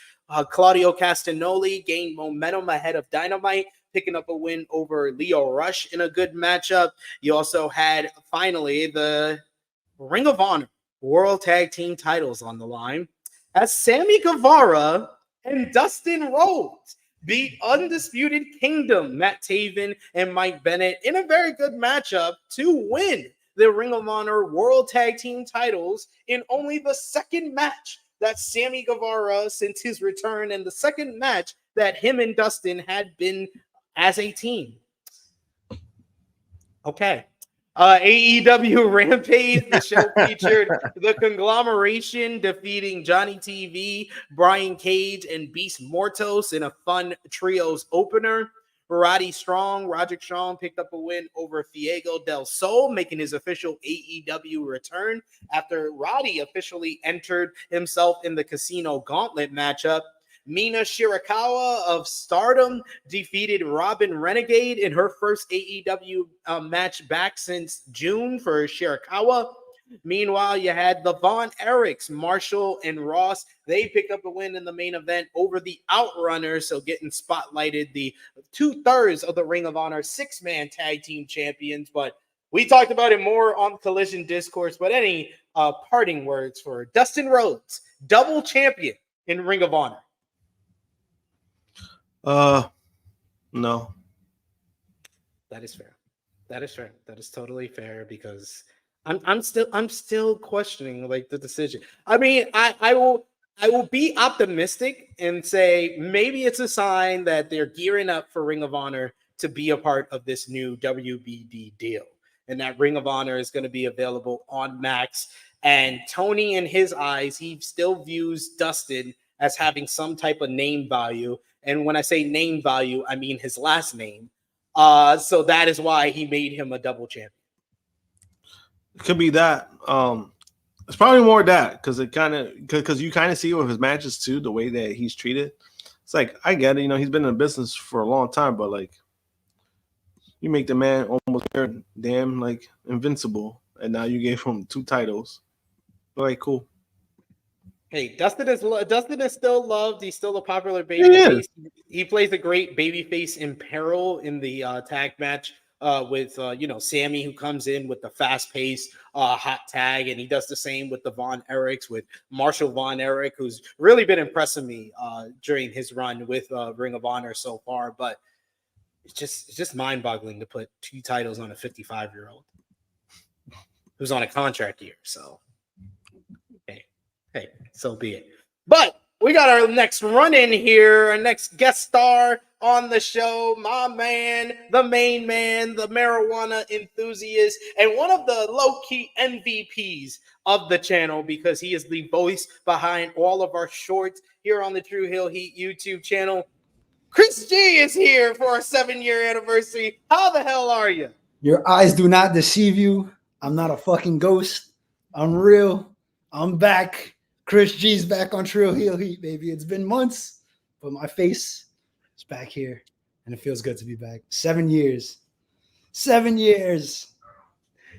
Claudio Castagnoli gained momentum ahead of Dynamite, picking up a win over Leo Rush in a good matchup. You also had, finally, the Ring of Honor World Tag Team titles on the line as Sammy Guevara and Dustin Rhodes beat Undisputed Kingdom, Matt Taven and Mike Bennett, in a very good matchup to win the Ring of Honor World Tag Team titles in only the second match that Sammy Guevara since his return, and the second match that him and Dustin had been as a team. Okay. AEW Rampage, the show featured the conglomeration defeating Johnny TV, Brian Cage, and Beast Mortos in a fun trios opener. Roderick Strong picked up a win over Fuego del Sol, making his official AEW return after Roddy officially entered himself in the Casino Gauntlet matchup. Mina Shirakawa of Stardom defeated Robin Renegade in her first AEW match back since June for Shirakawa. Meanwhile, you had the Von Erichs, Marshall, and Ross. They picked up a win in the main event over the Outrunners, so getting spotlighted, the 2/3 of the Ring of Honor 6-man tag team champions. But we talked about it more on Collision Discourse. But any parting words for Dustin Rhodes, double champion in Ring of Honor? No. That is fair. That is totally fair, because I'm still questioning like the decision. I mean, I will be optimistic and say maybe it's a sign that they're gearing up for Ring of Honor to be a part of this new WBD deal, and that Ring of Honor is going to be available on Max. And Tony, in his eyes, he still views Dustin as having some type of name value. And when I say name value, I mean his last name. So that is why he made him a double champion. It could be that. It's probably more that because you kind of see with his matches too, the way that he's treated. It's like, I get it, he's been in business for a long time, but like, you make the man almost damn like invincible, and now you gave him 2 titles. All right, cool. Hey, Dustin is still loved. He's still a popular babyface. He plays a great babyface in peril in the tag match with Sammy, who comes in with the fast-paced hot tag, and he does the same with the Von Erichs, with Marshall Von Erich, who's really been impressing me during his run with Ring of Honor so far. But it's just mind-boggling to put 2 titles on a 55-year-old who's on a contract year. So. Hey, so be it. But we got our next run-in here, our next guest star on the show, my man, the main man, the marijuana enthusiast, and one of the low-key MVPs of the channel, because he is the voice behind all of our shorts here on the Tru Heel Heat YouTube channel. Chris G is here for our 7-year anniversary. How the hell are you? Your eyes do not deceive you. I'm not a fucking ghost. I'm real. I'm back. Chris G's back on Tru Heel Heat, baby. It's been months, but my face is back here, and it feels good to be back. 7 years. 7 years.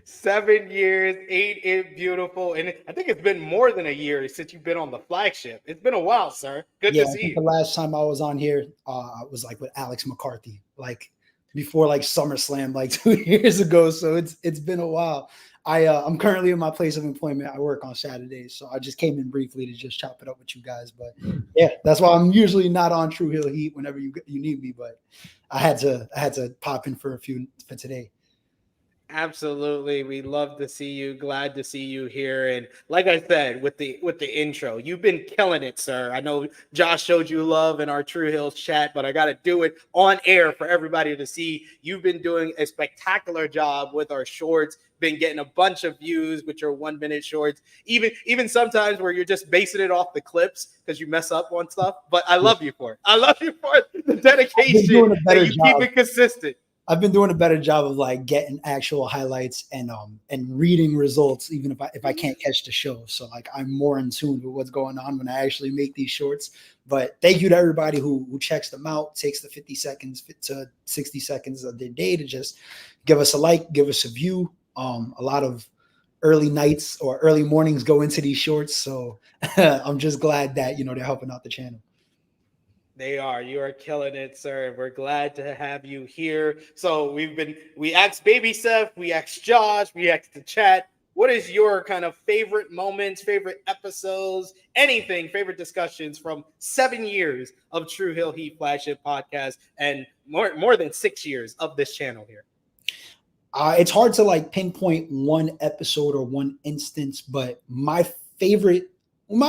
7 years, ain't it beautiful? And I think it's been more than a year since you've been on the flagship. It's been a while, sir. Good to see you. The last time I was on here, was like with Alex McCarthy, like before like SummerSlam, like 2 years ago. So it's been a while. I'm currently in my place of employment. I work on Saturdays, so I just came in briefly to just chop it up with you guys. But yeah, that's why I'm usually not on Tru Heel Heat whenever you need me. But I had to pop in for today. Absolutely, we love to see you. Glad to see you here. And like I said, with the intro, you've been killing it, sir. I know Josh showed you love in our Tru Heel chat, but I got to do it on air for everybody to see. You've been doing a spectacular job with our shorts, been getting a bunch of views with your 1 minute shorts, even sometimes where you're just basing it off the clips because you mess up on stuff. But I love you for it. I love you for the dedication that you keep it consistent. I've been doing a better job of like getting actual highlights and reading results, even if I can't catch the show. So like I'm more in tune with what's going on when I actually make these shorts. But thank you to everybody who checks them out, takes the 50 seconds to 60 seconds of their day to just give us a like, give us a view. A lot of early nights or early mornings go into these shorts. So I'm just glad that, you know, they're helping out the channel. They are. You are killing it, sir. We're glad to have you here. So we asked Baby Seth, we asked Josh, we asked the chat. What is your kind of favorite moments, favorite episodes, anything, favorite discussions from 7 years of Tru Heel Heat Flagship podcast and more than 6 years of this channel here? It's hard to like pinpoint one episode or one instance, but my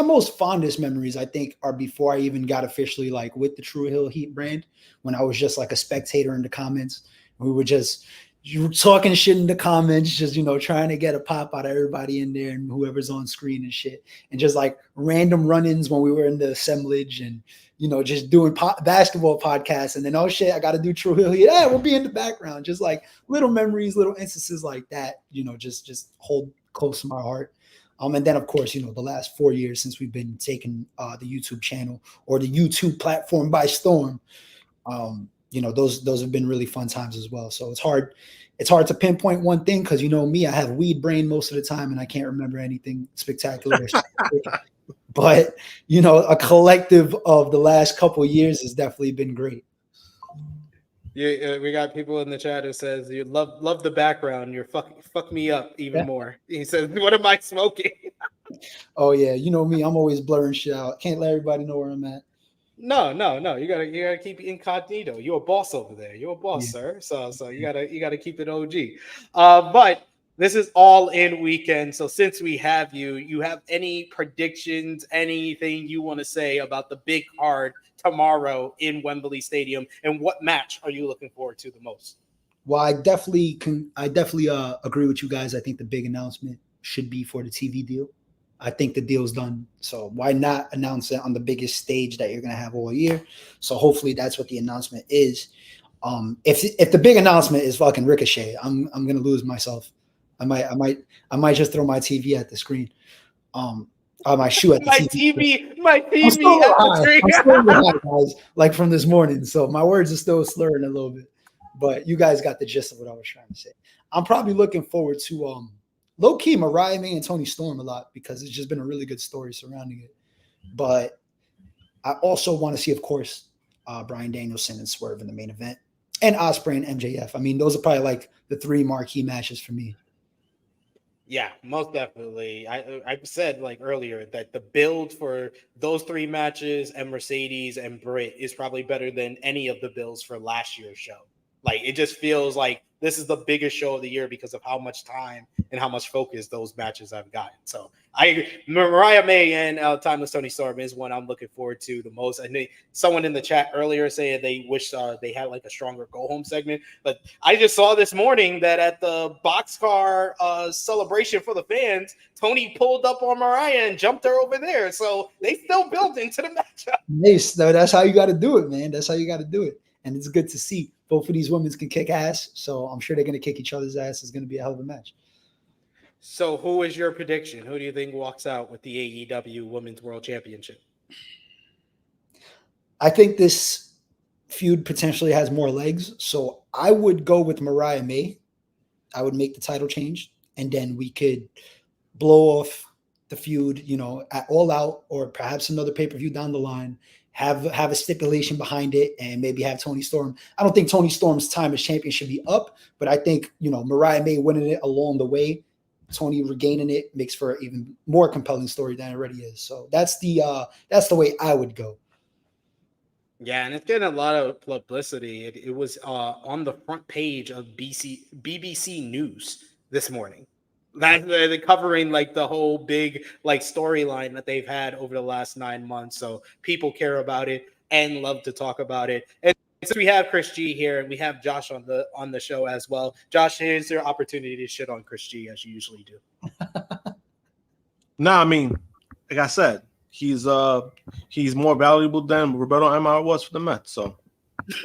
most fondest memories, I think, are before I even got officially like with the Tru Heel Heat brand, when I was just like a spectator in the comments. We were just talking shit in the comments, just, you know, trying to get a pop out of everybody in there and whoever's on screen and shit. And just like random run-ins when we were in the assemblage and, you know, just doing basketball podcasts. And then, oh shit, I got to do Tru Heel Heat. Yeah, we'll be in the background. Just like little memories, little instances like that, you know, just hold close to my heart. And then, of course, you know, the last 4 years since we've been taking the YouTube channel or the YouTube platform by storm, you know, those have been really fun times as well. So it's hard to pinpoint one thing because, you know, me, I have weed brain most of the time and I can't remember anything spectacular. But, you know, a collective of the last couple of years has definitely been great. Yeah, we got people in the chat who says you love the background. You're fuck me up even more. He says, "What am I smoking?" Oh yeah, you know me. I'm always blurring shit out. Can't let everybody know where I'm at. No. You gotta keep it incognito. You're a boss over there. You're a boss, sir. So you gotta keep it OG. But this is All In weekend. So since we have you have any predictions, anything you want to say about the big card tomorrow in Wembley Stadium, and what match are you looking forward to the most? Well, I definitely agree with you guys. I think the big announcement should be for the TV deal. I think the deal's done. So why not announce it on the biggest stage that you're going to have all year? So hopefully that's what the announcement is. If the big announcement is fucking Ricochet, I'm going to lose myself. I might just throw my TV at the screen. My shoe at the TV. My TV at the screen. I'm still high, guys, like from this morning. So my words are still slurring a little bit. But you guys got the gist of what I was trying to say. I'm probably looking forward to low-key Mariah May and Toni Storm a lot because it's just been a really good story surrounding it. But I also want to see, of course, Bryan Danielson and Swerve in the main event. And Ospreay and MJF. I mean, those are probably like the three marquee matches for me. Yeah, most definitely. I said like earlier that the build for those three matches and Mercedes and Britt is probably better than any of the builds for last year's show. Like, it just feels like this is the biggest show of the year because of how much time and how much focus those matches have gotten. So Mariah May and Timeless Toni Storm is one I'm looking forward to the most. I think someone in the chat earlier saying they wish they had like a stronger go home segment, but I just saw this morning that at the boxcar celebration for the fans, Tony pulled up on Mariah and jumped her over there. So they still built into the matchup. Nice. That's how you got to do it, man. That's how you got to do it. And it's good to see both of these women can kick ass. So I'm sure they're going to kick each other's ass. It's going to be a hell of a match. So who is your prediction? Who do you think walks out with the AEW Women's World Championship? I think this feud potentially has more legs. So I would go with Mariah May. I would make the title change. And then we could blow off the feud, you know, at All Out or perhaps another pay-per-view down the line. Have a stipulation behind it and maybe have Toni Storm. I don't think Toni Storm's time as champion should be up, but I think, you know, Mariah May winning it along the way, Toni regaining it makes for an even more compelling story than it already is. So that's the way I would go. Yeah, and it's getting a lot of publicity. It was on the front page of BBC News this morning. They're covering like the whole big like storyline that they've had over the last 9 months. So people care about it and love to talk about it. And So we have Chris G here, and we have Josh on the show as well. Josh, here's your opportunity to shit on Chris G as you usually do. Nah, I mean, like I said, he's more valuable than Roberto Amaro was for the Mets. So,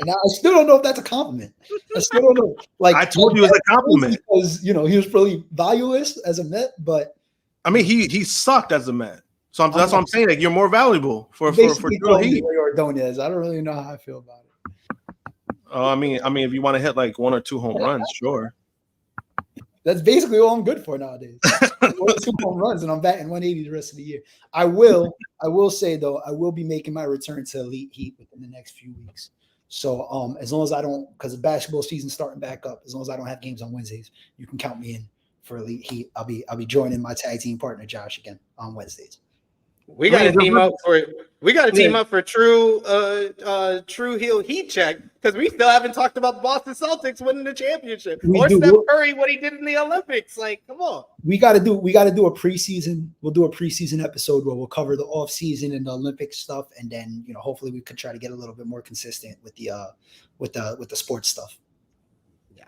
and I still don't know if that's a compliment. I still don't know. Like I told you it was a compliment because he was pretty valueless as a Met, but I mean he sucked as a Met. So that's what I'm saying. Like you're more valuable for Tru Heat. Ordonez. I don't really know how I feel about it. I mean, if you want to hit like 1 or 2 home runs, sure. That's basically all I'm good for nowadays. 1 or 2 home runs, and I'm batting 180 the rest of the year. I will say though, I will be making my return to Elite Heat within the next few weeks. So as long as I don't, because the basketball season's starting back up, as long as I don't have games on Wednesdays, you can count me in for Elite Heat. I'll be joining my tag team partner Josh again on Wednesdays. We got to team up for Tru Heel Heat check because we still haven't talked about the Boston Celtics winning the championship Steph Curry what he did in the Olympics. Like, come on. We got to do a preseason. We'll do a preseason episode where we'll cover the off season and the Olympic stuff, and then hopefully we could try to get a little bit more consistent with the sports stuff. Yeah,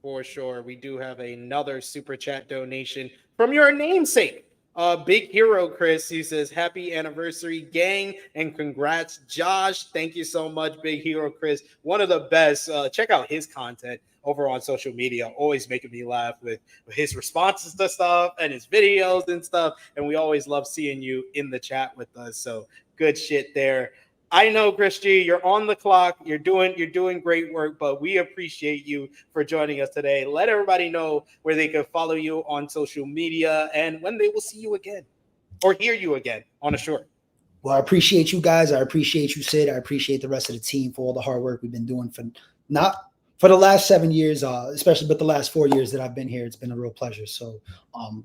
for sure. We do have another super chat donation from your namesake. Big Hero Chris, he says, happy anniversary, gang, and congrats, Josh. Thank you so much, Big Hero Chris. One of the best. Check out his content over on social media. Always making me laugh with his responses to stuff and his videos and stuff. And we always love seeing you in the chat with us. So good shit there. I know, Chris G, you're on the clock. You're doing great work, but we appreciate you for joining us today. Let everybody know where they can follow you on social media and when they will see you again or hear you again on a short. Well, I appreciate you guys. I appreciate you, Sid. I appreciate the rest of the team for all the hard work we've been doing for the last 7 years, especially but the last 4 years that I've been here. It's been a real pleasure. So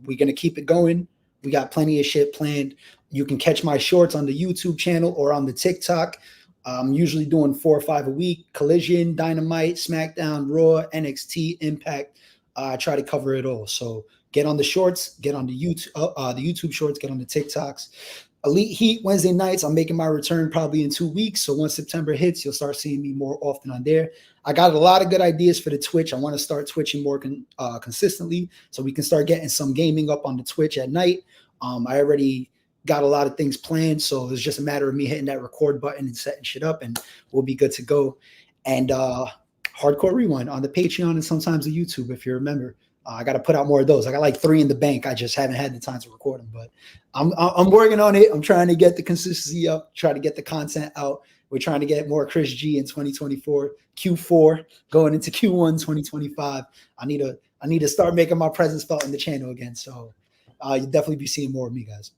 we're going to keep it going. We got plenty of shit planned. You can catch my shorts on the YouTube channel or on the TikTok. I'm usually doing 4 or 5 a week. Collision, Dynamite, SmackDown, Raw, NXT, Impact. I try to cover it all. So get on the shorts, get on the YouTube shorts, get on the TikToks. Elite Heat Wednesday nights. I'm making my return probably in 2 weeks. So once September hits, you'll start seeing me more often on there. I got a lot of good ideas for the Twitch. I want to start twitching more consistently so we can start getting some gaming up on the Twitch at night. I already got a lot of things planned, so it's just a matter of me hitting that record button and setting shit up, and we'll be good to go. And Hardcore Rewind on the Patreon and sometimes the YouTube, if you remember. I got to put out more of those. I got like 3 in the bank. I just haven't had the time to record them, but I'm working on it. I'm trying to get the consistency up, try to get the content out. We're trying to get more Chris G in 2024, Q4, going into Q1 2025. I need to start making my presence felt in the channel again. So you'll definitely be seeing more of me, guys.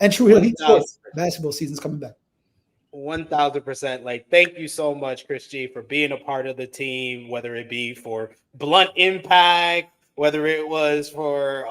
And Tru Heel Heat sports basketball season's coming back. 1000%. Like, thank you so much, Chris G, for being a part of the team, whether it be for Blunt Impact, whether it was for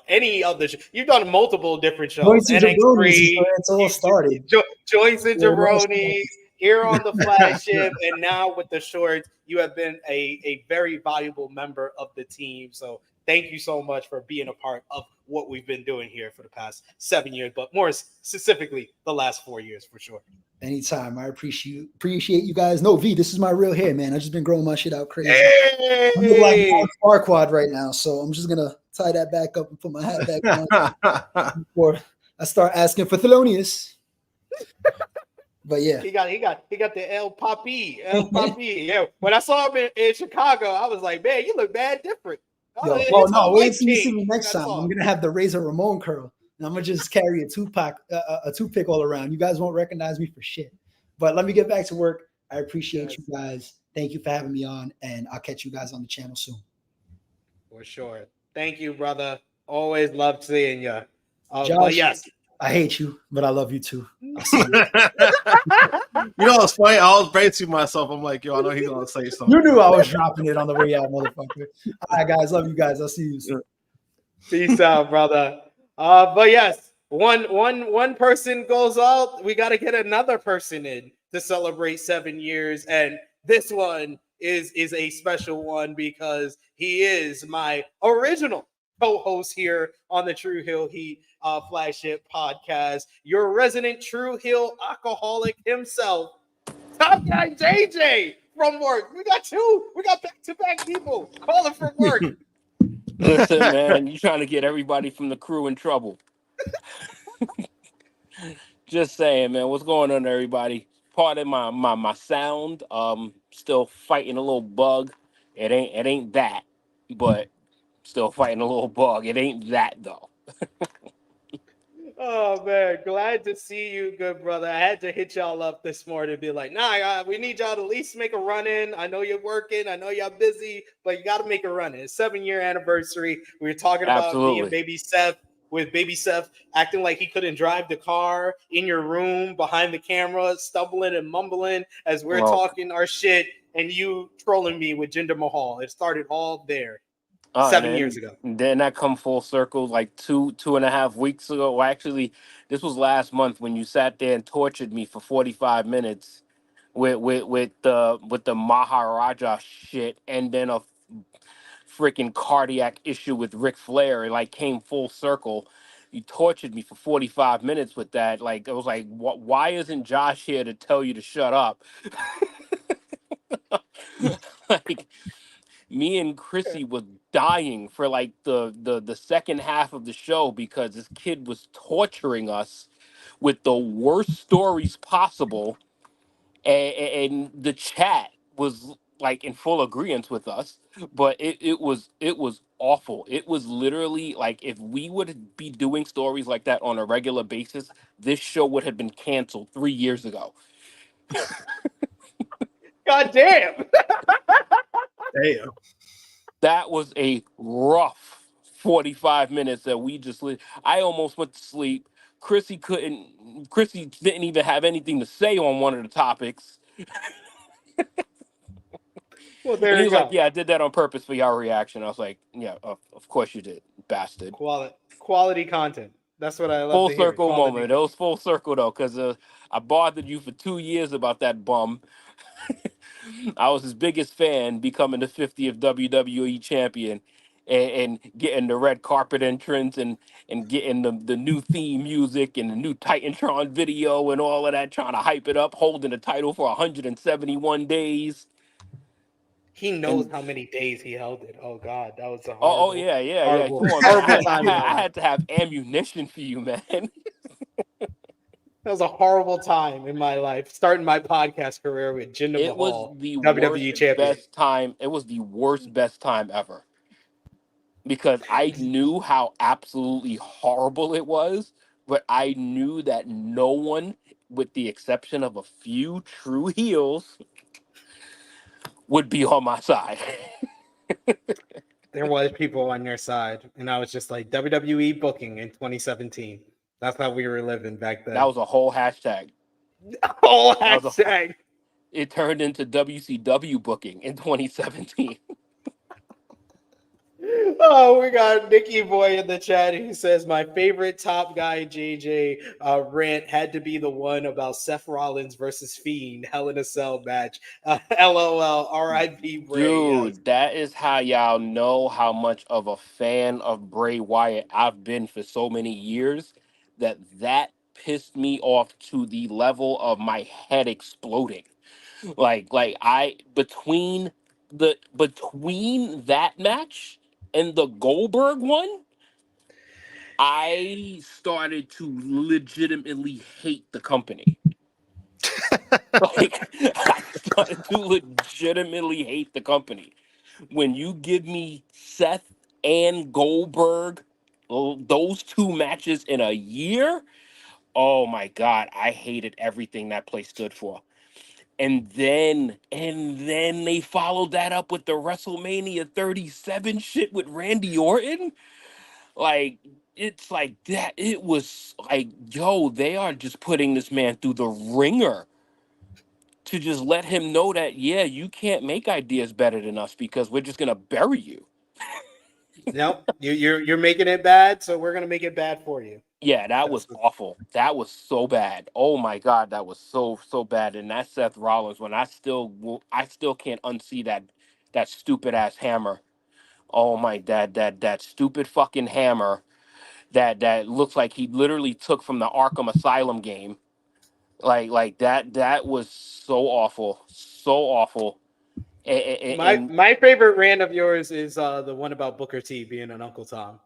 any other show. You've done multiple different shows. Joints and Jabronis, it's all started. Joints and Jabronis, here on the Flashship, and now with the shorts, you have been a very valuable member of the team. So thank you so much for being a part of what we've been doing here for the past 7 years, but more specifically the last 4 years for sure. Anytime. I appreciate you guys. No, V, this is my real hair, man. I've just been growing my shit out crazy. Hey! I look like Farquaad right now, so I'm just gonna tie that back up and put my hat back on before I start asking for Thelonious. But yeah, he got the El Papi. Yeah, when I saw him in Chicago, I was like, man, you look bad different. Wait till you see me next time. I'm gonna have the Razor Ramon curl. And I'm gonna just carry a toothpick all around. You guys won't recognize me for shit. But let me get back to work. I appreciate you guys. Thank you for having me on, and I'll catch you guys on the channel soon. For sure. Thank you, brother. Always love seeing you. Josh, yes, I hate you, but I love you too. I'll see you. You know what's funny? I was bracing myself. I'm like, yo, I know he's gonna say something. You knew I was dropping it on the way out, motherfucker. All right, guys, love you guys. I'll see you soon. Peace out, brother. But yes, one person goes out, we got to get another person in to celebrate 7 years, and this one is a special one because he is my original co-host here on the Tru Heel Heat Flagship podcast, your resident Tru Heel alcoholic himself, Top guy JJ from work. We got two. We got back-to-back people calling from work. Listen, man, you trying to get everybody from the crew in trouble. Just saying, man. What's going on, everybody? Pardon my sound. Still fighting a little bug. It ain't that, but still fighting a little bug. It ain't that though. Oh man, glad to see you, good brother. I had to hit y'all up this morning and be like, nah, we need y'all to at least make a run in. I know you're working, I know y'all busy, but you got to make a run in. It's 7-year anniversary. We were talking about me and Baby Seth, with Baby Seth acting like he couldn't drive the car in your room behind the camera, stumbling and mumbling as we're talking our shit, and you trolling me with Jinder Mahal. It started all there. 7 years ago. Then that come full circle like 2.5 weeks ago. Well, actually, this was last month when you sat there and tortured me for 45 minutes with the Maharaja shit, and then a freaking cardiac issue with Ric Flair. It like came full circle. You tortured me for 45 minutes with that. Like, I was like, why isn't Josh here to tell you to shut up? Like, me and Krssi was dying for like the second half of the show because this kid was torturing us with the worst stories possible, and the chat was like in full agreement with us. But it was awful. It was literally like, if we would be doing stories like that on a regular basis, this show would have been canceled 3 years ago. God damn. Damn. That was a rough 45 minutes that we just I almost went to sleep. Krssi didn't even have anything to say on one of the topics. Well, there And he you was go. like, yeah, I did that on purpose for y'all reaction. I was like, yeah, of course you did, bastard. Quality content. That's what I love Full to hear. circle moment. It was full circle, though, because I bothered you for 2 years about that bum. I was his biggest fan, becoming the 50th WWE champion, and getting the red carpet entrance, and getting the new theme music and the new Titantron video and all of that, trying to hype it up, holding the title for 171 days. He knows how many days he held it. Oh God, that was a Oh horrible, yeah. Come on, man. horrible time. I had to have ammunition for you, man. That was a horrible time in my life, starting my podcast career with Jinder It was Mahal, the WWE worst champion. best time. It was the worst best time ever, because I knew how absolutely horrible it was, but I knew that no one, with the exception of a few true heels, would be on my side. There was people on your side, and I was just like, WWE booking in 2017. That's how we were living back then. That was a whole hashtag. Whole hashtag. It turned into WCW booking in 2017. Oh, we got Nicky Boy in the chat. He says, my favorite top guy JJ rant had to be the one about Seth Rollins versus Fiend, Hell in a Cell match. LOL, RIP Bray. Dude, yes. that is how y'all know how much of a fan of Bray Wyatt I've been for so many years, that pissed me off to the level of my head exploding. Like I between that match and the Goldberg one, I started to legitimately hate the company. Like, I started to legitimately hate the company. When you give me Seth and Goldberg, those two matches in a year, oh my God, I hated everything that place stood for. And then they followed that up with the WrestleMania 37 shit with Randy Orton. Like, it's like that. It was like, yo, they are just putting this man through the ringer to just let him know that, yeah, you can't make ideas better than us because we're just gonna bury you. Nope, you're making it bad, so we're gonna make it bad for you. Yeah, that was awful. That was so bad. Oh my God, that was so bad. And that Seth Rollins one, I still can't unsee that stupid ass hammer. Oh my that stupid fucking hammer that looks like he literally took from the Arkham Asylum game. Like that was so awful, so awful. And My favorite rant of yours is the one about Booker T being an Uncle Tom.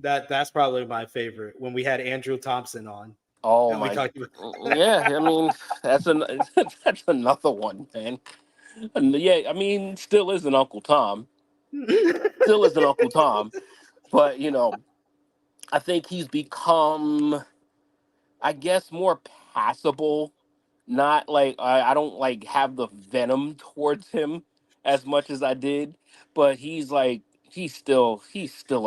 That's probably my favorite when we had Andrew Thompson on oh and we my, talked about. yeah. I mean, that's an that's another one, man. And yeah, I mean, still is an Uncle Tom, still is an Uncle Tom, but I think he's become, I guess, more passable. Not like I don't like have the venom towards him as much as I did, but he's still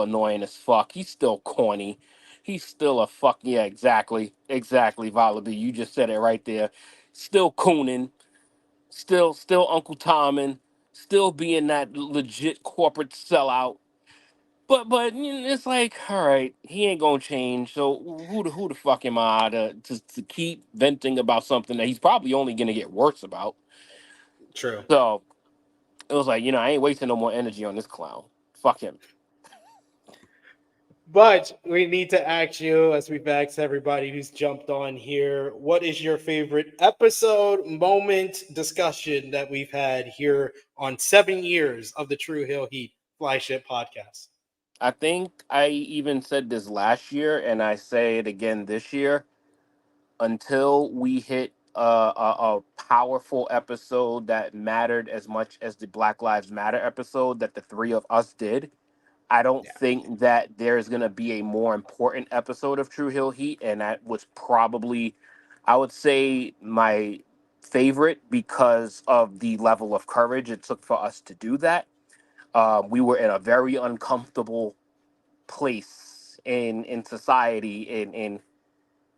annoying as fuck. He's still corny. He's still a fuck, yeah, exactly, ValaB. You just said it right there. Still cooning, still Uncle Tommen, still being that legit corporate sellout. But it's like, all right, he ain't gonna change. So who the fuck am I to keep venting about something that he's probably only gonna get worse about? True. So it was like, I ain't wasting no more energy on this clown. Fuck him. But we need to ask you, as we've asked everybody who's jumped on here, what is your favorite episode, moment, discussion that we've had here on 7 years of the Tru Heel Heat Flagship podcast? I think I even said this last year, and I say it again this year. Until we hit a powerful episode that mattered as much as the Black Lives Matter episode that the three of us did, I don't think that there's going to be a more important episode of Tru Heel Heat. And that was probably, I would say, my favorite because of the level of courage it took for us to do that. We were in a very uncomfortable place in society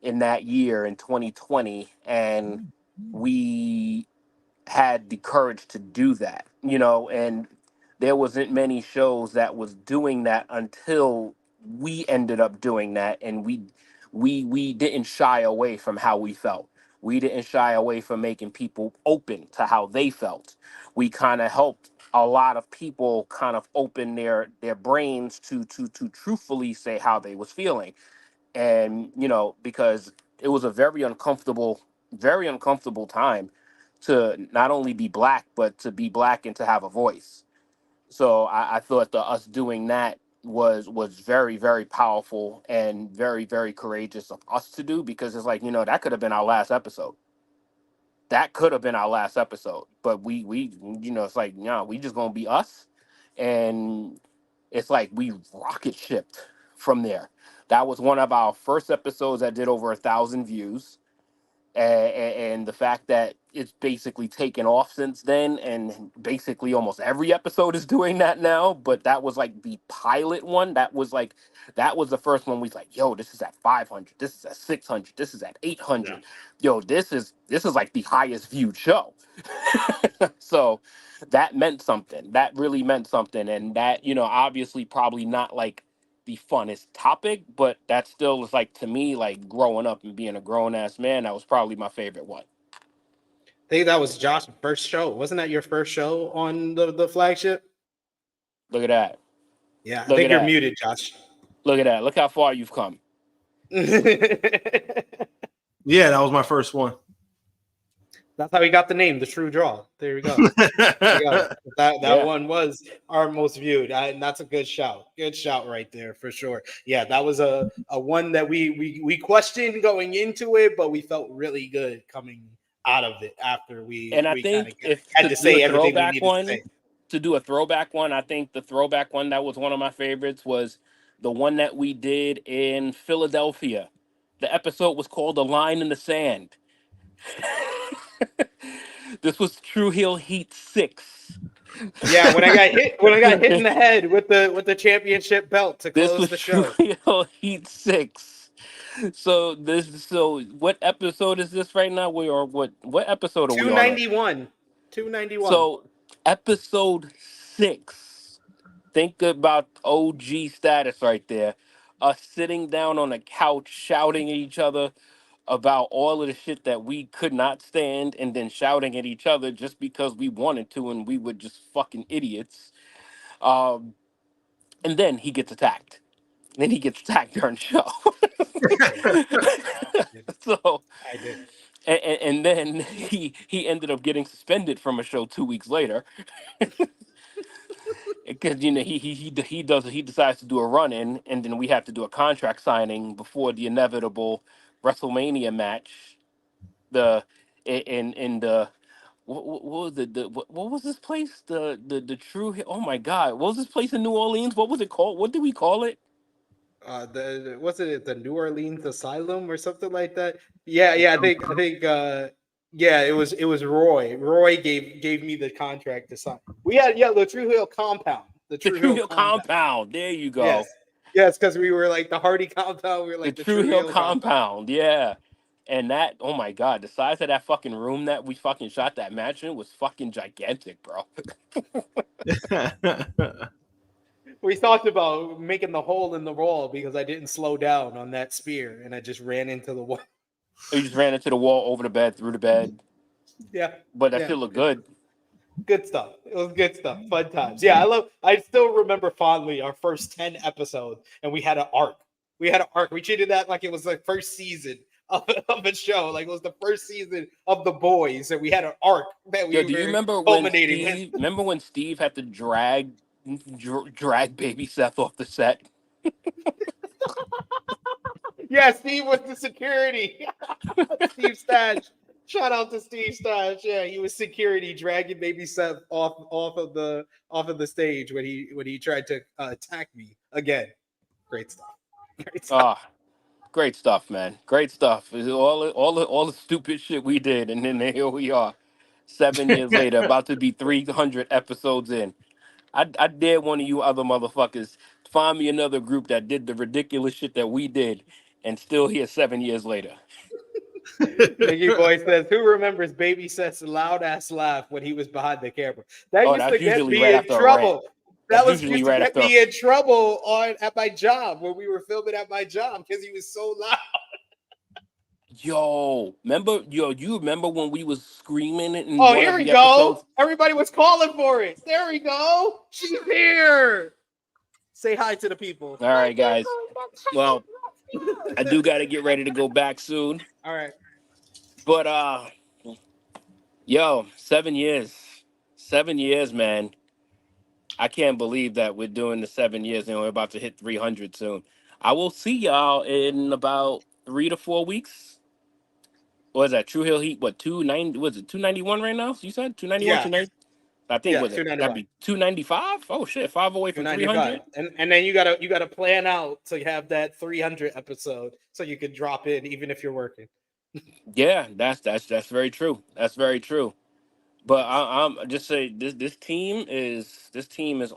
in that year in 2020, and we had the courage to do that, and there wasn't many shows that was doing that until we ended up doing that, and we didn't shy away from how we felt. We didn't shy away from making people open to how they felt. We kind of helped a lot of people kind of open their brains to truthfully say how they was feeling. And because it was a very uncomfortable time to not only be black, but to be black and to have a voice. So I thought that us doing that was very, very powerful and very, very courageous of us to do, because it's like, that could have been our last episode. That could have been our last episode. But we it's like, we just gonna be us. And it's like we rocket shipped from there. That was one of our first episodes that did over 1,000 views, and the fact that it's basically taken off since then, and basically almost every episode is doing that now. But that was like the pilot one. That was the first one. We was like, yo, this is at 500, this is at 600, this is at 800. Yo, this is like the highest viewed show. So that meant something. That really meant something. And that, obviously probably not like the funnest topic, but that still was like, to me, like growing up and being a grown ass man, that was probably my favorite one. I think that was Josh's first show. Wasn't that your first show on the flagship? Look at that. Yeah, I Look think at you're that. muted, Josh. Look at that. Look how far you've come. Yeah, that was my first one. That's how we got the name, the Tru Draw. There we go. There we go. That one was our most viewed, and that's a good shout. Good shout right there for sure. Yeah, that was a one that we questioned going into it, but we felt really good coming out of it after we. And I we think kinda if had to say everything we throwback needed one, to say. to do a throwback one, I think the throwback one that was one of my favorites was the one that we did in Philadelphia. The episode was called "A Line in the Sand." This was Tru Heel Heat 6. Yeah, when I got hit in the head with the championship belt to This close was the Tru show. Heel Heat 6. So what episode is this right now? What episode are we on? 291. 291. So episode 6. Think about OG status right there. Us sitting down on a couch shouting at each other about all of the shit that we could not stand, and then shouting at each other just because we wanted to, and we were just fucking idiots. And then he gets attacked. Then he gets attacked during the show. So, I did. and then he ended up getting suspended from a show 2 weeks later because he decides to do a run in, and then we have to do a contract signing before the inevitable WrestleMania match. The in the what was it? What was this place? The True. Oh my God! What was this place in New Orleans? What was it called? What did we call it? Was it the New Orleans Asylum or something like that? Yeah. Yeah, it was Roy. Roy gave me the contract to sign. We had the Tru Heel compound. The The Tru True Heel Heel compound. compound. There you go. Yes, because we were like the Hardy compound. We were like The the True Tru Heel Heel compound. compound. Yeah. And that, oh my God, the size of that fucking room that we fucking shot that match in was fucking gigantic, bro. We talked about making the hole in the wall because I didn't slow down on that spear and I just ran into the wall. You just ran into the wall, over the bed, through the bed. Yeah. But that shit looked good. Good stuff. It was good stuff. Fun times. Yeah, I still remember fondly our first 10 episodes, and we had an arc. We treated that like it was the first season of a show. Like it was the first season of The Boys, and we had an arc that we Yo, do you remember when Steve had to drag baby Seth off the set? Yeah, Steve was the security. Steve Stash. Shout out to Steve Stash. Yeah, he was security dragging baby Seth off of the stage when he tried to attack me again. Great stuff. Great stuff, man. Great stuff. All the stupid shit we did, and then here we are, 7 years later, about to be 300 episodes in. I dare one of you other motherfuckers find me another group that did the ridiculous shit that we did, and still here 7 years later. Mickey Boy says, "Who remembers Baby Seth's loud ass laugh when he was behind the camera? That used to get me in trouble. That was used to get me in trouble at my job when we were filming at my job because he was so loud." You remember when we was screaming in here we go. Episodes? Everybody was calling for it. There we go. She's here. Say hi to the people. All right, guys. Well, I do got to get ready to go back soon. All right. But 7 years. 7 years, man. I can't believe that we're doing the 7 years and we're about to hit 300 soon. I will see y'all in about 3 to 4 weeks. What is that? Tru Heel Heat, what, 290? Was it 291 right now? You said 291? Yeah. 290? I think was it? That'd be 295? Oh shit, 5 away from 300. And then you gotta plan out to have that 300 episode so you can drop in even if you're working. Yeah, that's very true. That's very true. But I'm just say this team is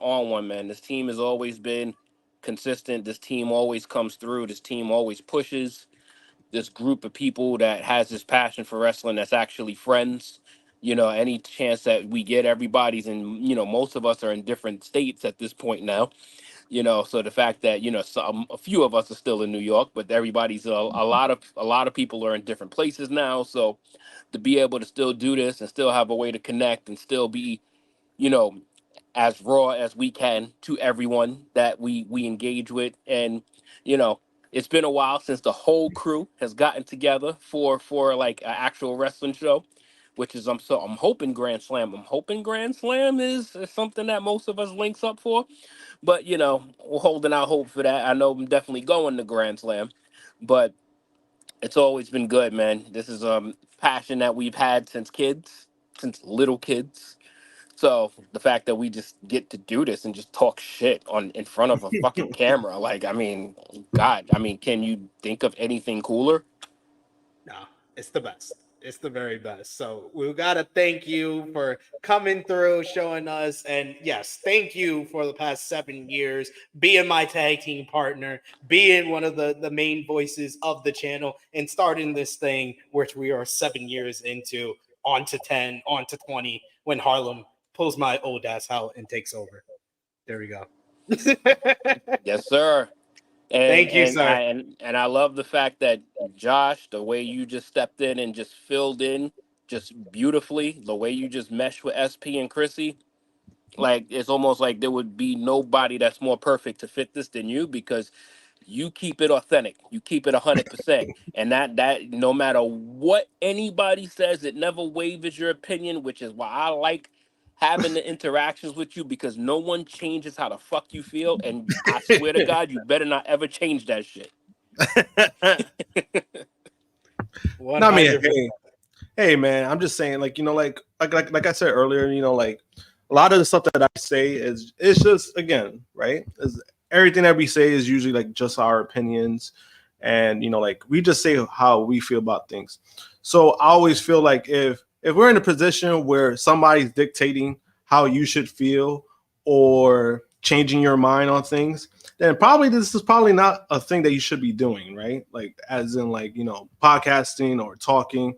on one, man. This team has always been consistent. This team always comes through. This team always pushes. This group of people that has this passion for wrestling that's actually friends. Any chance that we get, everybody's in. Most of us are in different states at this point now. So the fact that a few of us are still in New York, but everybody's a lot of people are in different places now. So to be able to still do this and still have a way to connect and still be, as raw as we can to everyone that we engage with, and it's been a while since the whole crew has gotten together for like an actual wrestling show, which is I'm hoping Grand Slam. I'm hoping Grand Slam is something that most of us links up for. But we're holding out hope for that. I know I'm definitely going to Grand Slam, but it's always been good, man. This is passion that we've had since little kids. So the fact that we just get to do this and just talk shit in front of a fucking camera, like, I mean, God, can you think of anything cooler? No, it's the best. It's the very best. So we gotta thank you for coming through, showing us, and yes, thank you for the past 7 years, being my tag team partner, being one of the main voices of the channel, and starting this thing, which we are 7 years into, on to 10, on to 20, when Harlem pulls my old ass out and takes over. There we go. Yes, sir. Thank you, sir. And I love the fact that Josh, the way you just stepped in and just filled in just beautifully, the way you just meshed with SP and Krssi, like it's almost like there would be nobody that's more perfect to fit this than you, because You keep it authentic. You keep it 100%. And that no matter what anybody says, it never wavers your opinion, which is why I like having the interactions with you, because no one changes how the fuck you feel. And I swear to God, you better not ever change that shit. Not me. Hey, man, I'm just saying, like, you know, like I said earlier, you know, like a lot of the stuff that I say it's just, again, right? Everything that we say is usually like just our opinions, and, you know, like we just say how we feel about things. So I always feel like if we're in a position where somebody's dictating how you should feel or changing your mind on things, then probably this is probably not a thing that you should be doing, right? Like, as in, like, you know, podcasting or talking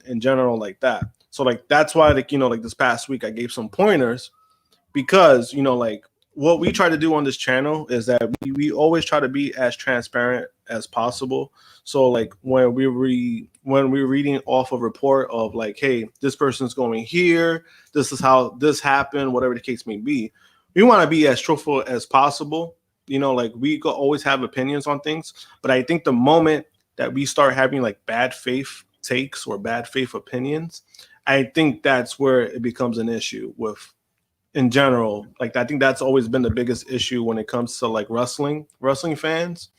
in general, like that. So, like, that's why, like, you know, like this past week I gave some pointers, because, you know, like what we try to do on this channel is that we always try to be as transparent as possible. So, like, when we're reading off a report of like, hey, this person's going here, this is how this happened, whatever the case may be, we want to be as truthful as possible. You know, like, we always have opinions on things, but I think the moment that we start having like bad faith takes or bad faith opinions, I think that's where it becomes an issue with, in general. Like, I think that's always been the biggest issue when it comes to like wrestling fans,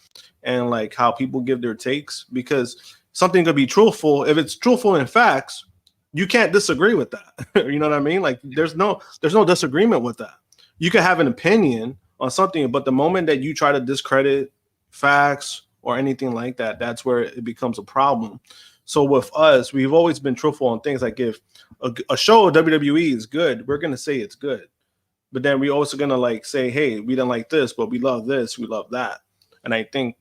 and like how people give their takes, because something could be truthful. If it's truthful in facts, you can't disagree with that. You know what I mean? Like, there's no disagreement with that. You can have an opinion on something, but the moment that you try to discredit facts or anything like that, that's where it becomes a problem. So with us, we've always been truthful on things. Like, if a show of WWE is good, we're going to say it's good. But then we also going to like say, hey, we didn't like this, but we love this, we love that. And I think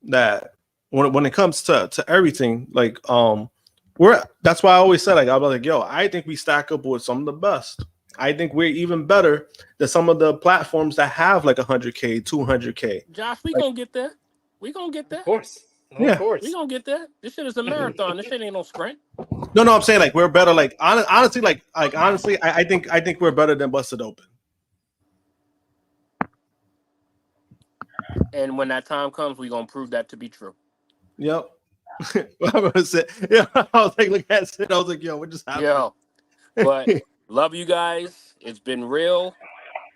that when it comes to everything, like, that's why I always said, like, I was like, yo, I think we stack up with some of the best. I think we're even better than some of the platforms that have like 100K, 200K. Josh, we gonna get there. We gonna get there. Of course. Yeah. Of course. We gonna get there. This shit is a marathon. This shit ain't no sprint. No, I'm saying, like, we're better. Like, honestly, I think we're better than Busted Open. And when that time comes, we're gonna prove that to be true. Yep. I was like, look at it. I was like, yo, what just happened? Yo, but love you guys. It's been real.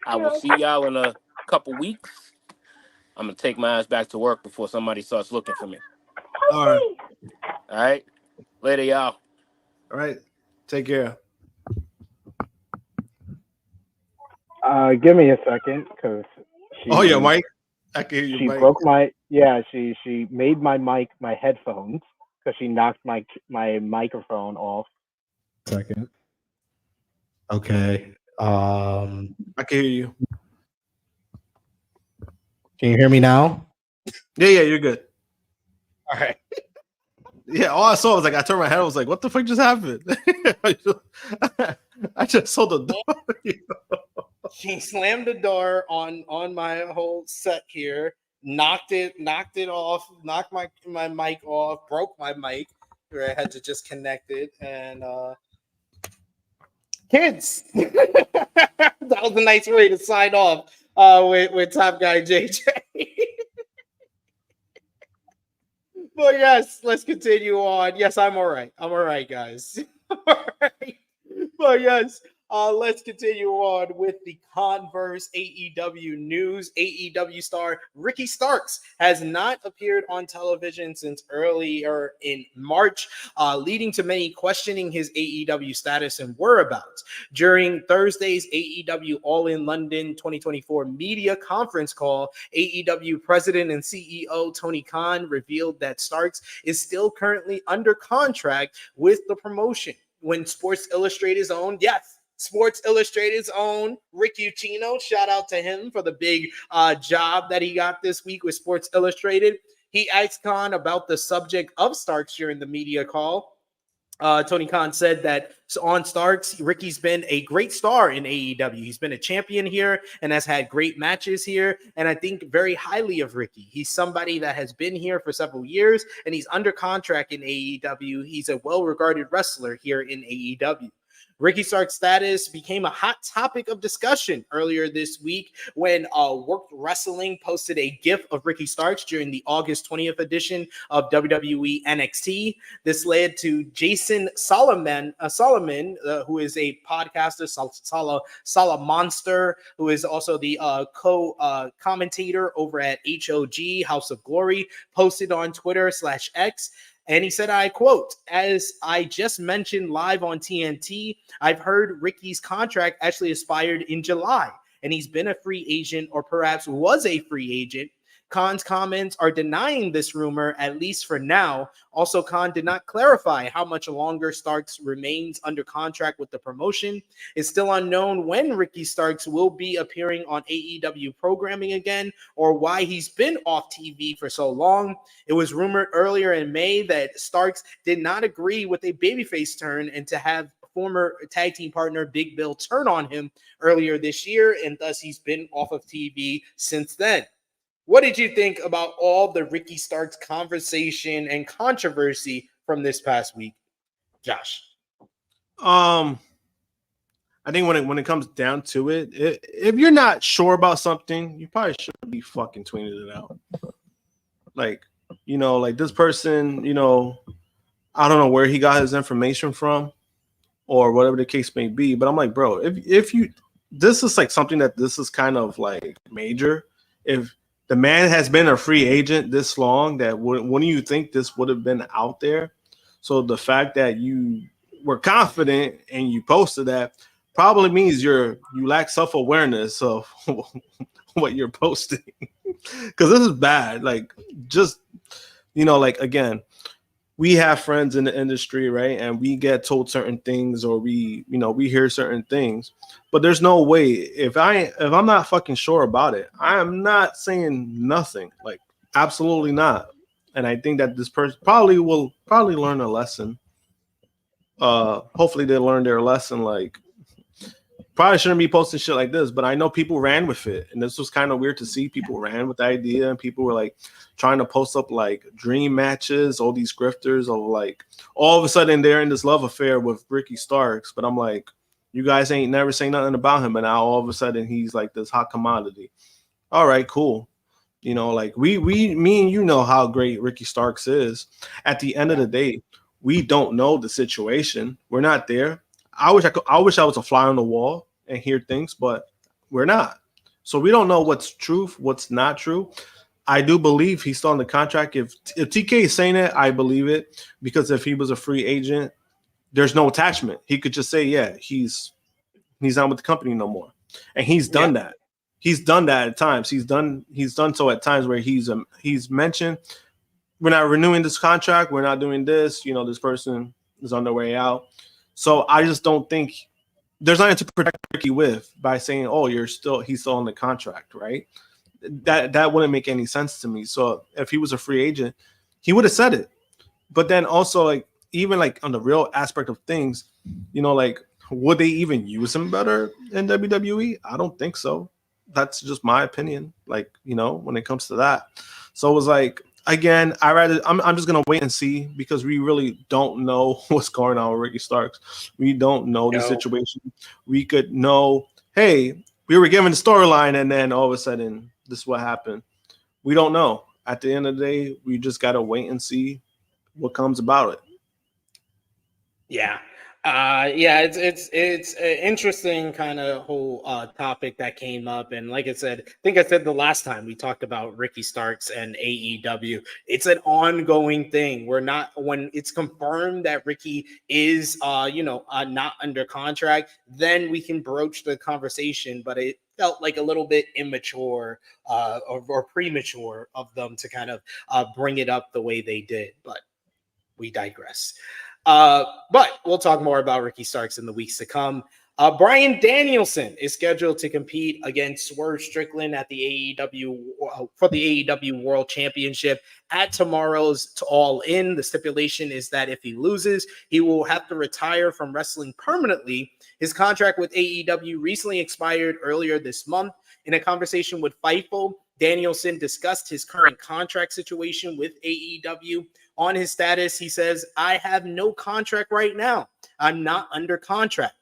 I will see y'all in a couple weeks. I'm gonna take my ass back to work before somebody starts looking for me. All right. All right. Later, y'all. All right. Take care. Give me a second, because yeah, Mike. I can hear you, she Mike. broke she made my mic, my headphones, because she knocked my microphone off. Second. Okay. I can hear you. Can you hear me now? Yeah, you're good. All right. Yeah, all I saw was, like, I turned my head, I was like, what the fuck just happened? I just saw the door. She slammed the door on my whole set here, knocked it off, knocked my mic off, broke my mic, where I had to just connect it, and kids. That was a nice way to sign off with Top Guy JJ. But yes, let's continue on. Yes, I'm all right. I'm all right, guys. All right. But yes, let's continue on with the Converse AEW news. AEW star Ricky Starks has not appeared on television since earlier in March, leading to many questioning his AEW status and whereabouts. During Thursday's AEW All in London 2024 media conference call, AEW president and CEO Tony Khan revealed that Starks is still currently under contract with the promotion. When Sports Illustrated's own, Sports Illustrated's own Rick Ucchino, shout out to him for the big job that he got this week with Sports Illustrated. He asked Khan about the subject of Starks during the media call. Tony Khan said that on Starks, Ricky's been a great star in AEW. He's been a champion here and has had great matches here. And I think very highly of Ricky. He's somebody that has been here for several years and he's under contract in AEW. He's a well-regarded wrestler here in AEW. Ricky Stark's status became a hot topic of discussion earlier this week when Worked Wrestling posted a GIF of Ricky Starks during the August 20th edition of WWE NXT. This led to Jason Solomon, who is a podcaster, Monster, who is also the co-commentator over at HOG, House of Glory, posted on Twitter/X. And he said, I quote, "As I just mentioned live on TNT, I've heard Ricky's contract actually expired in July, and he's been a free agent or perhaps was a free agent. Khan's comments are denying this rumor, at least for now. Also, Khan did not clarify how much longer Starks remains under contract with the promotion. It's still unknown when Ricky Starks will be appearing on AEW programming again or why he's been off TV for so long. It was rumored earlier in May that Starks did not agree with a babyface turn and to have former tag team partner Big Bill turn on him earlier this year, and thus he's been off of TV since then." What did you think about all the Ricky Starks conversation and controversy from this past week, Josh? I think when it comes down to it, if you're not sure about something, you probably shouldn't be fucking tweeting it out. Like, like this person, I don't know where he got his information from or whatever the case may be. But I'm like, bro, if you, this is like something that this is kind of like major. If the man has been a free agent this long, that wouldn't you think this would have been out there? So the fact that you were confident and you posted that probably means you lack self-awareness of what you're posting. Because this is bad. Like, just, like, again, we have friends in the industry, right? And we get told certain things or we hear certain things. But there's no way, if I'm not fucking sure about it, I am not saying nothing. Like, absolutely not. And I think that this person probably will learn a lesson. Hopefully they learn their lesson. Like, probably shouldn't be posting shit like this, but I know people ran with it. And this was kind of weird to see. People ran with the idea and people were like trying to post up like dream matches, all these grifters of like, all of a sudden they're in this love affair with Ricky Starks. But I'm like, you guys ain't never say nothing about him. And now all of a sudden he's like this hot commodity. All right, cool. Like me and you know how great Ricky Starks is. At the end of the day, we don't know the situation. We're not there. I wish I was a fly on the wall and hear things, but we're not. So we don't know what's true, what's not true. I do believe he's still on the contract. If TK is saying it, I believe it, because if he was a free agent, there's no attachment. He could just say, yeah, he's not with the company no more. And he's done that. He's done that at times. He's done so at times where he's mentioned, we're not renewing this contract, we're not doing this, this person is on their way out. So I just don't think there's nothing to protect Ricky with by saying, oh, he's still on the contract, right? That wouldn't make any sense to me. So if he was a free agent, he would have said it. But then also, like, even like on the real aspect of things, like, would they even use him better in WWE? I don't think so. That's just my opinion. Like, when it comes to that. So it was like, again, I'm just gonna wait and see, because we really don't know what's going on with Ricky Starks. We don't know the situation. We could know, hey, we were given the storyline, and then all of a sudden, this is what happened. We don't know. At the end of the day, we just gotta wait and see what comes about it. Yeah. It's an interesting kind of whole topic that came up, and like I said, I think I said the last time we talked about Ricky Starks and AEW, it's an ongoing thing. We're not, when it's confirmed that Ricky is not under contract, then we can broach the conversation. But it felt like a little bit immature or premature of them to kind of bring it up the way they did. But we digress. But we'll talk more about Ricky Starks in the weeks to come. Bryan Danielson is scheduled to compete against Swerve Strickland at the AEW for the AEW World Championship at tomorrow's All In. The stipulation is that if he loses, he will have to retire from wrestling permanently. His contract with AEW recently expired earlier this month. In a conversation with Fightful, Danielson discussed his current contract situation with AEW. On his status, he says, "I have no contract right now. I'm not under contract.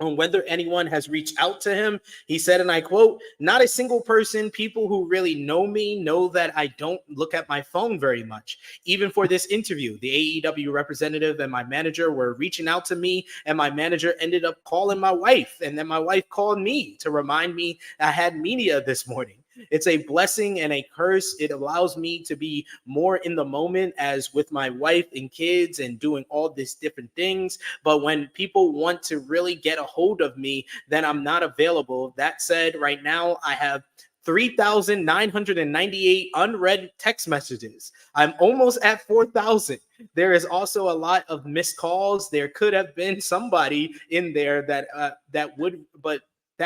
On whether anyone has reached out to him, he said, and I quote, "Not a single person. People who really know me know that I don't look at my phone very much. Even for this interview, the AEW representative and my manager were reaching out to me, and my manager ended up calling my wife, and then my wife called me to remind me I had media this morning. It's a blessing and a curse. It allows me to be more in the moment as with my wife and kids and doing all these different things. But when people want to really get a hold of me, then I'm not available. That said, right now I have 3,998 unread text messages. I'm almost at 4,000. There is also a lot of missed calls. There could have been somebody in there that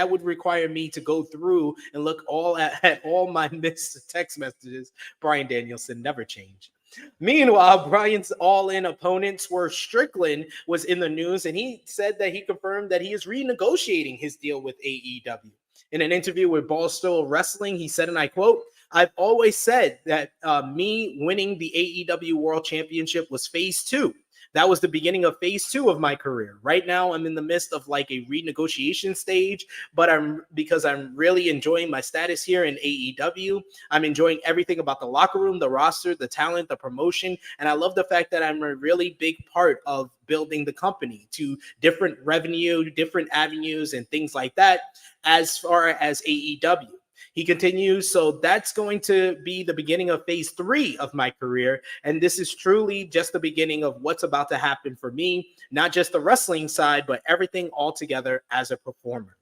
would require me to go through and look at all my missed text messages. Bryan Danielson never changed. Meanwhile, Bryan's all-in opponent, Swerve Strickland, was in the news, and he said that he confirmed that he is renegotiating his deal with AEW. In an interview with Barstool Wrestling, he said, and I quote, "I've always said that me winning the AEW World Championship was phase 2. That was the beginning of phase 2 of my career. Right now, I'm in the midst of like a renegotiation stage, but because I'm really enjoying my status here in AEW. I'm enjoying everything about the locker room, the roster, the talent, the promotion, and I love the fact that I'm a really big part of building the company to different revenue, different avenues, and things like that as far as AEW." He continues, "So that's going to be the beginning of phase 3 of my career. And this is truly just the beginning of what's about to happen for me, not just the wrestling side, but everything altogether as a performer."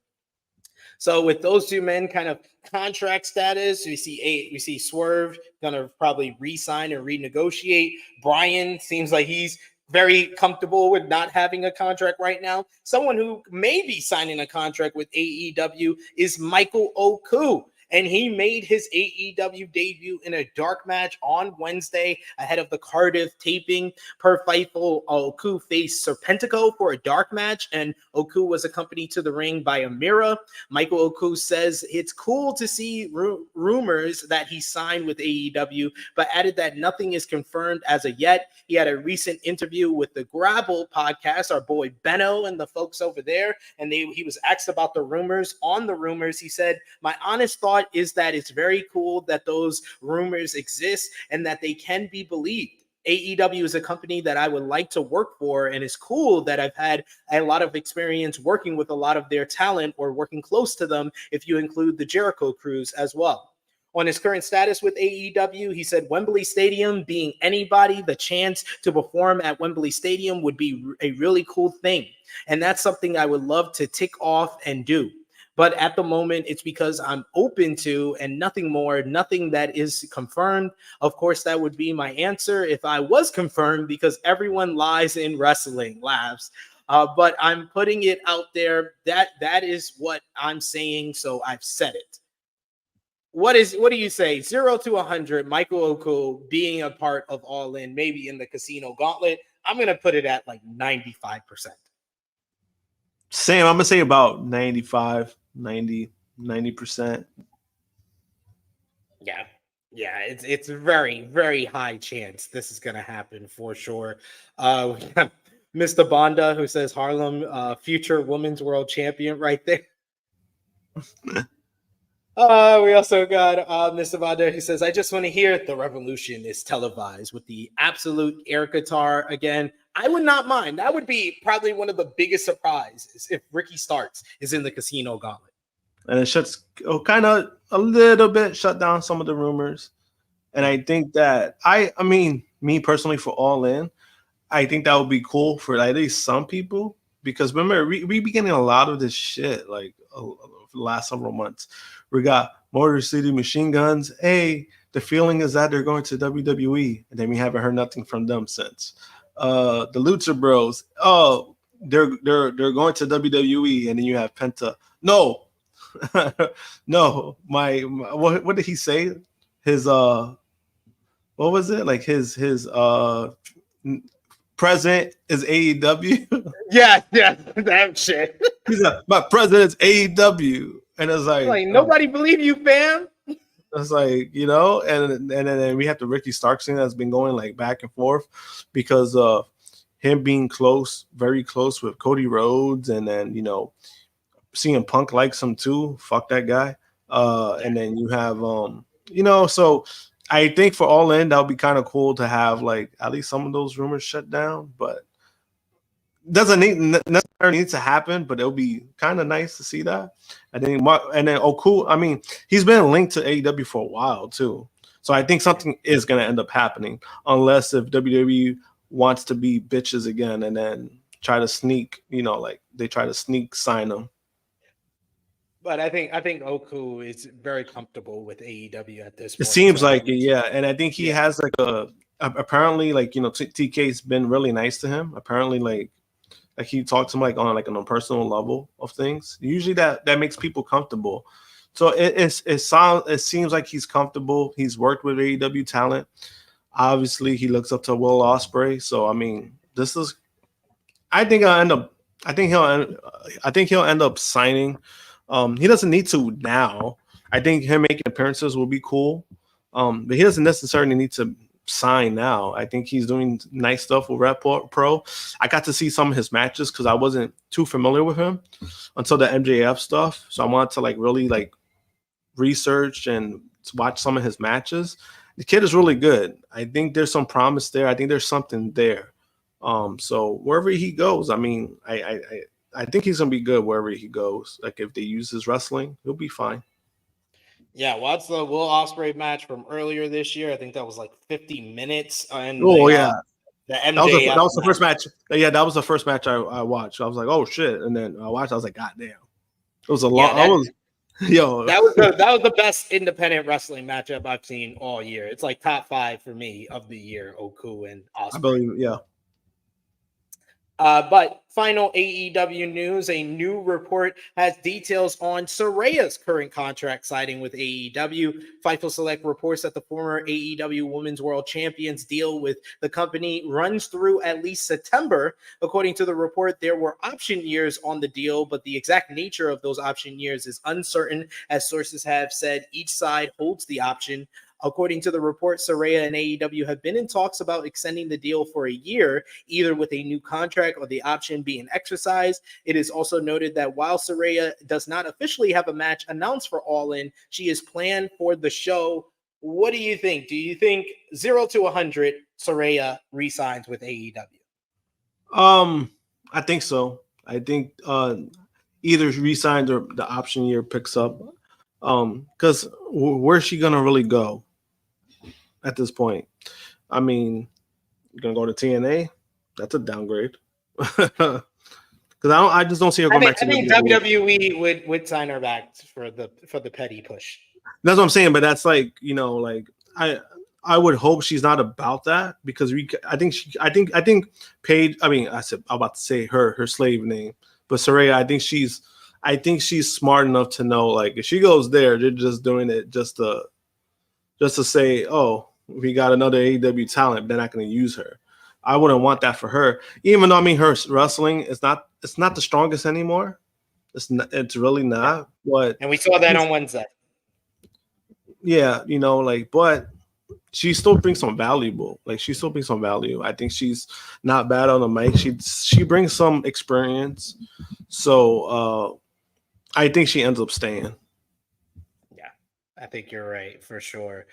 So with those two men kind of contract status, we see Swerve gonna probably re-sign and renegotiate. Bryan seems like he's very comfortable with not having a contract right now. Someone who may be signing a contract with AEW is Michael Oku. And he made his AEW debut in a dark match on Wednesday ahead of the Cardiff taping. Per Fightful, Oku faced Serpentico for a dark match, and Oku was accompanied to the ring by Amira. Michael Oku says it's cool to see rumors that he signed with AEW, but added that nothing is confirmed as of yet. He had a recent interview with the Grapple podcast, our boy Benno and the folks over there, and he was asked about the rumors. On the rumors, he said, "My honest thought is that it's very cool that those rumors exist and that they can be believed. AEW is a company that I would like to work for, and it's cool that I've had a lot of experience working with a lot of their talent or working close to them, if you include the Jericho crews as well." On his current status with AEW, he said, "Wembley Stadium being anybody, the chance to perform at Wembley Stadium would be a really cool thing. And that's something I would love to tick off and do. But at the moment, it's because I'm open to and nothing more, nothing that is confirmed. Of course, that would be my answer if I was confirmed, because everyone lies in wrestling," laughs. But I'm putting it out there. That is what I'm saying, so I've said it. What do you say? 0 to 100, Michael Oku being a part of All In, maybe in the Casino Gauntlet. I'm going to put it at like 95%. Same. I'm going to say about 95, 90%. Yeah. Yeah, it's a very, very high chance this is going to happen for sure. We have Mr. Bonda, who says Harlem, future women's world champion right there. We also got Mr. Bonda, who says, "I just want to hear the Revolution is televised with the absolute air guitar again. I would not mind. That would be probably one of the biggest surprises if Ricky Starks is in the Casino Gauntlet." And it shuts kind of a little bit shut down some of the rumors. And I think that I mean, me personally, for All In, I think that would be cool for at least some people, because remember, we be getting a lot of this shit like the last several months. We got Motor City Machine Guns. Hey, the feeling is that they're going to WWE, and then we haven't heard nothing from them since. The Lucha Bros. Oh, they're going to WWE, and then you have Penta. No, no. What did he say? His what was it like? His president is AEW. Yeah, that shit. He's like, my president's AEW. And it's like nobody believe you, fam. It's like, you know, and then we have the Ricky Starks thing that's been going like back and forth because him being close, very close with Cody Rhodes, and then CM Punk likes him too. Fuck that guy. And then you have so I think for All In that would be kind of cool to have like at least some of those rumors shut down, but doesn't necessarily need to happen, but it'll be kind of nice to see that. And then Oku, I mean, he's been linked to AEW for a while too. So I think something is going to end up happening unless if WWE wants to be bitches again and then try to sneak, like they try to sneak sign them. But I think Oku is very comfortable with AEW at this point. It seems like it, yeah. And I think he has like apparently like TK's been really nice to him. Apparently like he talks to him like on a personal level of things. Usually that makes people comfortable. So it seems like he's comfortable. He's worked with AEW talent. Obviously, he looks up to Will Ospreay. So I mean, I think he'll end up signing. He doesn't need to now. I think him making appearances will be cool. But he doesn't necessarily need to sign now. I think he's doing nice stuff with Red Pro. I got to see some of his matches because I wasn't too familiar with him until the MJF stuff. So I wanted to like really like research and watch some of his matches. The kid is really good. I think there's some promise there. I think there's something there. So wherever he goes, I mean, I think he's gonna be good wherever he goes. Like if they use his wrestling, he'll be fine. Yeah, what's the Will Ospreay match from earlier this year? I think that was like 50 minutes. And the MJF that was the first match. Yeah, that was the first match I watched. I was like, oh shit, and then I watched. I was like, god damn, it was a lot. That was the best independent wrestling matchup I've seen all year. It's like top 5 for me of the year. Oku and Ospreay. I believe, yeah. But final AEW news, a new report has details on Saraya's current contract signing with AEW. Fightful Select reports that the former AEW Women's World Champions deal with the company runs through at least September. According to the report, there were option years on the deal, but the exact nature of those option years is uncertain, as sources have said each side holds the option. According to the report, Saraya and AEW have been in talks about extending the deal for a year, either with a new contract or the option being exercised. It is also noted that while Saraya does not officially have a match announced for All In, she is planned for the show. What do you think? Do you think 0 to 100 Saraya re-signs with AEW? I think so. I think either re-signs or the option year picks up. Because where's she gonna really go at this point? I mean, you're gonna go to TNA? That's a downgrade. Because I just don't see her going back to I think WWE would sign her back for the petty push. That's what I'm saying. But that's like, I would hope she's not about that, because I think Paige. I mean, I'm about to say her slave name, but Saraya. I think she's smart enough to know, like, if she goes there, they're just doing it just to say, oh, we got another AEW talent, they're not going to use her. I wouldn't want that for her. Even though, I mean, her wrestling is not the strongest anymore. It's really not. But and we saw that on Wednesday. Yeah, but she still brings some value. I think she's not bad on the mic. She brings some experience. So I think she ends up staying. Yeah, I think you're right for sure.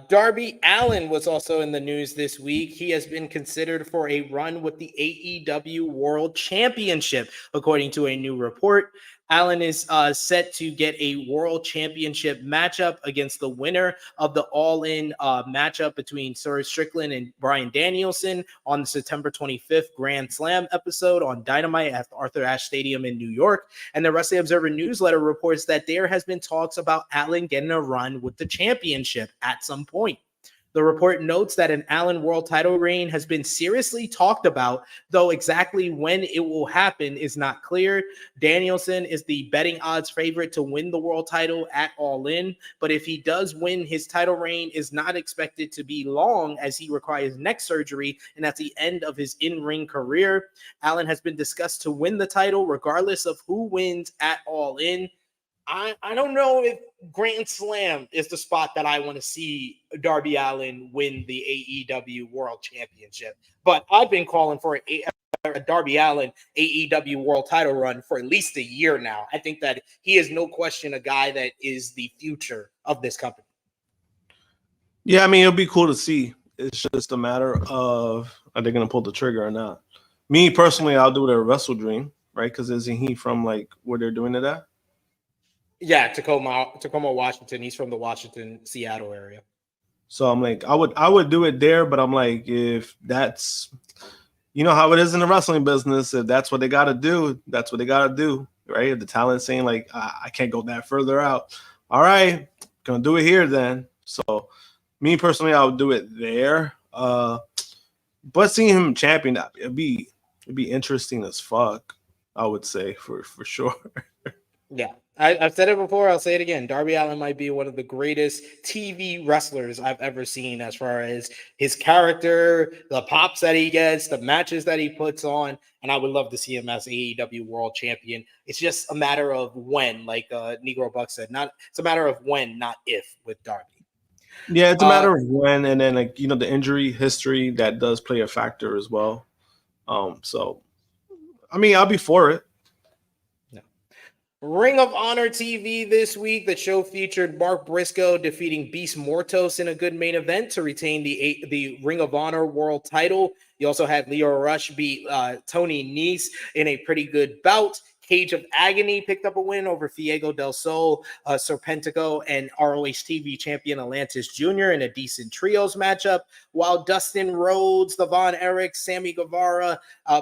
Darby Allin was also in the news this week. He has been considered for a run with the AEW World Championship, according to a new report. Allin is set to get a World Championship matchup against the winner of the All-In matchup between Sir Strickland and Bryan Danielson on the September 25th Grand Slam episode on Dynamite at the Arthur Ashe Stadium in New York. And the Wrestling Observer newsletter reports that there has been talks about Allin getting a run with the championship at some point. The report notes that an Allin world title reign has been seriously talked about, though exactly when it will happen is not clear. Danielson is the betting odds favorite to win the world title at All In, but if he does win, his title reign is not expected to be long, as he requires neck surgery and at the end of his in-ring career. Allin has been discussed to win the title regardless of who wins at All In. I don't know if Grand Slam is the spot that I want to see Darby Allin win the AEW World Championship. But I've been calling for a Darby Allin AEW World title run for at least a year now. I think that he is no question a guy that is the future of this company. Yeah, I mean, it'll be cool to see. It's just a matter of are they going to pull the trigger or not. Me personally, I'll do it at Wrestle Dream, right? Because isn't he from like where they're doing it at? Yeah, Tacoma, Washington. He's from the Washington, Seattle area. So I'm like, I would do it there, but I'm like, if that's, you know how it is in the wrestling business, if that's what they got to do, that's what they got to do, right? If the talent's saying like, I can't go that further out. All right, gonna do it here then. So me personally, I would do it there. But seeing him champion, it'd be interesting as fuck. I would say for sure. Yeah, I've said it before. I'll say it again. Darby Allin might be one of the greatest TV wrestlers I've ever seen as far as his character, the pops that he gets, the matches that he puts on. And I would love to see him as AEW World Champion. It's just a matter of when, like Negro Buck said. It's a matter of when, not if, with Darby. Yeah, it's a matter of when. And then, like, you know, the injury history, that does play a factor as well. So, I mean, I'll be for it. Ring of Honor TV this week. The show featured Mark Briscoe defeating Beast Mortos in a good main event to retain the Ring of Honor world title. You also had Lio Rush beat Tony Nese in a pretty good bout. Cage of Agony picked up a win over Fuego del Sol, Serpentico, and ROH TV champion Atlantis Jr. in a decent trios matchup, while Dustin Rhodes, Devon Eric, Sammy Guevara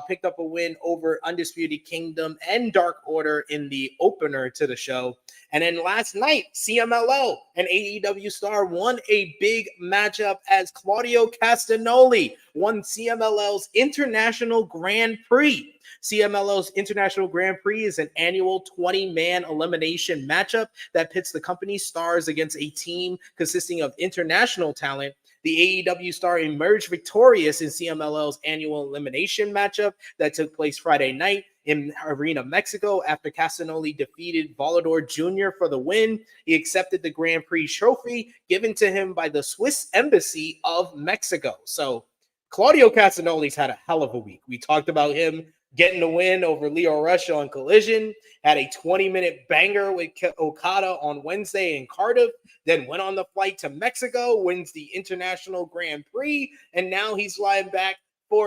picked up a win over Undisputed Kingdom and Dark Order in the opener to the show. And then last night, CMLL, an AEW star, won a big matchup as Claudio Castagnoli won CMLL's International Grand Prix. CMLL's International Grand Prix is an annual 20-man elimination matchup that pits the company's stars against a team consisting of international talent. The AEW star emerged victorious in CMLL's annual elimination matchup that took place Friday night in Arena, Mexico, after Castagnoli defeated Volador Jr. for the win. He accepted the Grand Prix trophy given to him by the Swiss Embassy of Mexico. So Claudio Castagnoli's had a hell of a week. We talked about him getting the win over Lio Rush on Collision, had a 20-minute banger with Okada on Wednesday in Cardiff, then went on the flight to Mexico, wins the International Grand Prix, and now he's flying back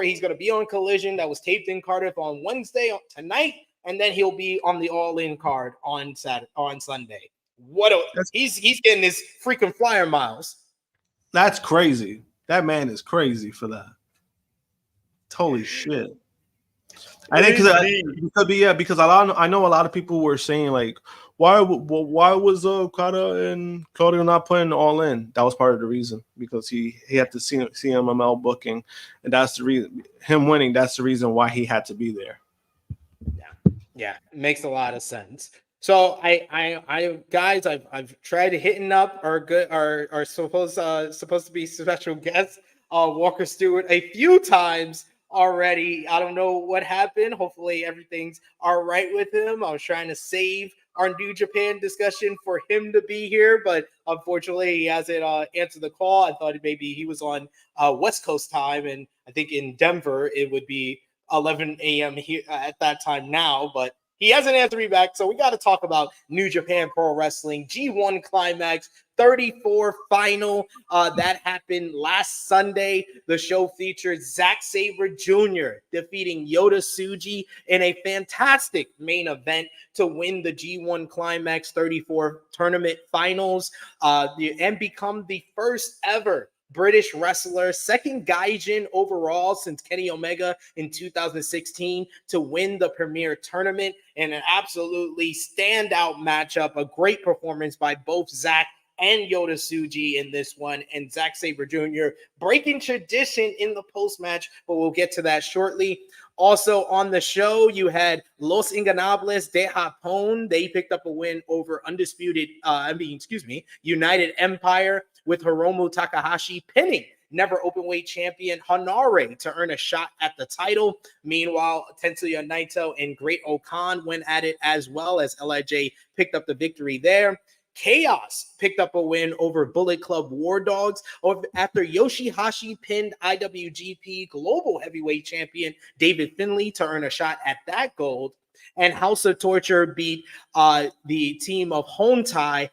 he's going to be on Collision that was taped in Cardiff on Wednesday tonight, and then he'll be on the All-In card on Sunday. He's getting his freaking flyer miles. That's crazy. That man is crazy for that. Holy shit. I think because I know a lot of people were saying like, why was Okada and Claudio not putting all in? That was part of the reason, because he had to see CMLL booking, and that's the reason him winning. That's the reason why he had to be there. Yeah, it makes a lot of sense. So I guys, I've tried hitting up our supposed to be special guest Walker Stewart a few times already. I don't know what happened. Hopefully everything's all right with him. I was trying to save our New Japan discussion for him to be here, but unfortunately he hasn't answered the call. I thought maybe he was on West Coast time, and I think in Denver it would be 11 a.m. here at that time now, but he hasn't answered me back. So we got to talk about New Japan Pro Wrestling G1 Climax 34 final. That happened last Sunday. The show featured Zack Sabre Jr. defeating Yota Tsuji in a fantastic main event to win the G1 Climax 34 tournament finals and become the first ever British wrestler, second Gaijin overall since Kenny Omega in 2016 to win the premier tournament, and an absolutely standout matchup, a great performance by both Zack and Yota Tsuji in this one, and Zack Sabre Jr. breaking tradition in the post-match, but we'll get to that shortly. Also on the show, you had Los Ingonables de Japón. They picked up a win over United Empire with Hiromu Takahashi pinning never openweight champion Hanare to earn a shot at the title. Meanwhile, Tetsuya Naito and Great Okan went at it as well as LIJ picked up the victory there. Chaos picked up a win over Bullet Club War Dogs after Yoshihashi pinned IWGP Global Heavyweight Champion David Finlay to earn a shot at that gold. And House of Torture beat the team of Hontai,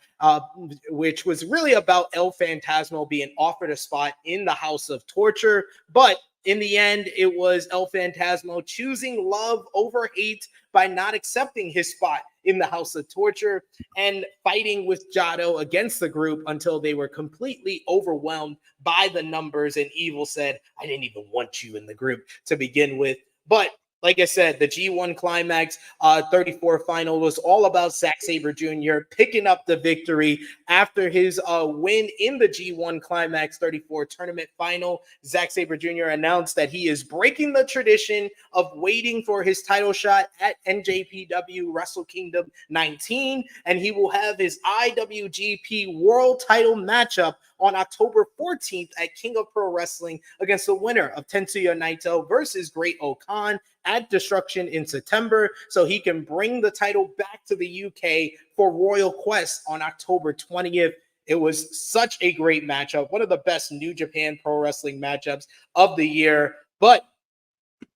which was really about El Phantasmo being offered a spot in the House of Torture. But in the end, it was El Phantasmo choosing love over hate by not accepting his spot in the House of Torture and fighting with Jado against the group until they were completely overwhelmed by the numbers. And Evil said, I didn't even want you in the group to begin with. But like I said, the G1 Climax 34 final was all about Zack Sabre Jr. picking up the victory after his win in the G1 Climax 34 tournament final. Zack Sabre Jr. announced that he is breaking the tradition of waiting for his title shot at NJPW Wrestle Kingdom 19, and he will have his IWGP World Title matchup on October 14th at King of Pro Wrestling against the winner of Tetsuya Naito versus Great Okan at Destruction in September, so he can bring the title back to the UK for Royal Quest on October 20th. It was such a great matchup, one of the best New Japan Pro Wrestling matchups of the year. But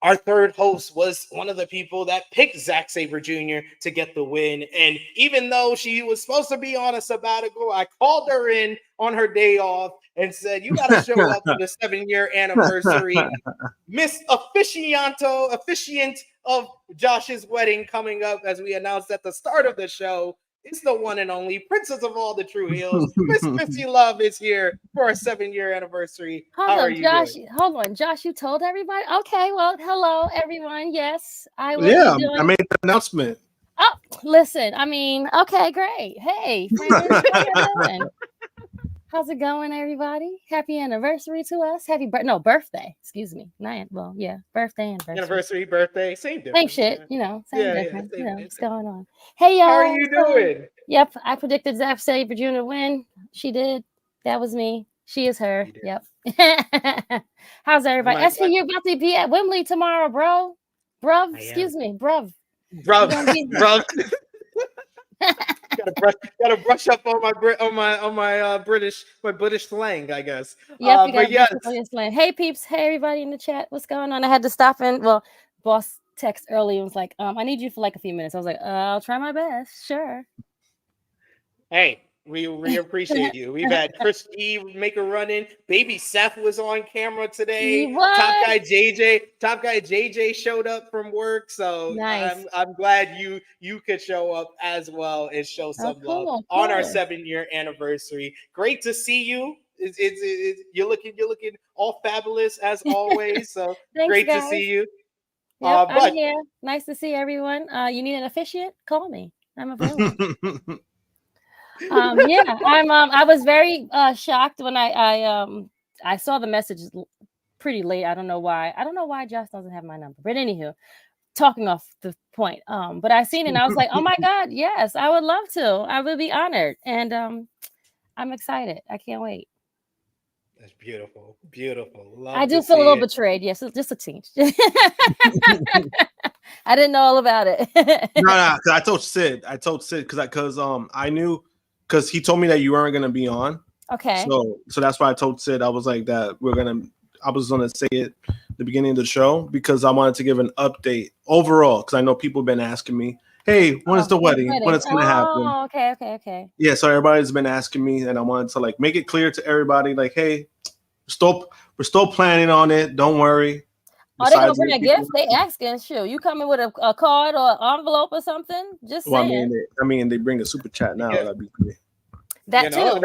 our third host was one of the people that picked Zack Sabre Jr. to get the win. And even though she was supposed to be on a sabbatical, I called her in on her day off and said, you got to show up for the 7-year anniversary. Miss Officiant of Josh's wedding coming up, as we announced at the start of the show. It's the one and only princess of all the Tru Heels. Miss Missy Love is here for our 7-year anniversary. How are you doing? Hold on, Josh. You told everybody? Okay, well, hello, everyone. Yes, I will. Yeah, I made the announcement. Oh, listen. I mean, okay, great. Hey, friends, how you doing? How's it going, everybody? Happy anniversary to us. Birthday. Excuse me. Birthday, birthday, same difference. Same shit, same difference. What's going on? Hey, y'all. How are you doing? Yep, I predicted Zack Sabre Jr. win. She did. That was me. She is her. Yep. How's everybody? SC, you're about to be at Wembley tomorrow, bro. Bruv. Bruv. Gotta brush up on my British slang, I guess. Yep, slang. Hey peeps, hey everybody in the chat. What's going on? I had to stop in. Well, boss text early and was like, I need you for like a few minutes. I was like, I'll try my best. Sure. Hey, we appreciate you. We've had Chris E make a run in. Baby Seth was on camera today. Top guy JJ showed up from work. So nice. I'm glad you could show up as well and show some love on our 7-year anniversary. Great to see you. You're looking all fabulous as always. So thanks, great guys. to see you. Yep, I'm here. Nice to see everyone. You need an officiant? Call me. I'm available. I was very shocked when I saw the message pretty late. I don't know why Josh doesn't have my number. But anywho, talking off the point. But I seen it and I was like, oh my God, yes, I would love to. I would be honored. And I'm excited. I can't wait. That's beautiful. Beautiful. I do feel a little betrayed. Yes, just a tinge. I didn't know all about it. No, I told Sid because I knew. Because he told me that you weren't gonna be on. Okay. So that's why I told Sid I was like that I was gonna say it at the beginning of the show because I wanted to give an update overall because I know people have been asking me, hey, when is the wedding? When it's gonna happen? Oh, okay. Yeah, so everybody's been asking me, and I wanted to like make it clear to everybody, like, hey, we're still planning on it. Don't worry. Are they gonna bring a gift? They asking, shoot. You coming with a card or envelope or something? Just saying. I mean, they bring a super chat now. That'd be great. That too.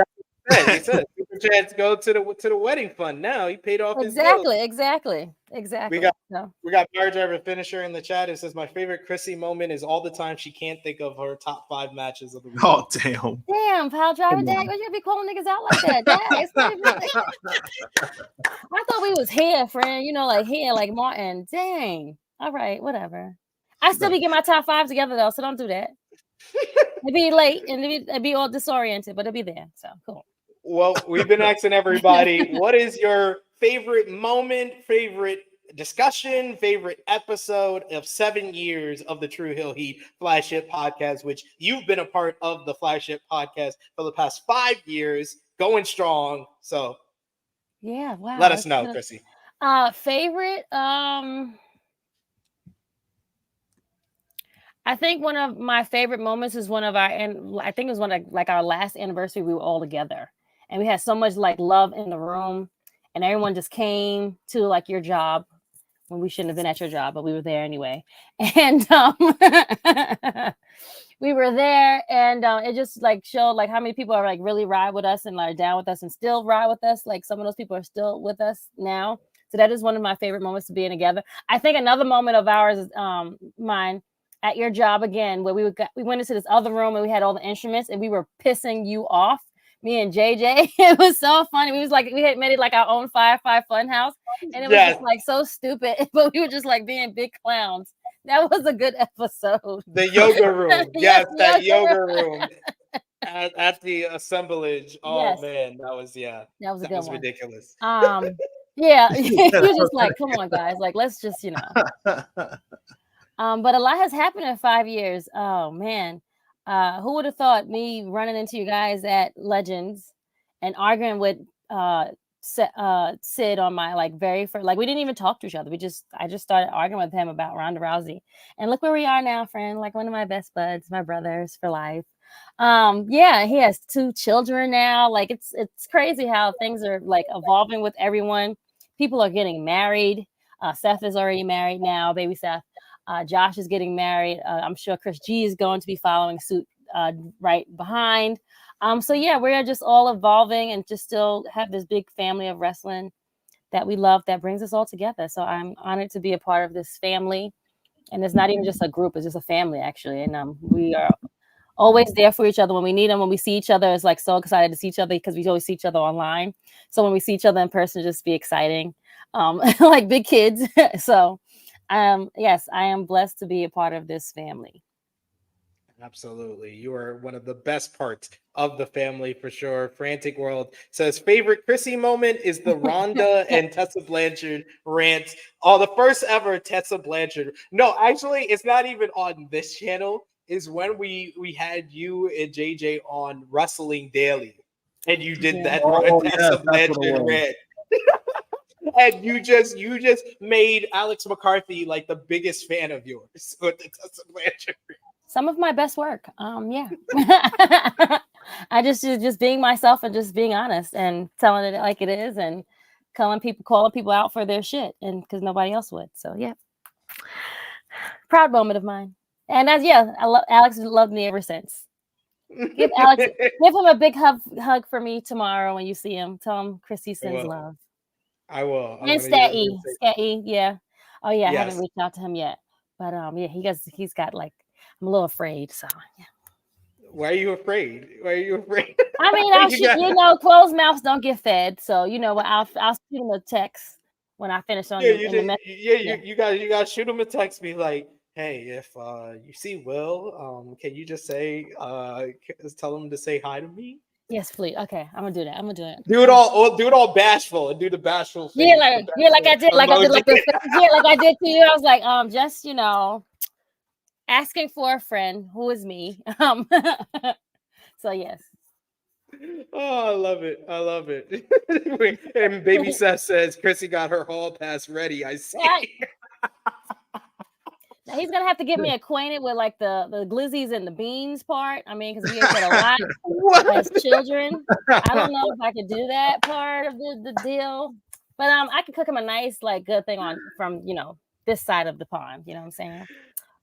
He said super chats go to the wedding fund now. He paid off his bills. Exactly. We got Bar Driver Finisher in the chat. It says my favorite Krssi moment is all the time she can't think of her top 5 matches of the week. Oh damn! Damn, Pile Driver Dag, why you be calling niggas out like that? I thought we was here, friend. Like here, like Martin. Dang. All right, whatever. I still be getting my top 5 together though, so don't do that. It'd be late and it'd be all disoriented, but it'll be there. So cool. Well, we've been asking everybody, what is your favorite moment, favorite discussion, favorite episode of 7 years of the Tru Heel Heat Flagship podcast, which you've been a part of the Flagship podcast for the past 5 years, going strong. So Yeah, wow. let us know, Krssi. Favorite, I think one of my favorite moments is one of our, and I think it was one of like our last anniversary. We were all together, and we had so much like love in the room, and everyone just came to like your job when we shouldn't have been at your job, but we were there anyway. And we were there, and it just like showed like how many people are like really ride with us and like down with us and still ride with us. Like some of those people are still with us now. So that is one of my favorite moments to being together. I think another moment of ours is mine at your job again, where we went into this other room and we had all the instruments and we were pissing you off, me and JJ. It was so funny. We had made it like our own Firefly Funhouse, and it was just like so stupid, but we were just like being big clowns. That was a good episode. The yoga room. Yes, that yoga room. At the assemblage. Oh yes. Man, that was a good one. Ridiculous. Yeah, you're just like, come on, guys, like let's just but a lot has happened in 5 years. Oh man, who would have thought me running into you guys at Legends and arguing with Sid on my like very first, like we didn't even talk to each other. I just started arguing with him about Ronda Rousey, and look where we are now, friend. Like one of my best buds, my brothers for life. Yeah, he has 2 children now. Like it's crazy how things are like evolving with everyone. People are getting married. Seth is already married now, baby Seth. Josh is getting married. I'm sure Chris G is going to be following suit right behind. So yeah, we're just all evolving and just still have this big family of wrestling that we love that brings us all together. So I'm honored to be a part of this family. And it's not even just a group, it's just a family actually. And we are always there for each other when we need them. When we see each other, it's like so excited to see each other because we always see each other online. So when we see each other in person, just be exciting. Like big kids. So yes, I am blessed to be a part of this family. Absolutely. You are one of the best parts of the family for sure. Frantic World says favorite Krssi moment is the Ronda and Tessa Blanchard rant. Oh, the first ever Tessa Blanchard. No, actually, it's not even on this channel. Is when we had you and JJ on Wrestling Daily, and you did that Tessa Blanchard rant. And you just made Alex McCarthy like the biggest fan of yours with the Tessa Blanchard. Some of my best work. Yeah. I just being myself and just being honest and telling it like it is and calling people out for their shit, and because nobody else would. So yeah. Proud moment of mine. And Alex loved me ever since. Give him a big hug for me tomorrow when you see him. Tell him Krssi sends love. I will. And Statty, yeah. Oh yeah, I haven't reached out to him yet. But yeah, he's got like, I'm a little afraid. So yeah. Why are you afraid? I mean, closed mouths don't get fed. So I'll shoot him a text when I finish on the message. You got to shoot him a text, be like, hey, if you see Will, can you just say tell him to say hi to me? Yes, please. Okay, I'm gonna do that. Do it all bashful and do the bashful face. Yeah, like I did to you. I was like, just asking for a friend who is me. So yes. Oh, I love it. And baby Seth says Krssi got her hall pass ready. I see. Now he's gonna have to get me acquainted with like the glizzies and the beans part. I mean, because we ate a lot as children. I don't know if I could do that part of the deal, but I can cook him a nice like good thing from this side of the pond. You know what I'm saying?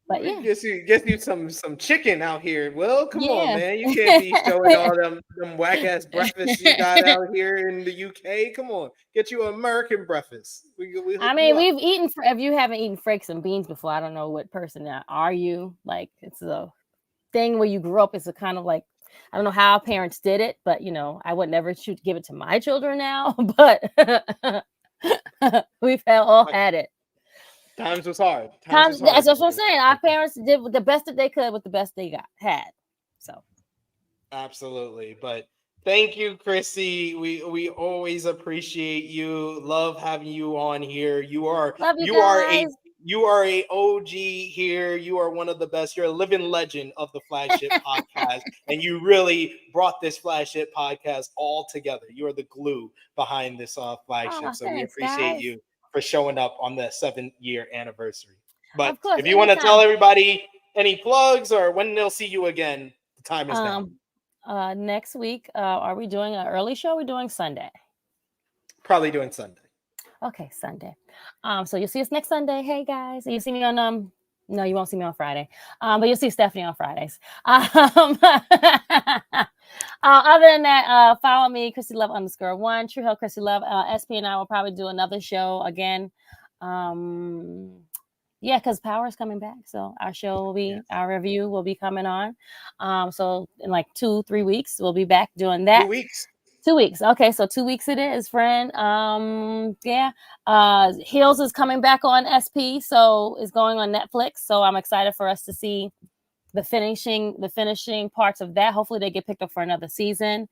But yeah, guess you some chicken out here. Well, come on, man, you can't be showing all them whack ass breakfasts you got out here in the UK. Come on, get you an American breakfast. We've eaten. If you haven't eaten frakes and beans before, I don't know what person that are you. Like it's a thing where you grew up. It's a kind of like I don't know how our parents did it, but I would never give it to my children now. But we've all had it. Times was hard. That's what I'm saying. Our parents did the best that they could with the best they had. So, absolutely. But Thank you, Krssi. We always appreciate you. Love having you on here. Love you guys. You are a OG here. You are one of the best. You're a living legend of the Flagship podcast, and you really brought this Flagship podcast all together. You are the glue behind this Flagship. So we appreciate you for showing up on the 7-year anniversary. But Of course, if you want to anytime. tell everybody any plugs or when they'll see you again, the time is now. Next week, are we doing an early show? We're doing Sunday. Probably doing Sunday. Okay, Sunday. So you'll see us next Sunday. Hey guys, you see me on no, you won't see me on Friday. But you'll see Stephanie on Fridays. Other than that, follow me, Krssi Love _1, Tru Heel Krssi Love. SP and I will probably do another show again. Yeah, because Power is coming back. So our show will be, our review will be coming on. So in like 2-3 weeks, we'll be back doing that. 2 weeks. 2 weeks. Okay, so 2 weeks it is, friend. Yeah. Heels is coming back on SP, so it's going on Netflix. So I'm excited for us to see the finishing parts of that. Hopefully they get picked up for another season.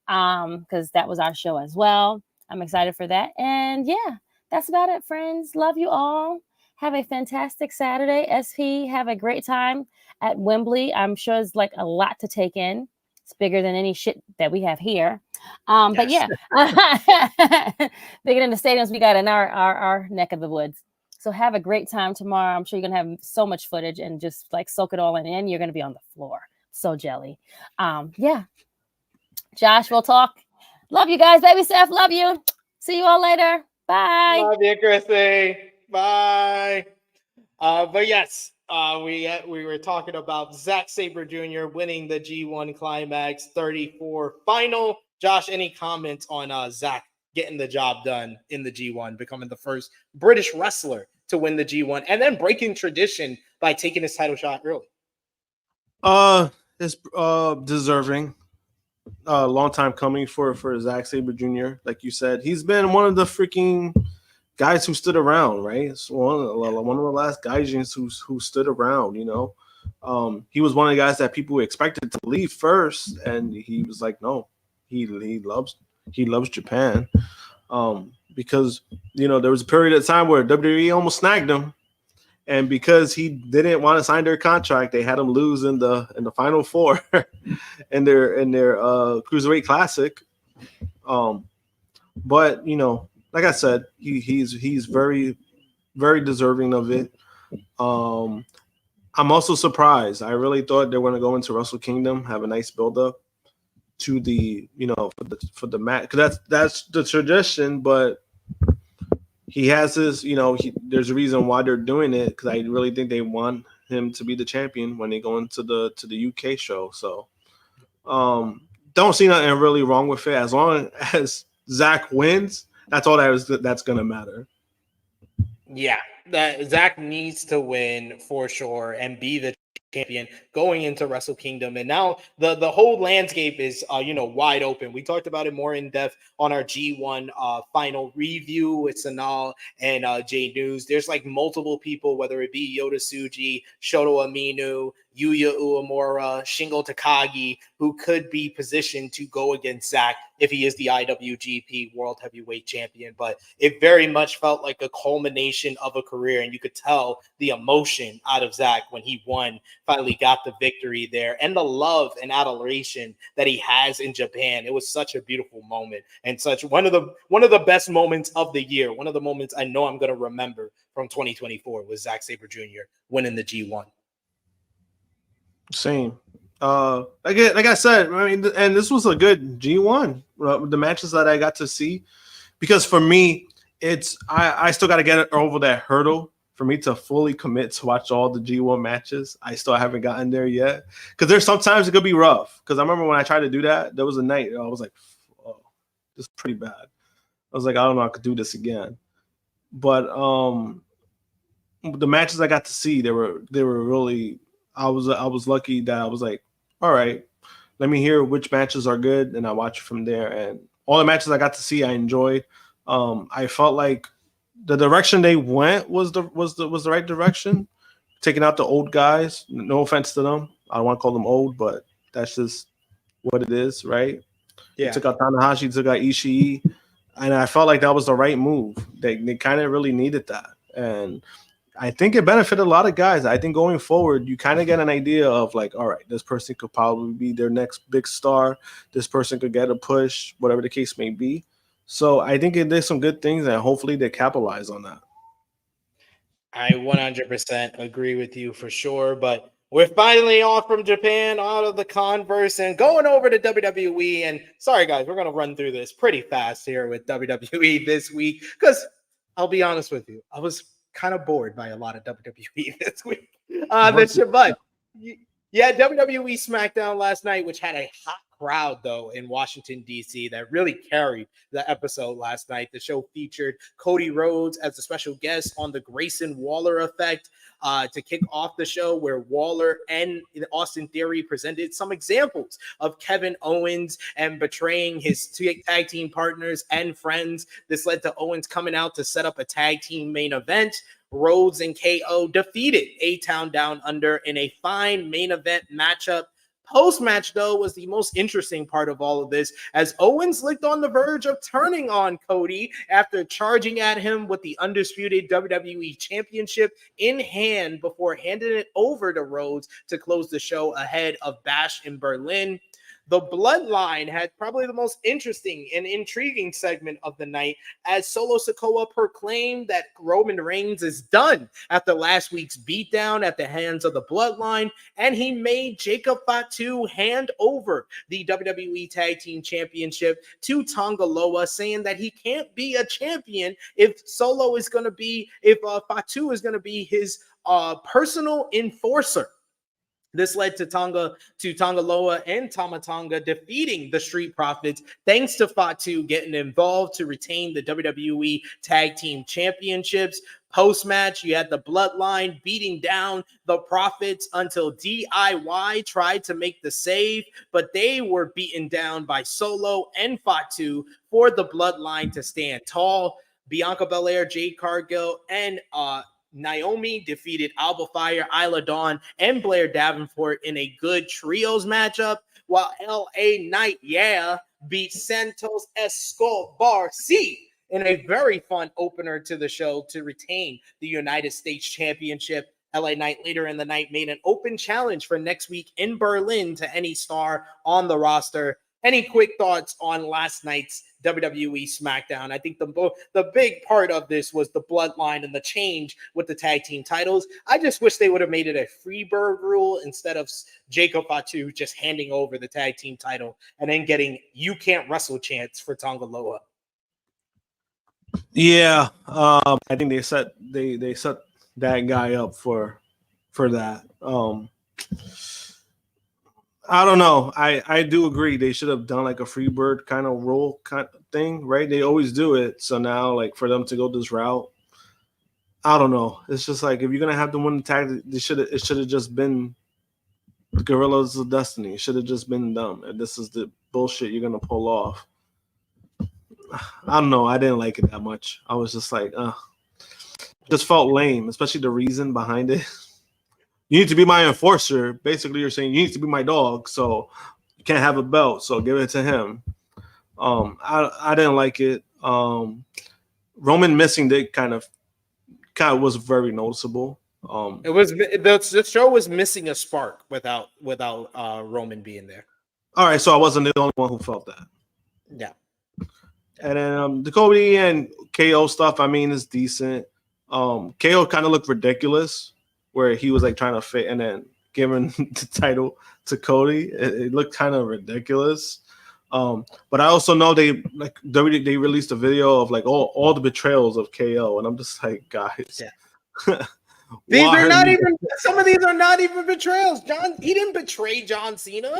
Because that was our show as well. I'm excited for that. And yeah, that's about it, friends. Love you all. Have a fantastic Saturday. SP, have a great time at Wembley. I'm sure it's like a lot to take in. It's bigger than any shit that we have here. But yeah, bigger than the stadiums we got in our neck of the woods. So have a great time tomorrow. I'm sure you're going to have so much footage and just like soak it all in. You're going to be on the floor. So jelly. Yeah. Josh, we'll talk. Love you guys. Baby Seth, love you. See you all later. Bye. Love you, Krssi. Bye. But yes, we were talking about Zack Sabre Jr. winning the G1 Climax 34 final. Josh, any comments on Zack getting the job done in the G1, becoming the first British wrestler to win the G1, and then breaking tradition by taking his title shot early? It's deserving. Long time coming for Zack Sabre Jr. Like you said, he's been one of the freaking guys who stood around, right? It's one of the last guys who stood around, you know. He was one of the guys that people expected to leave first, and he was like, no, he loves Japan. Because, you know, there was a period of time where WWE almost snagged him, and because he didn't want to sign their contract, they had him lose in the final four in their Cruiserweight Classic. But you know, like I said, he's very, very deserving of it. I'm also surprised. I really thought they were going to go into Wrestle Kingdom, have a nice build up to the, you know, for the match, because that's the tradition. But he has this, you know, there's a reason why they're doing it, because I really think they want him to be the champion when they go into the UK show. So don't see nothing really wrong with it, as long as Zack wins. That's all that's gonna matter. Yeah, that Zack needs to win for sure and be the champion going into Wrestle Kingdom. And now the whole landscape is wide open. We talked about it more in depth on our G1 final review with Sanal and J News. There's like multiple people, whether it be Yota Tsuji, Shoto Aminu, Yuya Uemura, Shingo Takagi, who could be positioned to go against Zack if he is the IWGP World Heavyweight Champion. But it very much felt like a culmination of a career, and you could tell the emotion out of Zack when he finally got the victory there, and the love and adoration that he has in Japan. It was such a beautiful moment, and such one of the best moments of the year. One of the moments I know I'm going to remember from 2024 was Zack Sabre Jr. winning the G1. Same. Like I said, I mean, and this was a good G1. The matches that I got to see, because for me, it's I still got to get over that hurdle for me to fully commit to watch all the G1 matches. I still haven't gotten there yet, because there's sometimes it could be rough. Because I remember when I tried to do that, there was a night I was like, oh, this is pretty bad. I was like, I don't know, I could do this again. But the matches I got to see, they were really. I was lucky that I was like, all right, let me hear which matches are good, and I watch from there. And all the matches I got to see, I enjoyed. I felt like the direction they went was the right direction, taking out the old guys. No offense to them, I don't want to call them old, but that's just what it is, right? They took out Tanahashi, took out Ishii, and I felt like that was the right move. They kind of really needed that, and I think it benefited a lot of guys. I think going forward, you kind of get an idea of like, all right, this person could probably be their next big star. This person could get a push, whatever the case may be. So I think it did some good things, and hopefully they capitalize on that. I 100% agree with you for sure, but we're finally off from Japan, out of the Converse, and going over to WWE. And sorry, guys, we're going to run through this pretty fast here with WWE this week because I'll be honest with you, I was kind of bored by a lot of WWE this week. But yeah, WWE SmackDown last night, which had a hot crowd though in Washington DC that really carried the episode last night. The show featured Cody Rhodes as a special guest on the Grayson Waller effect to kick off the show, where Waller and Austin Theory presented some examples of Kevin Owens and betraying his tag team partners and friends. This led to Owens coming out to set up a tag team main event. Rhodes and KO defeated A-Town Down Under in a fine main event matchup. Post-match, though, was the most interesting part of all of this, as Owens looked on the verge of turning on Cody after charging at him with the undisputed WWE Championship in hand before handing it over to Rhodes to close the show ahead of Bash in Berlin. The Bloodline had probably the most interesting and intriguing segment of the night, as Solo Sikoa proclaimed that Roman Reigns is done after last week's beatdown at the hands of the Bloodline, and he made Jacob Fatu hand over the WWE Tag Team Championship to Tonga Loa, saying that he can't be a champion if Fatu is going to be his personal enforcer. This led to Tonga Loa and Tama Tonga defeating the Street Profits, thanks to Fatu getting involved to retain the WWE Tag Team Championships. Post-match, you had the Bloodline beating down the Profits until DIY tried to make the save, but they were beaten down by Solo and Fatu for the Bloodline to stand tall. Bianca Belair, Jade Cargill, and Naomi defeated Alba Fire, Isla Dawn, and Blair Davenport in a good trios matchup, while LA Knight, beat Santos Escobar in a very fun opener to the show to retain the United States Championship. LA Knight later in the night made an open challenge for next week in Berlin to any star on the roster. Any quick thoughts on last night's WWE SmackDown? I think the big part of this was the Bloodline and the change with the tag team titles. I just wish they would have made it a Freebird rule instead of Jacob Fatu just handing over the tag team title and then getting "you can't wrestle" chants for Tonga Loa. Yeah, I think they set that guy up for that. I don't know. I do agree they should have done like a Freebird kind of rule kind of thing, right? They always do it. So now, like, for them to go this route, I don't know. It's just like, if you're gonna have them win the tag, it should have just been the Gorillas of Destiny. It should have just been them. And this is the bullshit you're gonna pull off. I don't know. I didn't like it that much. I was just like, just felt lame, especially the reason behind it. You need to be my enforcer. Basically, you're saying you need to be my dog, so you can't have a belt, so give it to him. I didn't like it. Roman missing it kind of was very noticeable. It was the show was missing a spark without Roman being there. All right, so I wasn't the only one who felt that. Yeah. And then the Cody and KO stuff, I mean, is decent. KO kind of looked ridiculous, where he was like trying to fit and then giving the title to Cody. It looked kind of ridiculous. But I also know they released a video of like all the betrayals of KO, and I'm just like, guys. Yeah. These are not even, some of these are not even betrayals. He didn't betray John Cena.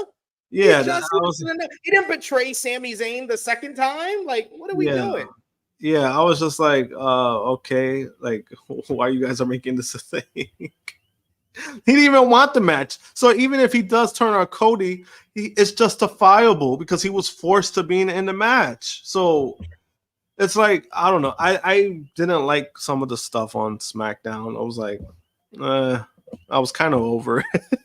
Yeah, he didn't betray Sami Zayn the second time. Like, what are we doing? Yeah, I was just like, okay, like, why you guys are making this a thing? He didn't even want the match. So even if he does turn on Cody, it's justifiable because he was forced to be in the match. So it's like, I don't know. I didn't like some of the stuff on SmackDown. I was like, I was kind of over it.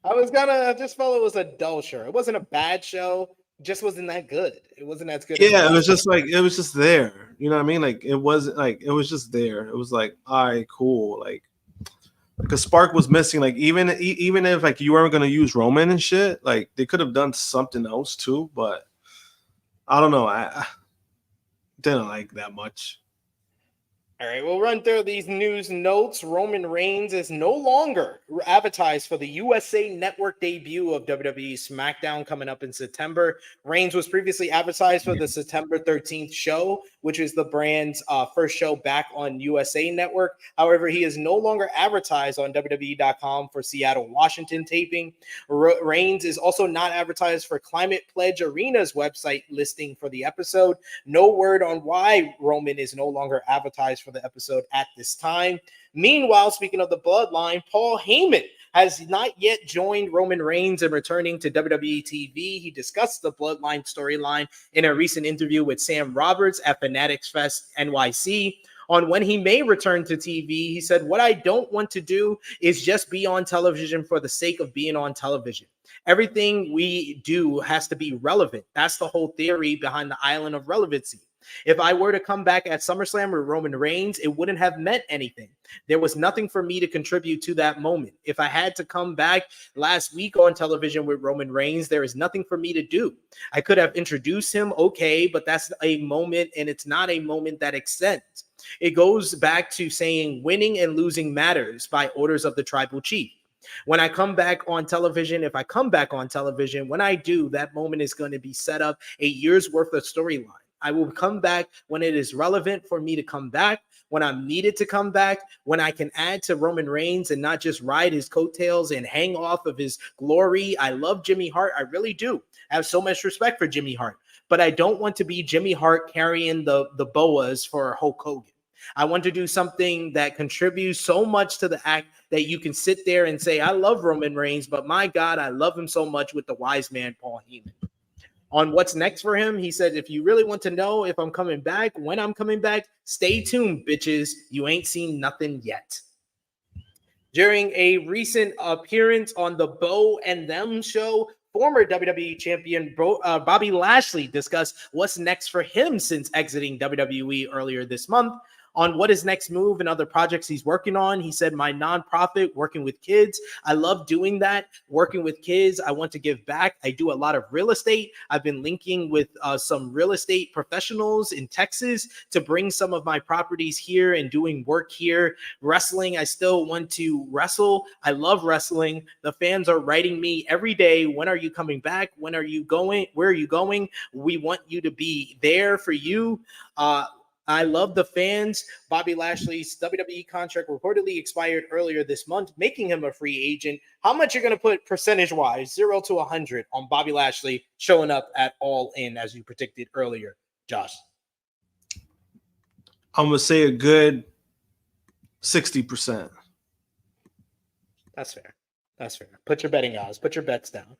I just felt it was a dull show. It wasn't a bad show, just wasn't that good. It wasn't as good. Yeah, it was just like it was just there. You know what I mean? Like it wasn't like it was just there. It was like, all right, cool. Like a spark was missing. Like even if like you weren't gonna use Roman and shit, like they could have done something else too. But I don't know. I didn't like that much. All right, we'll run through these news notes. Roman Reigns is no longer advertised for the USA Network debut of WWE SmackDown coming up in September. Reigns was previously advertised for the September 13th show, which is the brand's first show back on USA Network. However, he is no longer advertised on WWE.com for Seattle, Washington taping. Reigns is also not advertised for Climate Pledge Arena's website listing for the episode. No word on why Roman is no longer advertised for the episode at this time. Meanwhile, speaking of the Bloodline, Paul Heyman has not yet joined Roman Reigns in returning to WWE TV. He discussed the Bloodline storyline in a recent interview with Sam Roberts at Fanatics Fest NYC. On when he may return to TV, he said, "What I don't want to do is just be on television for the sake of being on television. Everything we do has to be relevant. That's the whole theory behind the island of relevancy. If I were to come back at SummerSlam with Roman Reigns, it wouldn't have meant anything. There was nothing for me to contribute to that moment. If I had to come back last week on television with Roman Reigns, there is nothing for me to do. I could have introduced him, okay, but that's a moment, and it's not a moment that extends. It goes back to saying winning and losing matters by orders of the tribal chief. When I come back on television, if I come back on television, when I do, that moment is going to be set up a year's worth of storyline. I will come back when it is relevant for me to come back, when I'm needed to come back, when I can add to Roman Reigns and not just ride his coattails and hang off of his glory. I love Jimmy Hart. I really do. I have so much respect for Jimmy Hart, but I don't want to be Jimmy Hart carrying the boas for Hulk Hogan. I want to do something that contributes so much to the act that you can sit there and say, I love Roman Reigns, but my God, I love him so much with the wise man, Paul Heyman. On what's next for him, he said, if you really want to know if I'm coming back, when I'm coming back, stay tuned, bitches. You ain't seen nothing yet. During a recent appearance on the Bo and Them show, former WWE champion Bobby Lashley discussed what's next for him since exiting WWE earlier this month. On what his next move and other projects he's working on, he said, my nonprofit, working with kids. I love doing that, working with kids. I want to give back. I do a lot of real estate. I've been linking with some real estate professionals in Texas to bring some of my properties here and doing work here. Wrestling, I still want to wrestle. I love wrestling. The fans are writing me every day. When are you coming back? When are you going? Where are you going? We want you to be there for you. I love the fans. Bobby Lashley's WWE contract reportedly expired earlier this month, making him a free agent. How much you're going to put percentage-wise, 0 to 100, on Bobby Lashley showing up at All In, as you predicted earlier, Josh? I'm going to say a good 60%. That's fair. That's fair. Put your betting odds. Put your bets down.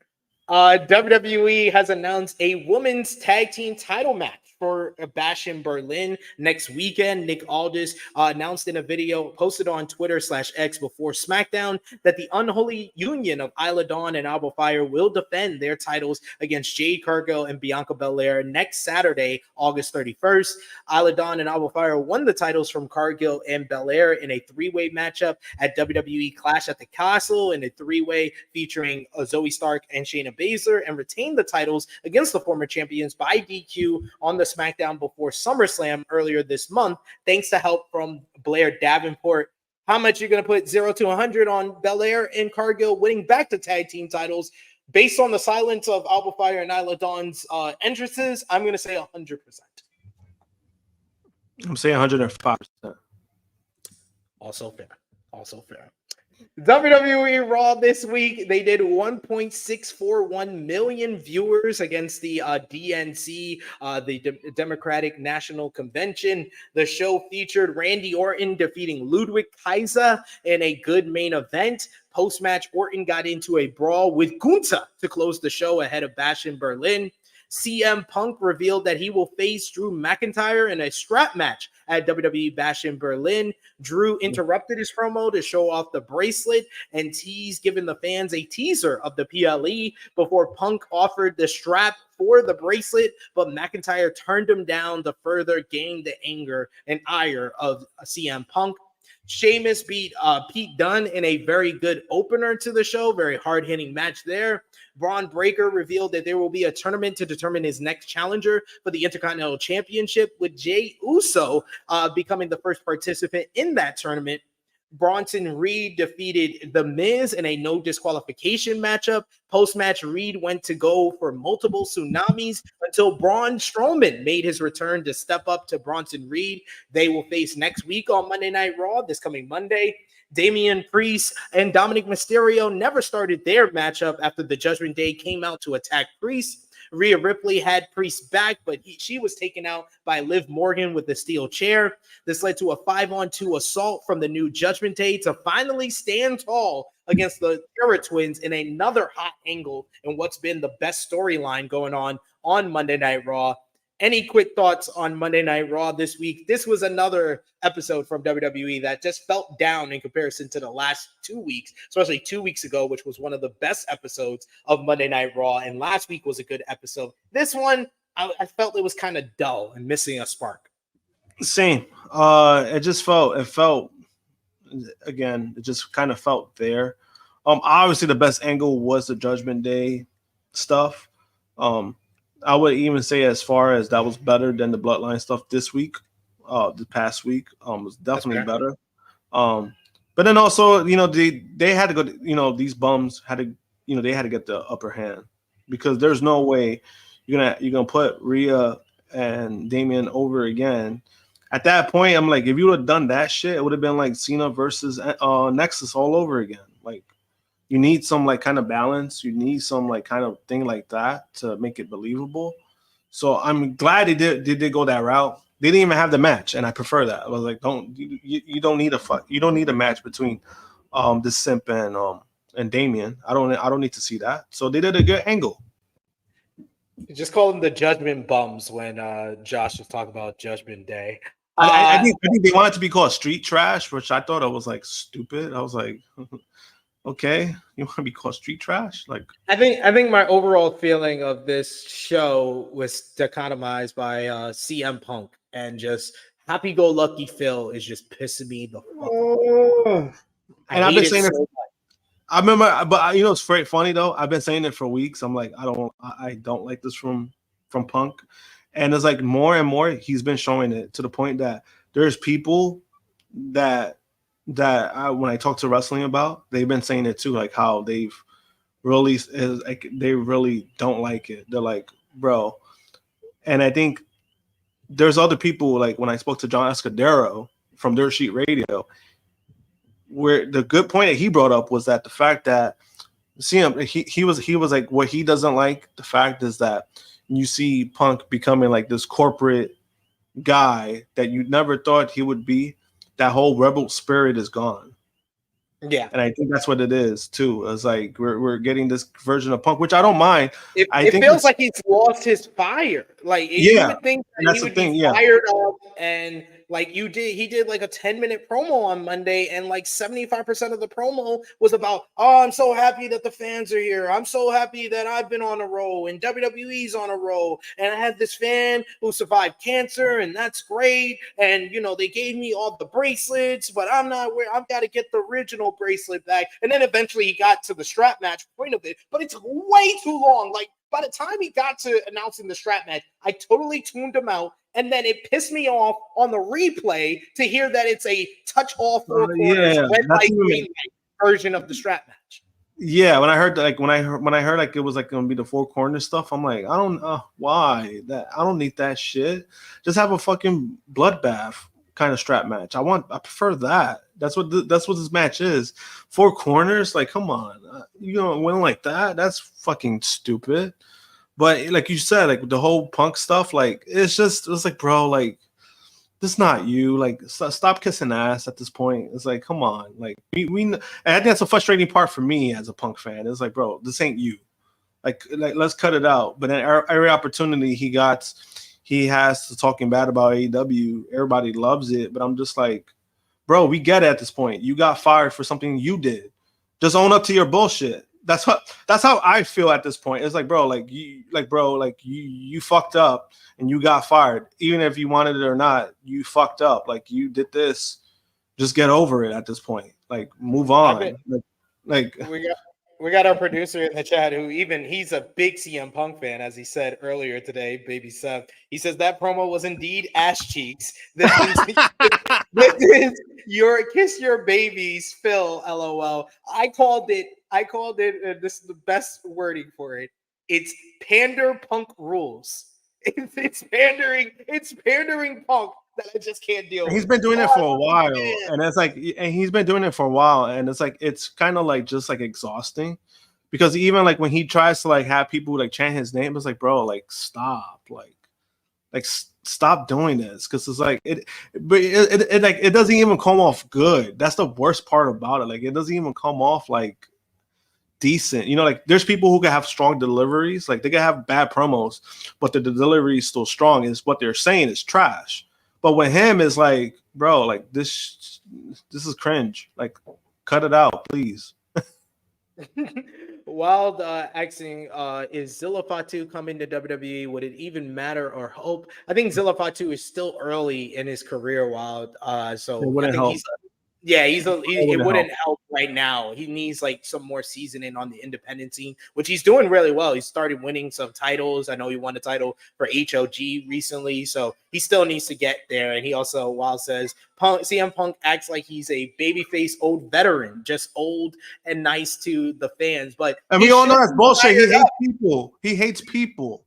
WWE has announced a women's tag team title match for Bash in Berlin next weekend. Nick Aldis announced in a video posted on Twitter/X before SmackDown that the unholy union of Isla Dawn and Alba Fire will defend their titles against Jade Cargill and Bianca Belair next Saturday, August 31st. Isla Dawn and Alba Fire won the titles from Cargill and Belair in a three-way matchup at WWE Clash at the Castle, in a three-way featuring Zoe Stark and Shayna Baszler, and retained the titles against the former champions by DQ on the SmackDown before SummerSlam earlier this month, thanks to help from Blair Davenport. How much you're going to put 0 to 100 on Belair and Cargill winning back to tag team titles based on the silence of Alba Fire and Isla Dawn's entrances? I'm going to say 100%. I'm saying 105%. Also fair. Also fair. WWE Raw this week, they did 1.641 million viewers against the DNC, the Democratic National Convention. The show featured Randy Orton defeating Ludwig Kaiser in a good main event. Post-match, Orton got into a brawl with Gunther to close the show ahead of Bash in Berlin. CM Punk revealed that he will face Drew McIntyre in a strap match at WWE Bash in Berlin. Drew interrupted his promo to show off the bracelet and giving the fans a teaser of the PLE before Punk offered the strap for the bracelet, but McIntyre turned him down to further gain the anger and ire of CM Punk. Sheamus beat Pete Dunne in a very good opener to the show, very hard-hitting match there. Braun Breaker revealed that there will be a tournament to determine his next challenger for the Intercontinental Championship, with Jey Uso becoming the first participant in that tournament. Bronson Reed defeated The Miz in a no disqualification matchup. Post-match, Reed went to go for multiple tsunamis until Braun Strowman made his return to step up to Bronson Reed. They will face next week on Monday Night Raw, this coming Monday. Damian Priest and Dominic Mysterio never started their matchup after the Judgment Day came out to attack Priest. Rhea Ripley had Priest back, but she was taken out by Liv Morgan with a steel chair. This led to a 5-on-2 assault from the new Judgment Day to finally stand tall against the Terror Twins in another hot angle in what's been the best storyline going on Monday Night Raw. Any quick thoughts on Monday Night Raw this week? This was another episode from WWE that just felt down in comparison to the last 2 weeks, especially 2 weeks ago, which was one of the best episodes of Monday Night Raw. And last week was a good episode. This one, I felt it was kind of dull and missing a spark. Same. It just felt, again, it just kind of felt there. Obviously the best angle was the Judgment Day stuff. I would even say as far as that was better than the Bloodline stuff this week, the past week, was definitely better. But then also, they had to go, these bums had to, they had to get the upper hand, because there's no way you're gonna put Rhea and Damian over again. At that point, I'm like, if you would have done that shit, it would have been like Cena versus Nexus all over again. Like, you need some like kind of balance. You need some like kind of thing like that to make it believable. So I'm glad they did go that route. They didn't even have the match, and I prefer that. I was like, you don't need a match between the Simp and Damian. I don't need to see that. So they did a good angle. Just call them the Judgment Bums when Josh was talking about Judgment Day. I think they wanted to be called Street Trash, which I thought it was like stupid. I was like, okay, you want to be called Street Trash? Like, I think my overall feeling of this show was dichotomized by CM Punk, and just happy-go-lucky Phil is just pissing me the fuck off. And I've been saying it. I remember, but it's very funny though. I've been saying it for weeks. I'm like, I don't like this from Punk, and it's like more and more he's been showing it, to the point that there's people that when I talk to wrestling about, they've been saying it too, like how they really don't like it. They're like, bro. And I think there's other people, like when I spoke to John Escudero from Dirt Sheet Radio, where the good point that he brought up was that the fact that he was like, what he doesn't like, the fact is that you see Punk becoming like this corporate guy that you never thought he would be. That whole rebel spirit is gone. Yeah. And I think that's what it is too. It's like we're getting this version of Punk, which I don't mind. It feels like he's lost his fire. Like, you would think that he would be fired up, and like he did like a 10-minute promo on Monday, and like 75% of the promo was about, oh, I'm so happy that the fans are here. I'm so happy that I've been on a roll and WWE's on a roll, and I had this fan who survived cancer, and that's great. And they gave me all the bracelets, but I've got to get the original bracelet back. And then eventually he got to the strap match point of it, but it took way too long. Like, by the time he got to announcing the strap match, I totally tuned him out. And then it pissed me off on the replay to hear that it's a touch all four corners red light, green light version of the strap match. Yeah, when I heard like it was like gonna be the four corner stuff, I'm like, I don't know why that. I don't need that shit. Just have a fucking bloodbath kind of strap match. I prefer that. That's what this match is. Four corners, like, come on, you don't win like that. That's fucking stupid. But like you said, like the whole Punk stuff, like it's like, bro, like this is not you. Like, stop kissing ass at this point. It's like, come on, like we. And I think that's a frustrating part for me as a Punk fan. It's like, bro, this ain't you. Like let's cut it out. But then every opportunity he got, he has to talking bad about AEW. Everybody loves it, but I'm just like, bro, we get it at this point. You got fired for something you did. Just own up to your bullshit. That's how I feel at this point. It's like, bro, you fucked up and you got fired. Even if you wanted it or not, you fucked up. Like, you did this. Just get over it at this point. Like, move on. We got our producer in the chat who he's a big CM Punk fan, as he said earlier today, Baby Seth. He says that promo was indeed ass cheeks. This is your kiss your babies, Phil. LOL. I called it. This is the best wording for it. It's pander Punk rules. It's pandering. It's pandering Punk that I just can't deal with. He's been doing it for a while, and it's like, it's kind of like just like exhausting, because even like when he tries to like have people like chant his name, it's like, bro, like stop, stop doing this, because it's like it doesn't even come off good. That's the worst part about it. Like, it doesn't even come off like decent. You know, like there's people who can have strong deliveries, like they can have bad promos, but the delivery is still strong. Is what they're saying is trash. But with him, is like, bro, like this is cringe. Like, cut it out, please. Wild asking, is Zilla Fatu coming to WWE? Would it even matter or hope? I think Zilla Fatu is still early in his career, Wild. So it wouldn't I think help. it wouldn't help right now. He needs like some more seasoning on the independent scene, which he's doing really well. He started winning some titles. I know he won a title for HOG recently, so he still needs to get there. And he also, Wild says, CM Punk acts like he's a babyface old veteran, just old and nice to the fans. But we all know that's bullshit. He hates people. He hates people.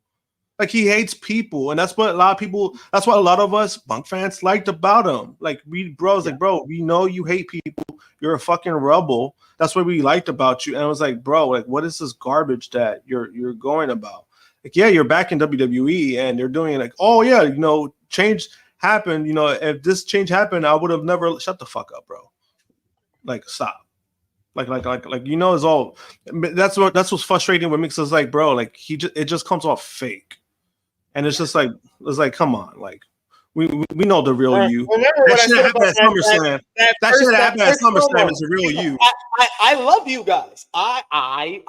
Like, he hates people, and that's what a lot of us Punk fans liked about him. Like, like, bro, we know you hate people. You're a fucking rebel. That's what we liked about you. And I was like, bro, like, what is this garbage that you're going about? Like, yeah, you're back in WWE, and they're doing like, oh yeah, you know, change happened. You know, if this change happened, I would have never. Shut the fuck up, bro. Like, stop. Like, you know, it's all. That's what's frustrating with me. Because it's like, bro, like, it just comes off fake. And it's just like, come on, like, we know the real you. That shit happened at SummerSlam. That shit happened at SummerSlam is the real you. I love you guys. I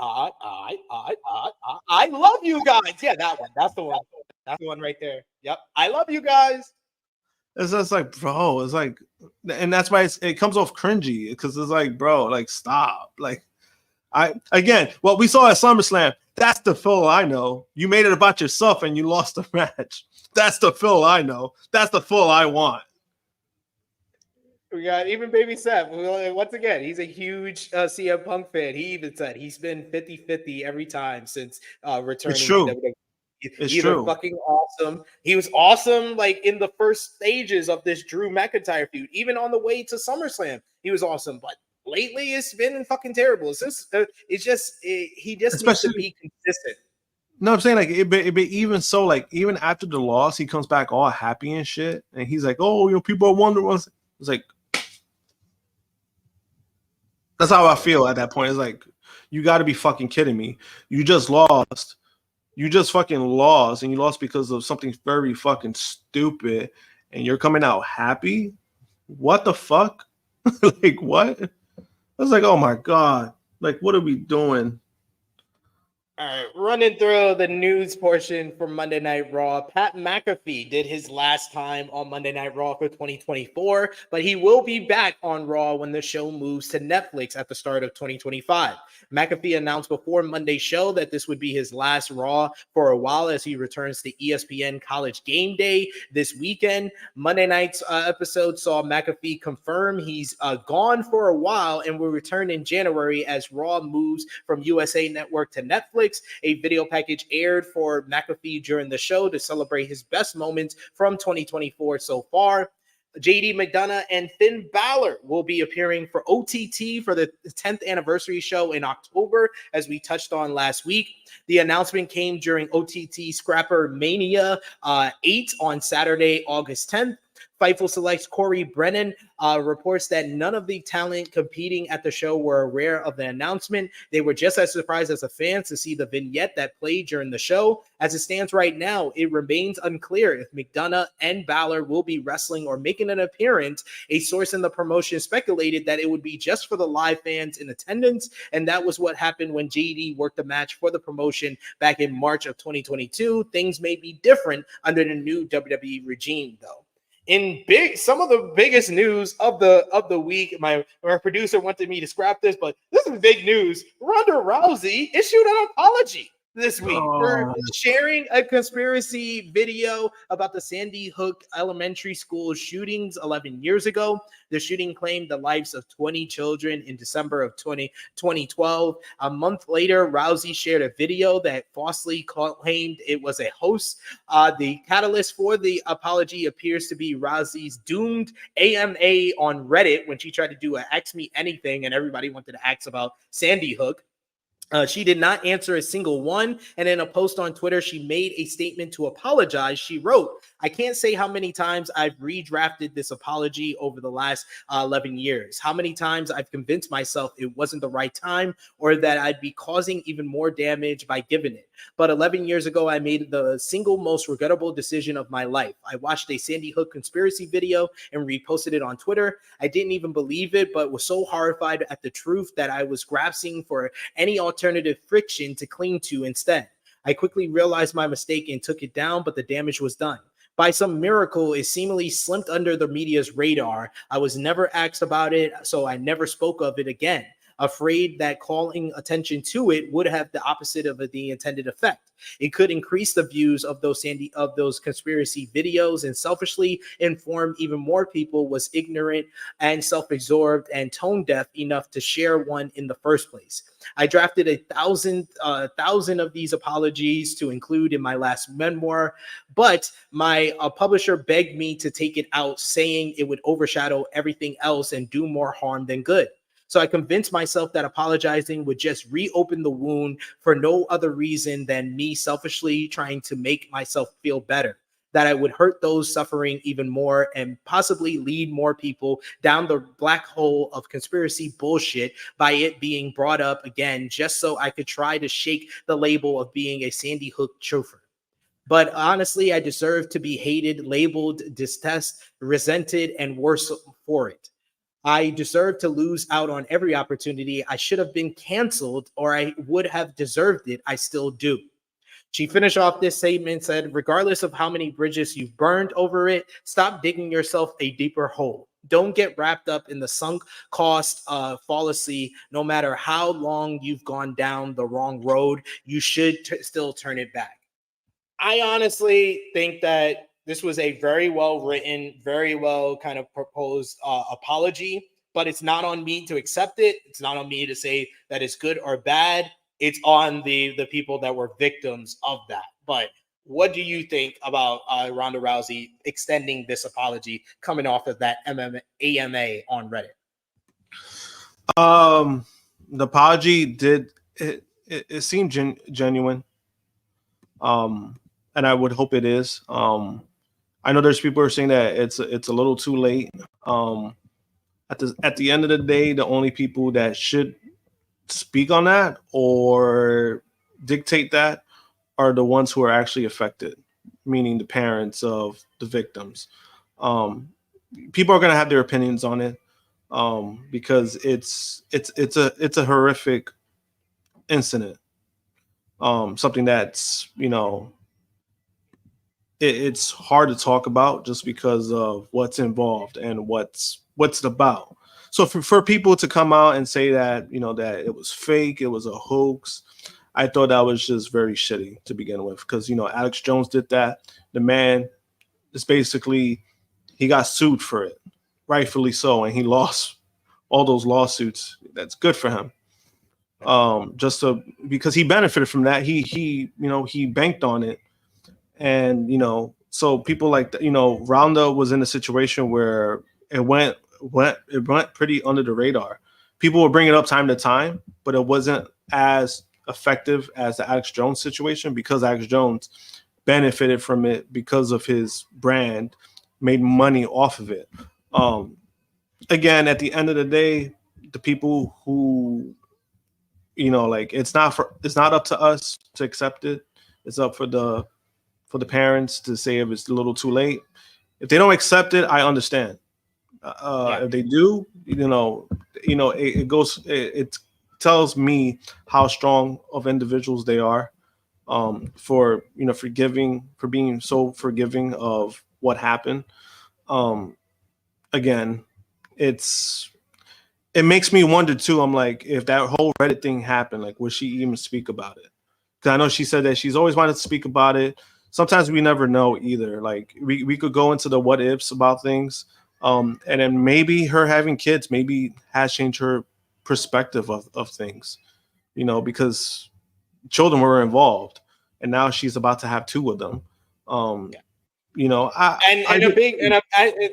love you guys. Yeah, that one. That's the one. That's the one right there. Yep. I love you guys. It's just like, bro, it's like, and that's why it comes off cringy, because it's like, bro, like, stop. Like, what we saw at SummerSlam, that's the Phil I know. You made it about yourself and you lost the match. That's the Phil I know. That's the Phil I want. We got even Baby Seth. Once again, he's a huge CM Punk fan. He even said he's been 50-50 every time since returning. It's true. To WWE. It's He's true. Fucking awesome. He was awesome, like in the first stages of this Drew McIntyre feud. Even on the way to SummerSlam, he was awesome. But lately, it's been fucking terrible. He just needs to be consistent. No, I'm saying, like, it be even so, like, even after the loss, he comes back all happy and shit, and he's like, oh, you know, people are wondering. It's like, that's how I feel at that point. It's like, you got to be fucking kidding me. You just lost. You just fucking lost, and you lost because of something very fucking stupid, and you're coming out happy? What the fuck? Like, what? I was like, oh my God. Like, what are we doing? All right, running through the news portion for Monday Night Raw. Pat McAfee did his last time on Monday Night Raw for 2024, but he will be back on Raw when the show moves to Netflix at the start of 2025. McAfee announced before Monday's show that this would be his last Raw for a while as he returns to ESPN College Game Day this weekend. Monday night's episode saw McAfee confirm he's gone for a while and will return in January as Raw moves from USA Network to Netflix. A video package aired for McAfee during the show to celebrate his best moments from 2024 so far. JD McDonough and Finn Balor will be appearing for OTT for the 10th anniversary show in October, as we touched on last week. The announcement came during OTT Scrapper Mania 8 on Saturday, August 10th. Fightful Select's Corey Brennan reports that none of the talent competing at the show were aware of the announcement. They were just as surprised as the fans to see the vignette that played during the show. As it stands right now, it remains unclear if McDonough and Balor will be wrestling or making an appearance. A source in the promotion speculated that it would be just for the live fans in attendance, and that was what happened when JD worked a match for the promotion back in March of 2022. Things may be different under the new WWE regime, though. In some of the biggest news of the week, my producer wanted me to scrap this, but this is big news. Ronda Rousey issued an apology this week for sharing a conspiracy video about the Sandy Hook Elementary School shootings 11 years ago. The shooting claimed the lives of 20 children in December of 2012. A month later, Rousey shared a video that falsely claimed it was a hoax. The catalyst for the apology appears to be Rousey's doomed AMA on Reddit when she tried to do a Ask Me Anything and everybody wanted to ask about Sandy Hook. She did not answer a single one. And in a post on Twitter, she made a statement to apologize. She wrote, "I can't say how many times I've redrafted this apology over the last 11 years. How many times I've convinced myself it wasn't the right time or that I'd be causing even more damage by giving it. But 11 years ago, I made the single most regrettable decision of my life. I watched a Sandy Hook conspiracy video and reposted it on Twitter. I didn't even believe it, but was so horrified at the truth that I was grasping for any alternative friction to cling to instead. I quickly realized my mistake and took it down, but the damage was done. By some miracle, it seemingly slipped under the media's radar. I was never asked about it, so I never spoke of it again, afraid that calling attention to it would have the opposite of the intended effect. It could increase the views of those conspiracy videos and selfishly inform even more people was ignorant and self-absorbed and tone deaf enough to share one in the first place. I drafted 1,000 of these apologies to include in my last memoir, but my publisher begged me to take it out, saying it would overshadow everything else and do more harm than good. So I convinced myself that apologizing would just reopen the wound for no other reason than me selfishly trying to make myself feel better, that I would hurt those suffering even more and possibly lead more people down the black hole of conspiracy bullshit by it being brought up again, just so I could try to shake the label of being a Sandy Hook chauffeur. But honestly, I deserve to be hated, labeled, detested, resented, and worse for it. I deserve to lose out on every opportunity. I should have been canceled, or I would have deserved it. I still do." She finished off this statement, said, "Regardless of how many bridges you've burned over it, stop digging yourself a deeper hole. Don't get wrapped up in the sunk cost fallacy. No matter how long you've gone down the wrong road, you should still turn it back." I honestly think that this was a very well written, very well kind of proposed apology, but it's not on me to accept it. It's not on me to say that it's good or bad. It's on the people that were victims of that. But what do you think about Ronda Rousey extending this apology coming off of that AMA on Reddit? The apology did it seemed genuine. And I would hope it is. I know there's people who are saying that it's a little too late. At the end of the day, the only people that should speak on that or dictate that are the ones who are actually affected, meaning the parents of the victims. People are going to have their opinions on it because it's a horrific incident. Something that's, it's hard to talk about just because of what's involved and what's it about. So for people to come out and say that, that it was fake, it was a hoax, I thought that was just very shitty to begin with. Because, Alex Jones did that. The man is basically, he got sued for it, rightfully so. And he lost all those lawsuits. That's good for him. Because he benefited from that. He banked on it. And, so people like, Ronda was in a situation where it went pretty under the radar. People would bring it up time to time, but it wasn't as effective as the Alex Jones situation because Alex Jones benefited from it because of his brand, made money off of it. Again, at the end of the day, the people who, like, it's not up to us to accept it. It's up for the parents to say if it's a little too late. If they don't accept it, I understand. If they do, it tells me how strong of individuals they are, for being so forgiving of what happened. Again, it makes me wonder too. I'm like, if that whole Reddit thing happened, like, would she even speak about it? Because I know she said that she's always wanted to speak about it. Sometimes we never know either. Like, we could go into the what ifs about things. And then maybe her having kids maybe has changed her perspective of things, because children were involved, and now she's about to have 2 of them. I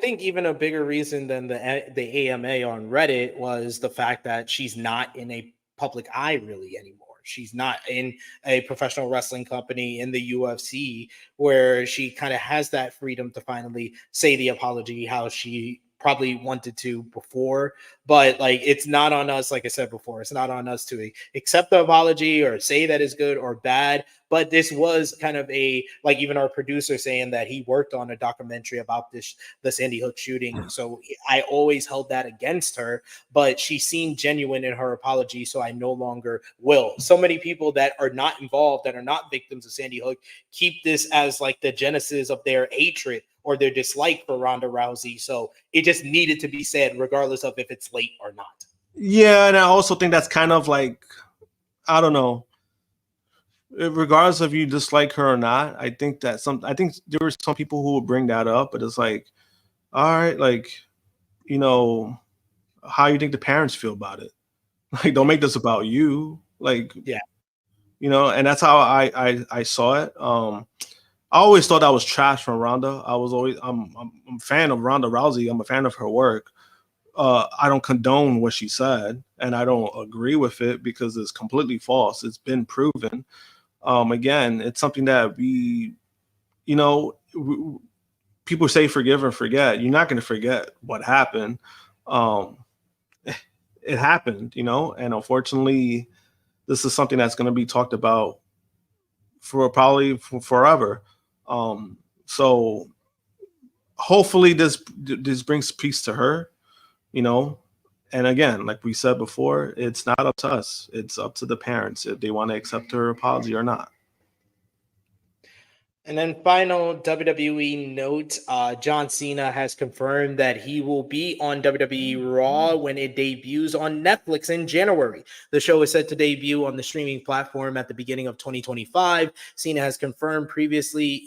think even a bigger reason than the AMA on Reddit was the fact that she's not in a public eye really anymore. She's not in a professional wrestling company in the UFC where she kind of has that freedom to finally say the apology how she probably wanted to before. But like, it's not on us, like I said before, it's not on us to accept the apology or say that is good or bad. But this was kind of like even our producer saying that he worked on a documentary about the Sandy Hook shooting. So I always held that against her, but she seemed genuine in her apology. So I no longer will. So many people that are not involved, that are not victims of Sandy Hook, keep this as like the genesis of their hatred or their dislike for Ronda Rousey. So it just needed to be said, regardless of if it's late or not. Yeah, and I also think that's kind of like, I don't know, regardless of you dislike her or not, I think there were some people who would bring that up, but it's like, all right, like, how you think the parents feel about it? Like, don't make this about you. Like, yeah, and that's how I saw it. I always thought that was trash from Ronda. I'm a fan of Ronda Rousey. I'm a fan of her work. I don't condone what she said, and I don't agree with it because it's completely false. It's been proven. Again, it's something that people say forgive and forget. You're not going to forget what happened. It happened, and unfortunately, this is something that's going to be talked about for probably forever. So hopefully this brings peace to her, and again, like we said before, it's not up to us. It's up to the parents if they want to accept her apology or not. And then final WWE note, John Cena has confirmed that he will be on WWE Raw when it debuts on Netflix in January. The show is set to debut on the streaming platform at the beginning of 2025. Cena has confirmed previously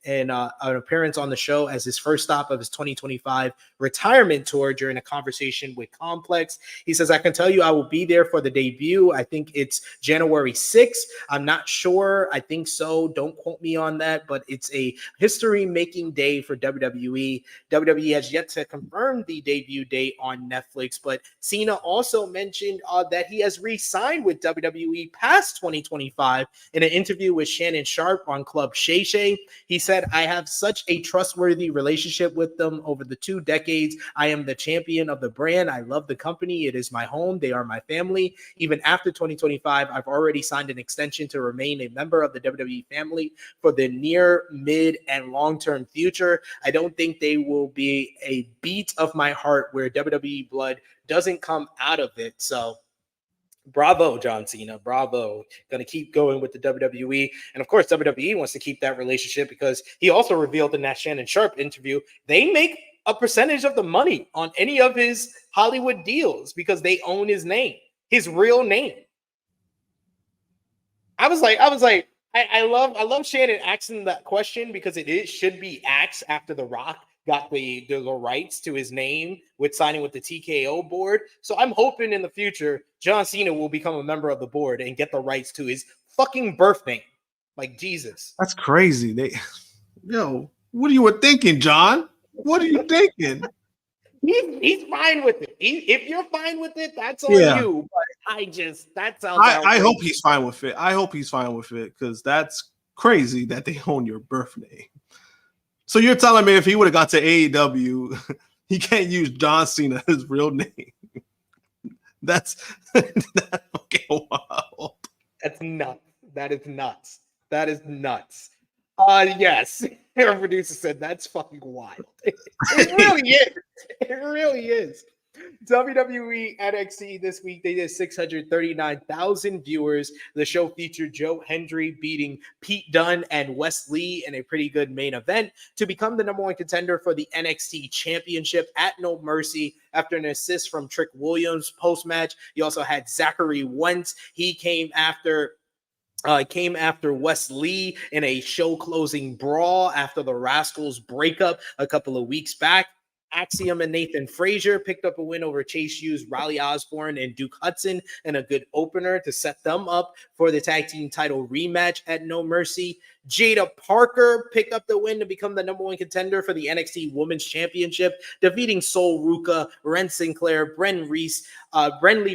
an appearance on the show as his first stop of his 2025 retirement tour during a conversation with Complex. He says, I can tell you I will be there for the debut. I think it's January 6th. I'm not sure. I think so. Don't quote me on that. But it's a history-making day for WWE. WWE has yet to confirm the debut date on Netflix, but Cena also mentioned that he has re-signed with WWE past 2025 in an interview with Shannon Sharp on Club Shay Shay. He said, I have such a trustworthy relationship with them over the 2 decades. I am the champion of the brand. I love the company. It is my home. They are my family. Even after 2025, I've already signed an extension to remain a member of the WWE family for the near, mid, and long-term future. I don't think they will be a beat of my heart where WWE blood doesn't come out of it. So bravo, John Cena. Bravo. Going to keep going with the WWE. And of course, WWE wants to keep that relationship because he also revealed in that Shannon Sharp interview, they make a percentage of the money on any of his Hollywood deals because they own his name, his real name. I was like, I love Shannon asking that question because it should be asked after The Rock got the rights to his name with signing with the TKO board. So I'm hoping in the future, John Cena will become a member of the board and get the rights to his fucking birth name. Like, Jesus. That's crazy. What are you thinking, John? What are you thinking? He's fine with it. If you're fine with it, that's on you. But that sounds I hope he's fine with it. I hope he's fine with it because that's crazy that they own your birth name. So you're telling me if he would have got to AEW, he can't use John Cena as his real name? That's okay. Wow. That's nuts. That is nuts. That is nuts. Yes. Our producer said that's fucking wild. It really is. It really is. WWE NXT this week, they did 639,000 viewers. The show featured Joe Hendry beating Pete Dunne and Wes Lee in a pretty good main event to become the number one contender for the NXT Championship at No Mercy after an assist from Trick Williams post-match. You also had Zachary Wentz. He came after Wes Lee in a show-closing brawl after the Rascals breakup a couple of weeks back. Axiom and Nathan Frazier picked up a win over Chase Hughes, Riley Osborne, and Duke Hudson in a good opener to set them up for the tag team title rematch at No Mercy. Jada Parker picked up the win to become the number one contender for the NXT Women's Championship, defeating Sol Ruka, Ren Sinclair, Brenly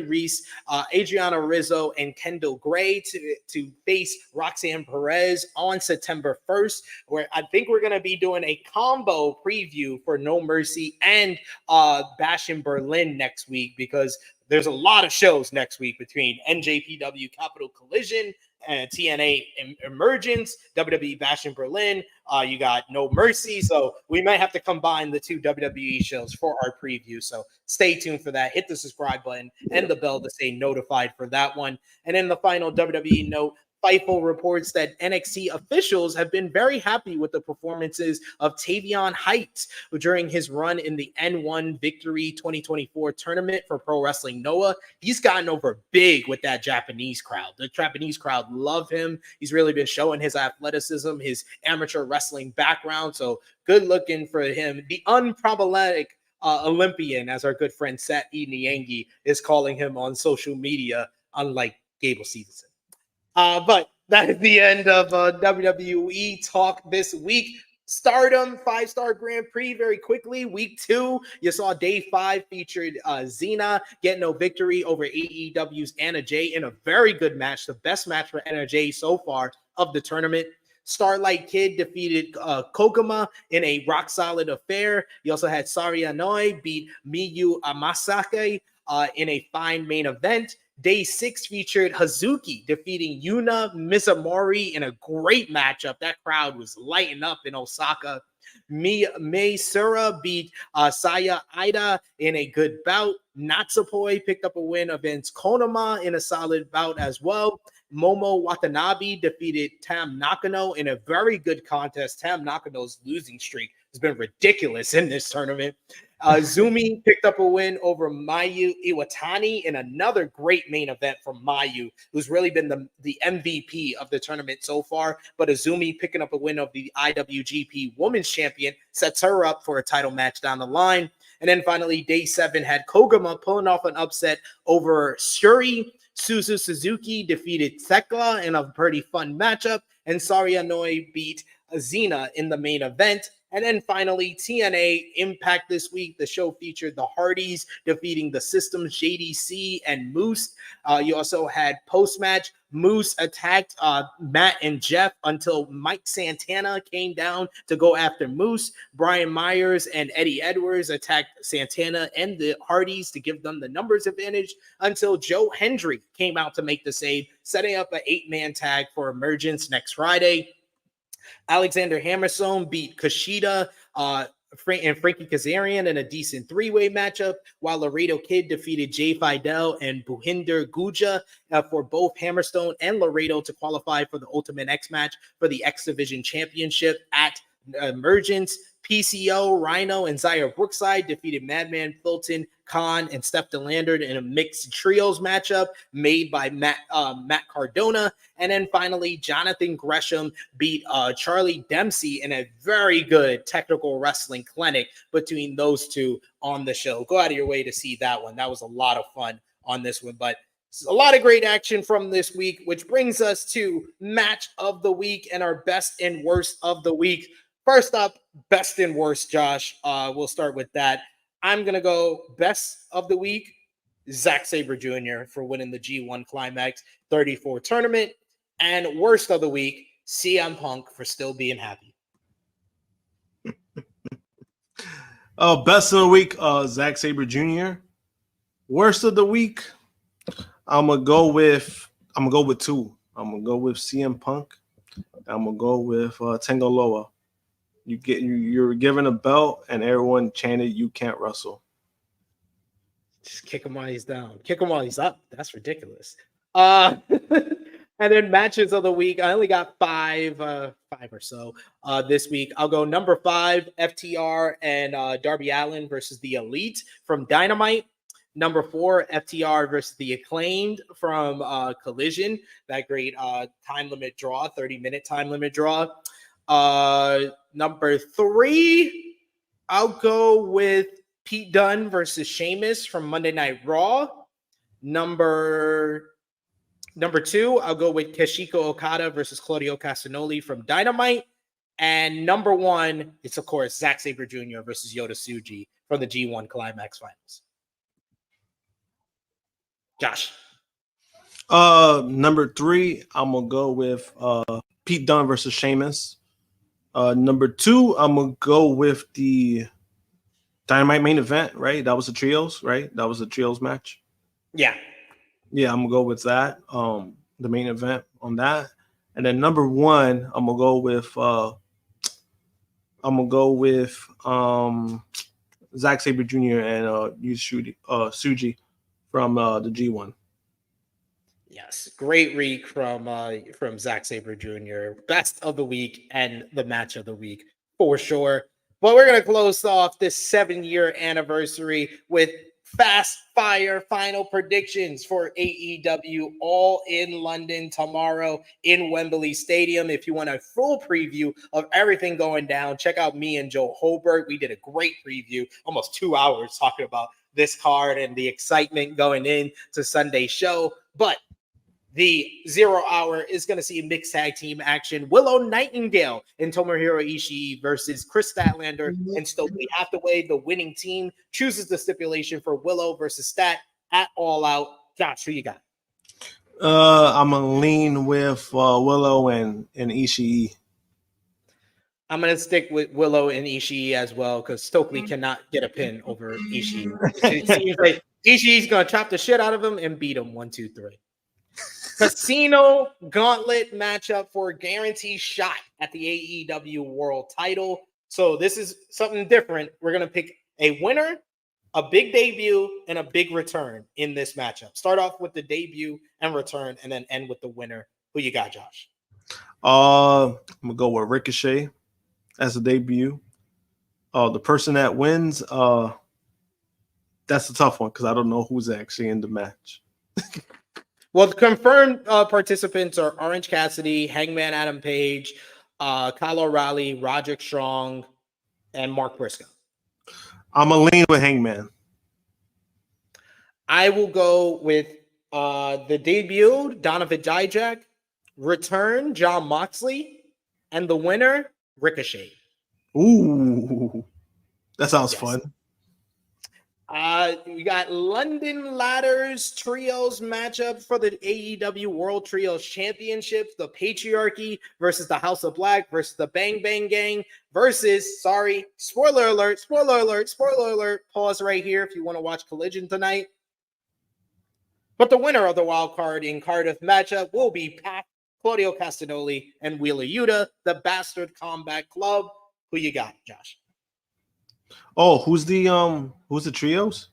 Reese, Adriana Rizzo, and Kendall Gray to face Roxanne Perez on September 1st, where I think we're going to be doing a combo preview for No Mercy and Bash in Berlin next week, because there's a lot of shows next week between NJPW Capital Collision and TNA Emergence, WWE Bash in Berlin. You got No Mercy. So we might have to combine the two WWE shows for our preview. So stay tuned for that. Hit the subscribe button and the bell to stay notified for that one. And then the final WWE note, Fightful reports that NXT officials have been very happy with the performances of Tavion Heights during his run in the N1 Victory 2024 tournament for Pro Wrestling Noah. He's gotten over big with that Japanese crowd. The Japanese crowd love him. He's really been showing his athleticism, his amateur wrestling background. So good looking for him. The unproblematic Olympian, as our good friend Seth Niangi is calling him on social media, unlike Gable Stevenson. But that is the end of WWE talk this week. Stardom 5-star Grand Prix very quickly. Week 2, you saw day 5 featured Xena getting no victory over AEW's Ahnah J in a very good match, the best match for Ahnah J so far of the tournament. Starlight Kid defeated Koguma in a rock-solid affair. You also had Sari Aoi beat Miyu Amasake in a fine main event. Day 6 featured Hazuki defeating Yuna Mizumori in a great matchup. That crowd was lighting up in Osaka. Mei Sura beat Saya Ida in a good bout. Natsupoi picked up a win against Konama in a solid bout as well. Momo Watanabe defeated Tam Nakano in a very good contest. Tam Nakano's losing streak has been ridiculous in this tournament. Zumi picked up a win over Mayu Iwatani in another great main event from Mayu, who's really been the MVP of the tournament so far. But Azumi picking up a win of the IWGP Women's Champion sets her up for a title match down the line. And then finally, day 7 had Koguma pulling off an upset over Shuri. Suzu Suzuki defeated Thekla in a pretty fun matchup. And Sari Aoi beat Xena in the main event. And then finally, TNA Impact this week. The show featured the Hardys defeating the Systems, JDC, and Moose. You also had post-match. Moose attacked Matt and Jeff until Mike Santana came down to go after Moose. Brian Myers and Eddie Edwards attacked Santana and the Hardys to give them the numbers advantage until Joe Hendry came out to make the save, setting up an 8-man tag for Emergence next Friday. Alexander Hammerstone beat Kushida and Frankie Kazarian in a decent 3-way matchup, while Laredo Kid defeated Jay Fidel and Bhupinder Guja for both Hammerstone and Laredo to qualify for the Ultimate X match for the X Division Championship at Emergence. PCO, Rhino, and Zaire Brookside defeated Madman Fulton, Khan, and Steph DeLander in a mixed trios matchup made by Matt Cardona. And then finally, Jonathan Gresham beat Charlie Dempsey in a very good technical wrestling clinic between those two on the show. Go out of your way to see that one. That was a lot of fun on this one, but a lot of great action from this week, which brings us to match of the week and our best and worst of the week. First up, best and worst, Josh. We'll start with that. I'm going to go best of the week, Zack Sabre Jr. for winning the G1 Climax 34 tournament. And worst of the week, CM Punk for still being happy. Best of the week, Zack Sabre Jr. Worst of the week, I'm gonna go with two. I'm gonna go with CM Punk. I'm gonna go with Tango Loa. You're given a belt, and everyone chanted, "You can't wrestle." Just kick him while he's down. Kick him while he's up. That's ridiculous. And then matches of the week. I only got five or so this week. I'll go number 5, FTR and Darby Allin versus the Elite from Dynamite. Number 4, FTR versus the Acclaimed from Collision. That great time limit draw, 30-minute time limit draw. Number 3, I'll go with Pete Dunne versus Sheamus from Monday Night Raw. Number 2, I'll go with Kazuchika Okada versus Claudio Castagnoli from Dynamite. And number 1, it's, of course, Zack Sabre Jr. versus Yota Tsuji from the G1 Climax Finals. Josh. Number 3, I'm going to go with Pete Dunne versus Sheamus. Number 2, I'm going to go with the Dynamite main event, right? That was the trios, right? That was the trios match. Yeah. Yeah, I'm gonna go with that. The main event on that. And then number 1, I'm gonna go with Zack Sabre Jr. and Tsuji from the G1. Yes, great read from Zack Sabre Jr. Best of the week and the match of the week for sure. But we're gonna close off this 7-year anniversary with fast fire final predictions for AEW, all in London tomorrow in Wembley Stadium. If you want a full preview of everything going down, check out me and Joe Holberg. We did a great preview, almost 2 hours talking about this card and the excitement going in to Sunday's show. But the 0 hour is going to see mixed tag team action. Willow Nightingale and Tomohiro Ishii versus Chris Statlander and Stokely Hathaway. The winning team chooses the stipulation for Willow versus Stat at All Out. Josh, who you got? I'm going to lean with Willow and Ishii. I'm going to stick with Willow and Ishii as well because Stokely cannot get a pin over Ishii. It seems like Ishii's going to chop the shit out of him and beat him 1, 2, 3. Casino Gauntlet matchup for a guaranteed shot at the AEW World Title. So this is something different. We're going to pick a winner, a big debut, and a big return in this matchup. Start off with the debut and return, and then end with the winner. Who you got, Josh? I'm going to go with Ricochet as a debut. The person that wins, that's a tough one because I don't know who's actually in the match. Well, the confirmed participants are Orange Cassidy, Hangman Adam Page, Kyle O'Reilly, Roderick Strong, and Mark Briscoe. I'm going to lean with Hangman. I will go with the debut, Donovan Dijak, return, Jon Moxley, and the winner, Ricochet. Ooh, that sounds fun. We got London Ladders Trios matchup for the AEW World Trios Championships. The Patriarchy versus the House of Black versus the Bang Bang Gang versus, spoiler alert, pause right here if you want to watch Collision tonight. But the winner of the wild card in Cardiff matchup will be Pac, Claudio Castagnoli, and Wheeler Yuta, the Bastard Combat Club. Who you got, Josh? Oh, who's the trios?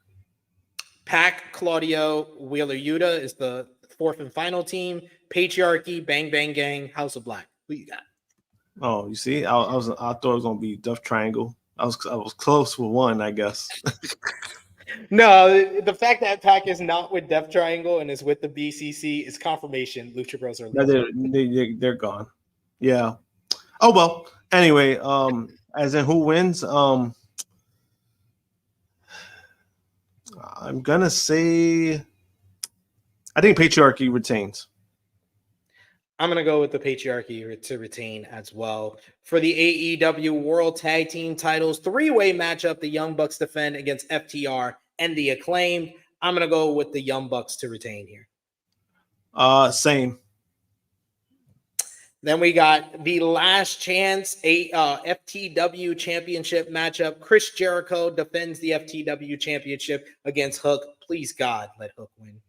Pac, Claudio, Wheeler Yuta is the fourth and final team. Patriarchy, Bang Bang Gang, House of Black. Who you got? Oh, you see, I thought it was gonna be Death Triangle. I was close with one, I guess. No, the fact that Pac is not with Death Triangle and is with the BCC is confirmation. Lucha Bros are they're gone. Yeah. Oh well. Anyway, as in who wins? I'm gonna say I think Patriarchy retains. I'm gonna go with the Patriarchy to retain as well. For the AEW World Tag Team titles, 3-way matchup, the Young Bucks defend against FTR and the Acclaimed. I'm gonna go with the Young Bucks to retain here. Same. Then we got the last chance, FTW championship matchup. Chris Jericho defends the FTW championship against Hook. Please, God, let Hook win.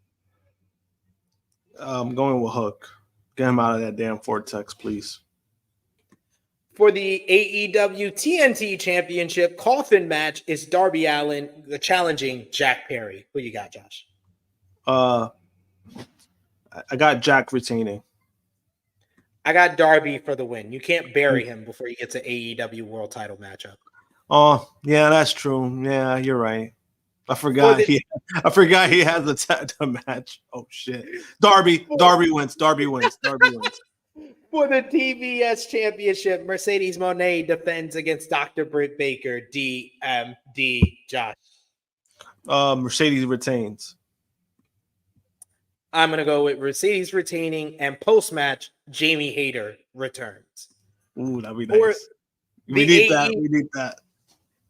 I'm going with Hook. Get him out of that damn vortex, please. For the AEW TNT championship coffin match is Darby Allin challenging Jack Perry. Who you got, Josh? I got Jack retaining. I got Darby for the win. You can't bury him before you get to AEW World Title matchup. Oh, yeah, that's true. Yeah, you're right. I forgot he has a match. Oh shit. Darby wins. Darby wins. For the TBS championship, Mercedes Moné defends against Dr. Britt Baker. DMD, Josh. Mercedes retains. I'm gonna go with Mercedes retaining, and post-match, Jamie Hayter returns. Ooh, that'd be nice. We need that.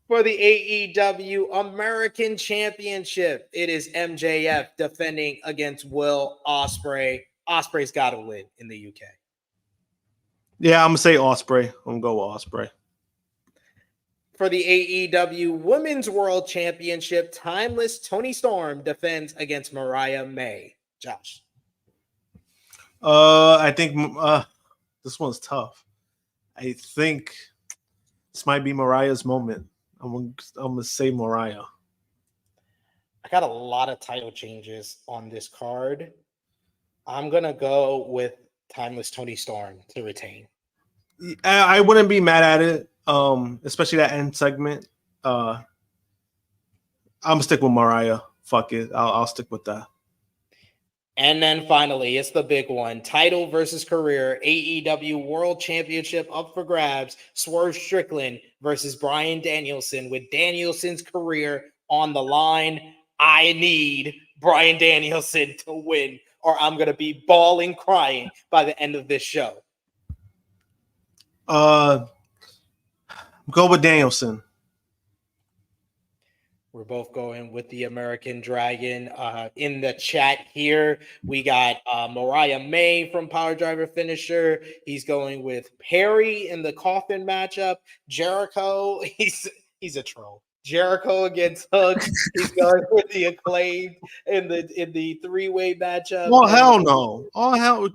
For the AEW American Championship, it is MJF defending against Will Ospreay. Ospreay's got to win in the UK. Yeah, I'm going to say Ospreay. I'm going to go with Ospreay. For the AEW Women's World Championship, Timeless Toni Storm defends against Mariah May. Josh. I think this one's tough. I think this might be Mariah's moment. I'm gonna say Mariah. I got a lot of title changes on this card. I'm gonna go with Timeless Toni Storm to retain. I wouldn't be mad at it, especially that end segment. I'm gonna stick with Mariah. Fuck it, I'll stick with that. And then finally, it's the big one. Title versus career. AEW World Championship up for grabs. Swerve Strickland versus Bryan Danielson with Danielson's career on the line. I need Bryan Danielson to win, or I'm going to be bawling, crying by the end of this show. Go with Danielson. We're both going with the American Dragon. In the chat here, we got Mariah May from Power Driver Finisher. He's going with Perry in the coffin matchup. Jericho, he's a troll. Jericho against Hook. He's going with the Acclaimed in the three-way matchup. Oh hell no! Oh hell!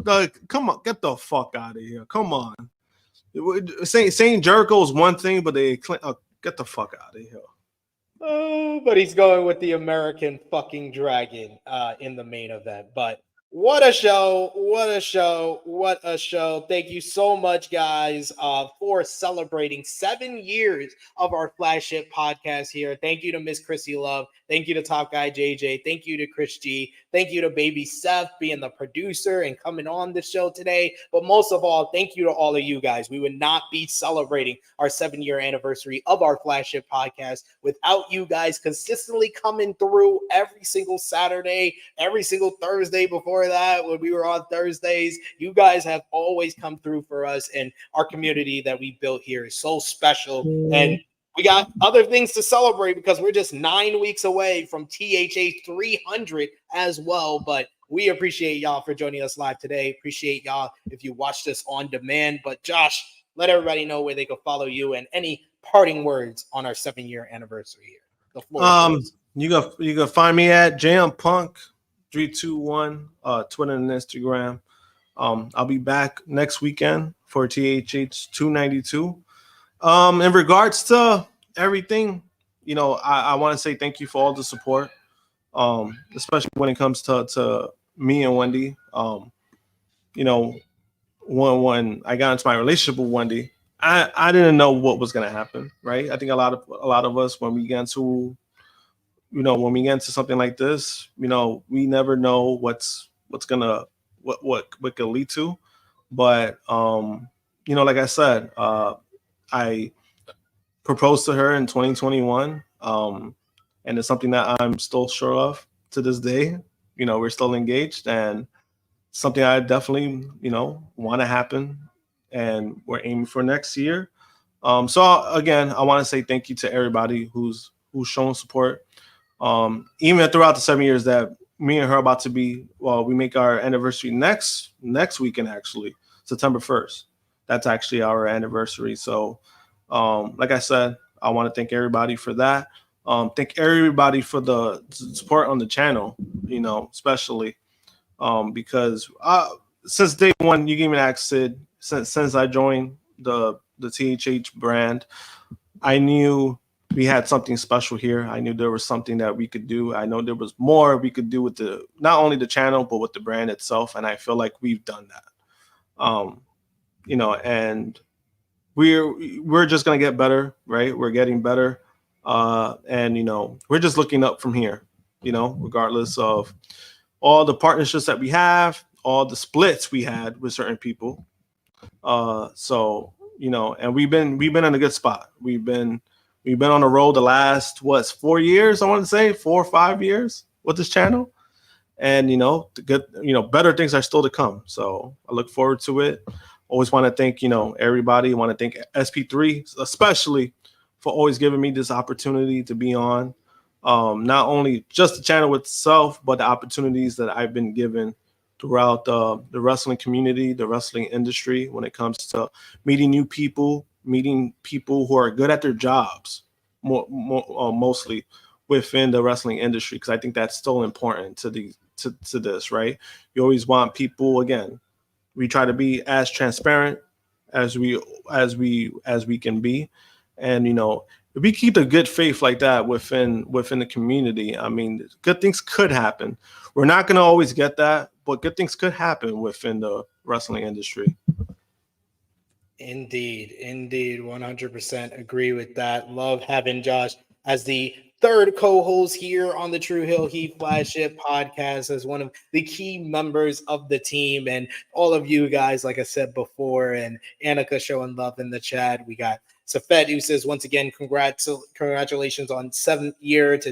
Come on, get the fuck out of here! Come on. Saying Jericho is one thing, but they get the fuck out of here. Oh, but he's going with the American fucking Dragon in the main event. But what a show. What a show. What a show. Thank you so much, guys, for celebrating 7 years of our Flashship podcast here. Thank you to Miss Krssi Love. Thank you to Top Guy JJ. Thank you to Chris G. Thank you to Baby Seth being the producer and coming on the show today. But most of all, thank you to all of you guys. We would not be celebrating our 7-year anniversary of our Flashship podcast without you guys consistently coming through every single Saturday, every single Thursday before that when we were on Thursdays. You guys have always come through for us, and our community that we built here is so special. And we got other things to celebrate because we're just 9 weeks away from THH 300 as well. But we appreciate y'all for joining us live today. Appreciate y'all if you watched us on demand. But Josh, let everybody know where they can follow you and any parting words on our 7-year anniversary here. The floor is yours. You can find me at JMPunk321, Twitter and Instagram. I'll be back next weekend for THH 292. In regards to everything, I want to say thank you for all the support, especially when it comes to me and Wendy. When I got into my relationship with Wendy, I didn't know what was gonna happen, right? I think a lot of us when we get into something like this, we never know what could lead to. But like I said, I proposed to her in 2021, and it's something that I'm still sure of to this day. We're still engaged, and something I definitely want to happen, and we're aiming for next year. So again, I want to say thank you to everybody who's shown support, even throughout the 7 years that me and her are about to be. Well, we make our anniversary next weekend actually. September 1st. That's actually our anniversary. So, like I said, I want to thank everybody for that. Thank everybody for the support on the channel, especially because since day one, you gave me an ask, Sid. Since I joined the THH brand, I knew we had something special here. I knew there was something that we could do. I know there was more we could do with not only the channel, but with the brand itself. And I feel like we've done that. And we're just gonna get better, right? We're getting better. And we're just looking up from here, regardless of all the partnerships that we have, all the splits we had with certain people. And we've been in a good spot. We've been on the road the last 4 years, I want to say 4 or 5 years with this channel. And the good, better things are still to come. So I look forward to it. Always want to thank, everybody. I want to thank SP3, especially for always giving me this opportunity to be on. Not only just the channel itself, but the opportunities that I've been given throughout the wrestling community, the wrestling industry, when it comes to meeting new people, meeting people who are good at their jobs, mostly within the wrestling industry, because I think that's still important to this, right? You always want people, again, we try to be as transparent as we can be. And if we keep a good faith like that within the community, I mean, good things could happen. We're not going to always get that, but good things could happen within the wrestling industry. Indeed. 100% agree with that. Love having Josh as the third co-host here on the Tru Heel Heat Flagship podcast, as one of the key members of the team. And all of you guys, like I said before, and Ahnah showing love in the chat. We got Seth, who says, once again, congratulations on 7th year to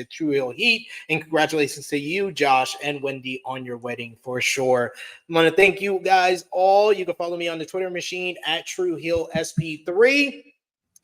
Tru Heel Heat, and congratulations to you, Josh and Wendy, on your wedding for sure. I want to thank you guys all. You can follow me on the Twitter machine at Tru Heel SP3.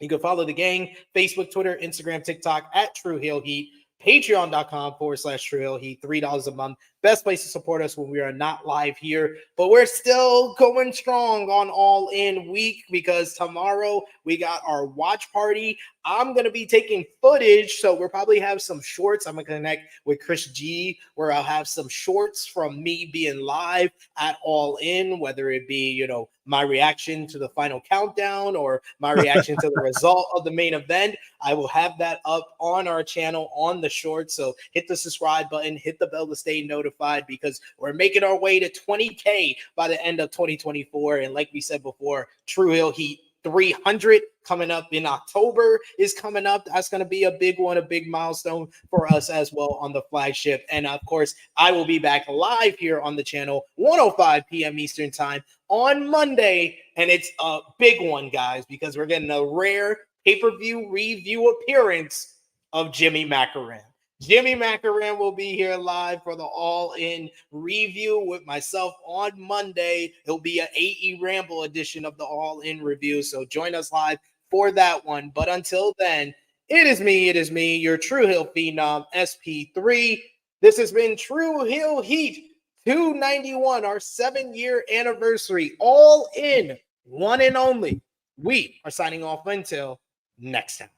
You can follow the gang, Facebook, Twitter, Instagram, TikTok at Tru Heel Heat, patreon.com/Tru Heel Heat, $3 a month. Best place to support us when we are not live here, but we're still going strong on All In Week, because tomorrow we got our watch party. I'm going to be taking footage, so we'll probably have some shorts. I'm going to connect with Chris G, where I'll have some shorts from me being live at All In, whether it be, my reaction to the final countdown or my reaction to the result of the main event. I will have that up on our channel on the shorts. So hit the subscribe button, hit the bell to stay notified, because we're making our way to 20K by the end of 2024. And like we said before, Tru Heel Heat 300 coming up in October is coming up. That's going to be a big one, a big milestone for us as well on the flagship. And of course, I will be back live here on the channel 1:05 p.m. Eastern time on Monday. And it's a big one, guys, because we're getting a rare pay-per-view review appearance of Jimmy Macaran. Jimmy Macaran will be here live for the All-In review with myself on Monday. It'll be an AE Ramble edition of the All-In review, so join us live for that one. But until then, it is me, your Tru Heel Phenom, SP3. This has been Tru Heel Heat 291, our 7-year anniversary, All In, one and only. We are signing off until next time.